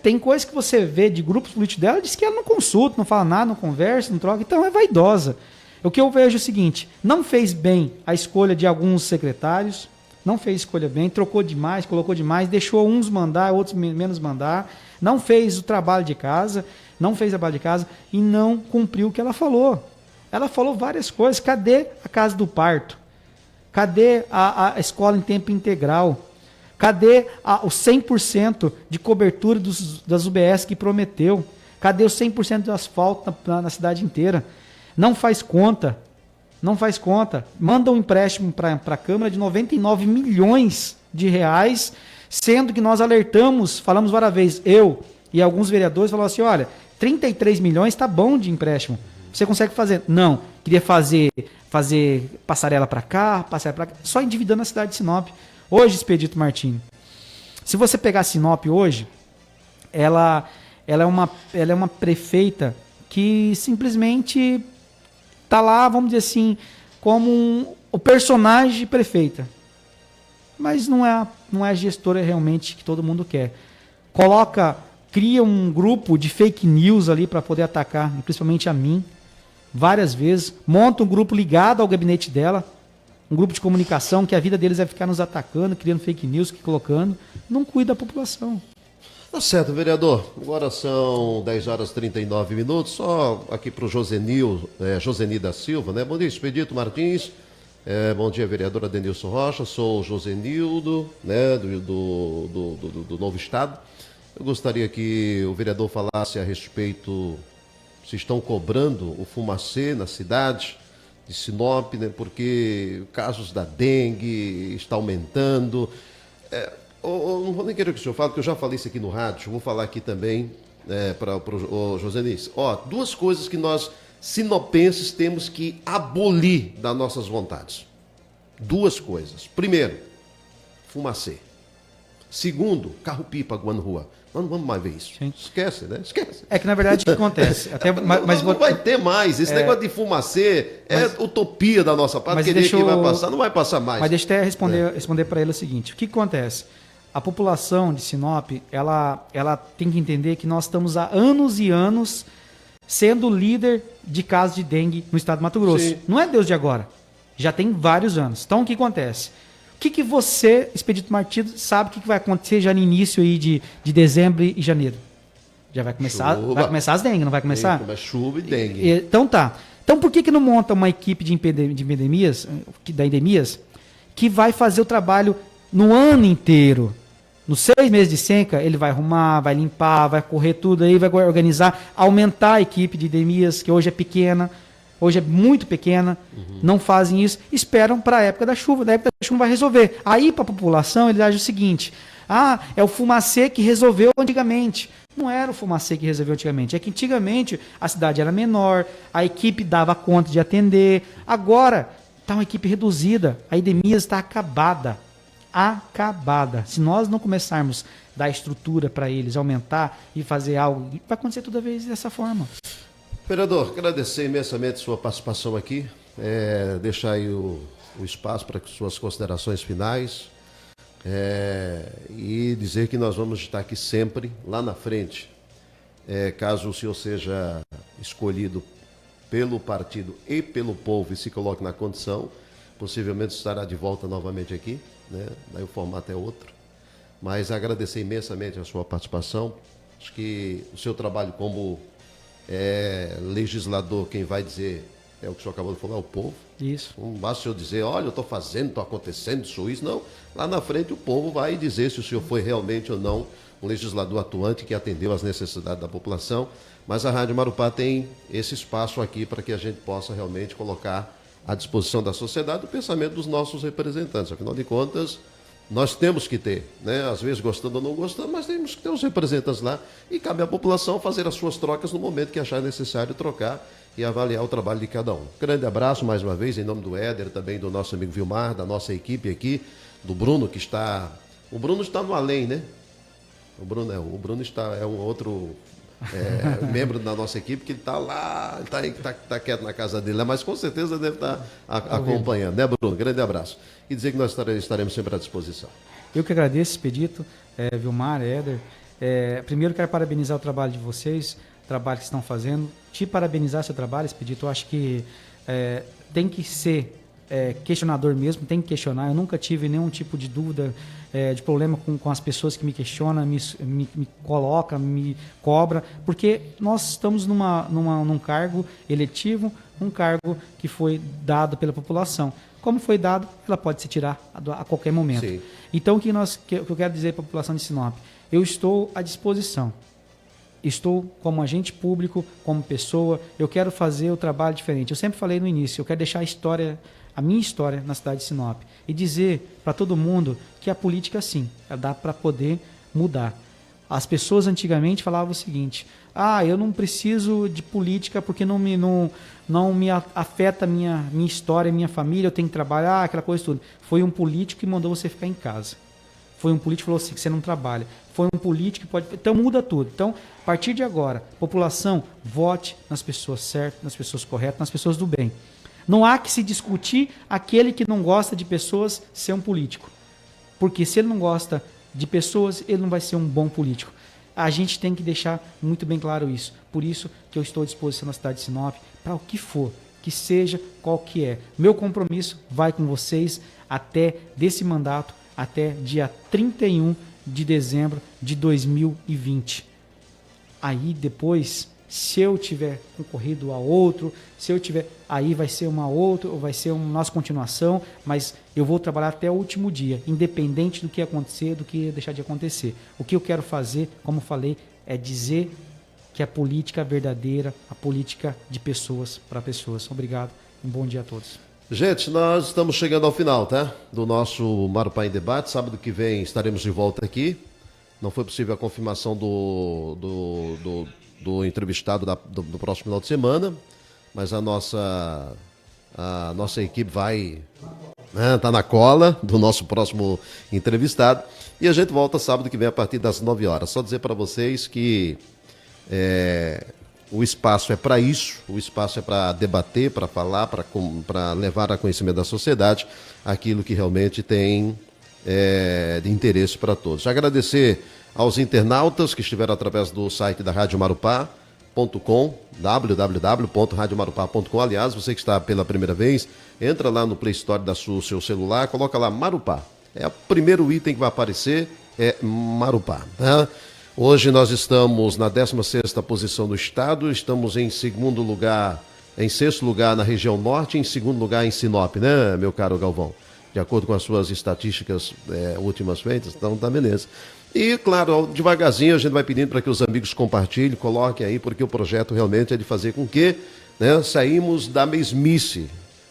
tem coisa que você vê de grupos políticos dela, diz que ela não consulta, não fala nada, não conversa, não troca, então é vaidosa. O que eu vejo é o seguinte, não fez bem a escolha de alguns secretários, não fez escolha bem, trocou demais, colocou demais, deixou uns mandar, outros menos mandar, não fez o trabalho de casa, e não cumpriu o que ela falou. Ela falou várias coisas. Cadê a casa do parto? Cadê a escola em tempo integral? Cadê o 100% de cobertura das UBS que prometeu? Cadê o 100% de asfalto na cidade inteira? Não faz conta. Manda um empréstimo para a Câmara de 99 milhões de reais, sendo que nós alertamos, falamos várias vezes, eu e alguns vereadores falaram assim, olha, 33 milhões está bom de empréstimo. Você consegue fazer? Não. Queria fazer passarela para cá, só endividando a cidade de Sinop. Hoje, Expedito Martins, se você pegar Sinop hoje, ela é uma prefeita que simplesmente está lá, vamos dizer assim, como o personagem de prefeita. Mas não é a gestora realmente que todo mundo quer. Cria um grupo de fake news ali para poder atacar, principalmente a mim, várias vezes. Monta um grupo ligado ao gabinete dela, um grupo de comunicação que a vida deles é ficar nos atacando, criando fake news, colocando. Não cuida da população. Tá certo, vereador. Agora são 10 horas e 39 minutos. Só aqui para o Joseni da Silva, né? Bom dia, Expedito Martins. Bom dia, vereadora Denilson Rocha. Sou o Josenildo, né? Do Novo Estado. Eu gostaria que o vereador falasse a respeito se estão cobrando o fumacê na cidade de Sinop, né? Porque casos da dengue está aumentando. Não vou nem querer que o senhor fale, porque eu já falei isso aqui no rádio, vou falar aqui também para o Josenis. Duas coisas que nós, sinopenses, temos que abolir das nossas vontades. Duas coisas. Primeiro, fumacê. Segundo, carro-pipa aguando rua. Nós não vamos mais ver isso. Sim. Esquece, né? Esquece. É que, na verdade, o que acontece? Não vai ter mais. Esse negócio de fumacê utopia da nossa parte. Que vai passar, não vai passar mais. Mas deixa eu até responder para ele o seguinte. O que acontece? A população de Sinop, ela tem que entender que nós estamos há anos e anos sendo líder de casos de dengue no estado do Mato Grosso. Sim. Não é Deus de agora. Já tem vários anos. Então, o que acontece? O que você, Expedito Martins, sabe o que vai acontecer já no início aí de dezembro e janeiro? Já vai começar as dengue, não vai começar? Começa chuva e dengue. Então tá. Então por que não monta uma equipe de endemias, que vai fazer o trabalho no ano inteiro? Nos 6 meses de seca, ele vai arrumar, vai limpar, vai correr tudo aí, vai organizar, aumentar a equipe de endemias, que hoje é pequena, hoje é muito pequena, não fazem isso, esperam para a época da chuva. Da época da chuva não vai resolver. Aí, para a população, ele age o seguinte: é o fumacê que resolveu antigamente. Não era o fumacê que resolveu antigamente. É que antigamente a cidade era menor, a equipe dava conta de atender. Agora está uma equipe reduzida, a endemias está acabada. Se nós não começarmos a dar estrutura para eles, aumentar e fazer algo, vai acontecer toda vez dessa forma. Vereador, agradecer imensamente sua participação aqui, deixar aí o espaço para suas considerações finais e dizer que nós vamos estar aqui sempre, lá na frente, caso o senhor seja escolhido pelo partido e pelo povo e se coloque na condição, possivelmente estará de volta novamente aqui, né? Daí o formato é outro. Mas agradecer imensamente a sua participação. Acho que o seu trabalho como legislador, quem vai dizer é o que o senhor acabou de falar, é o povo. Isso. Não basta o senhor dizer, olha, eu estou fazendo, estou acontecendo, sou isso. Não, lá na frente o povo vai dizer se o senhor foi realmente ou não um legislador atuante que atendeu às necessidades da população. Mas a Rádio Marupá tem esse espaço aqui para que a gente possa realmente colocar à disposição da sociedade o pensamento dos nossos representantes. Afinal de contas, nós temos que ter, né? Às vezes gostando ou não gostando, mas temos que ter os representantes lá e cabe à população fazer as suas trocas no momento que achar necessário trocar e avaliar o trabalho de cada um. Grande abraço mais uma vez em nome do Éder, também do nosso amigo Vilmar, da nossa equipe aqui, do Bruno que está... O Bruno está no além, né? O Bruno é um outro membro da nossa equipe que está lá, está quieto na casa dele, mas com certeza deve estar acompanhando, né, Bruno? Grande abraço. E dizer que nós estaremos sempre à disposição. Eu que agradeço, Expedito, Vilmar, Éder. Primeiro quero parabenizar o trabalho de vocês, o trabalho que estão fazendo. Te parabenizar seu trabalho, Expedito. Eu acho que tem que ser questionador mesmo, tem que questionar. Eu nunca tive nenhum tipo de dúvida, de problema com as pessoas que me questionam, me colocam, me cobram, porque nós estamos num cargo eletivo, um cargo que foi dado pela população. Como foi dado, ela pode se tirar a qualquer momento. Sim. Então, o que eu quero dizer para a população de Sinop? Eu estou à disposição. Estou como agente público, como pessoa, eu quero fazer o trabalho diferente. Eu sempre falei no início, eu quero deixar a minha história na cidade de Sinop e dizer para todo mundo que a política, sim, dá para poder mudar. As pessoas antigamente falavam o seguinte: eu não preciso de política porque não me afeta a minha história, a minha família, eu tenho que trabalhar, aquela coisa toda. Foi um político que mandou você ficar em casa. Foi um político que falou assim, que você não trabalha. Foi um político que pode... Então muda tudo. Então, a partir de agora, população, vote nas pessoas certas, nas pessoas corretas, nas pessoas do bem. Não há que se discutir aquele que não gosta de pessoas ser um político. Porque se ele não gosta de pessoas, ele não vai ser um bom político. A gente tem que deixar muito bem claro isso. Por isso que eu estou à disposição na cidade de Sinop para o que for, que seja qual que é. Meu compromisso vai com vocês até desse mandato, até dia 31 de dezembro de 2020. Aí depois, se eu tiver concorrido a outro, aí vai ser uma outra, ou vai ser uma nossa continuação, mas eu vou trabalhar até o último dia, independente do que acontecer, do que deixar de acontecer. O que eu quero fazer, como falei, é dizer que a política verdadeira, a política de pessoas para pessoas. Obrigado, um bom dia a todos. Gente, nós estamos chegando ao final, tá? Do nosso Marupá em Debate. Sábado que vem estaremos de volta aqui. Não foi possível a confirmação do entrevistado do próximo final de semana, mas a nossa equipe vai, né, tá na cola do nosso próximo entrevistado. E a gente volta sábado que vem a partir das 9 horas. Só dizer para vocês que o espaço é para isso, o espaço é para debater, para falar, para levar a conhecimento da sociedade aquilo que realmente tem de interesse para todos. Agradecer aos internautas que estiveram através do site da Rádio Marupá.com, www.radiomarupá.com. Aliás, você que está pela primeira vez, entra lá no Play Store do seu celular, coloca lá Marupá. O primeiro item que vai aparecer é Marupá, tá? Hoje nós estamos na 16ª posição do estado, estamos em segundo lugar, em sexto lugar na região norte, em segundo lugar em Sinop, né, meu caro Galvão? De acordo com as suas estatísticas últimas feitas, então tá beleza. E, claro, devagarzinho a gente vai pedindo para que os amigos compartilhem, coloquem aí, porque o projeto realmente é de fazer com que, né, saímos da mesmice.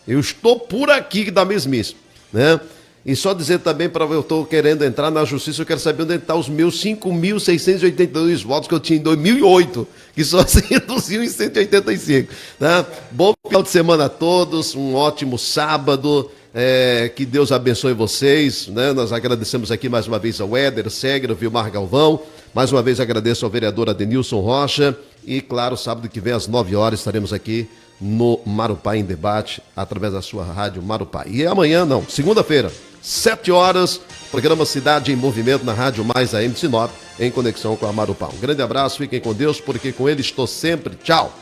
Eu estou por aqui da mesmice, né? E só dizer também, eu estou querendo entrar na justiça, eu quero saber onde estão os meus 5.682 votos que eu tinha em 2008, que só se reduziu em 185. Né? Bom final de semana a todos, um ótimo sábado, que Deus abençoe vocês. Né? Nós agradecemos aqui mais uma vez ao Éder Segra, ao Vilmar Galvão, mais uma vez agradeço ao vereador Adenilson Rocha e, claro, sábado que vem às 9 horas estaremos aqui no Marupá em Debate, através da sua rádio Marupá. E amanhã, não, segunda-feira, 7 horas, programa Cidade em Movimento na Rádio Mais AM de Sinop, em conexão com a Marupá. Um grande abraço, fiquem com Deus, porque com ele estou sempre. Tchau!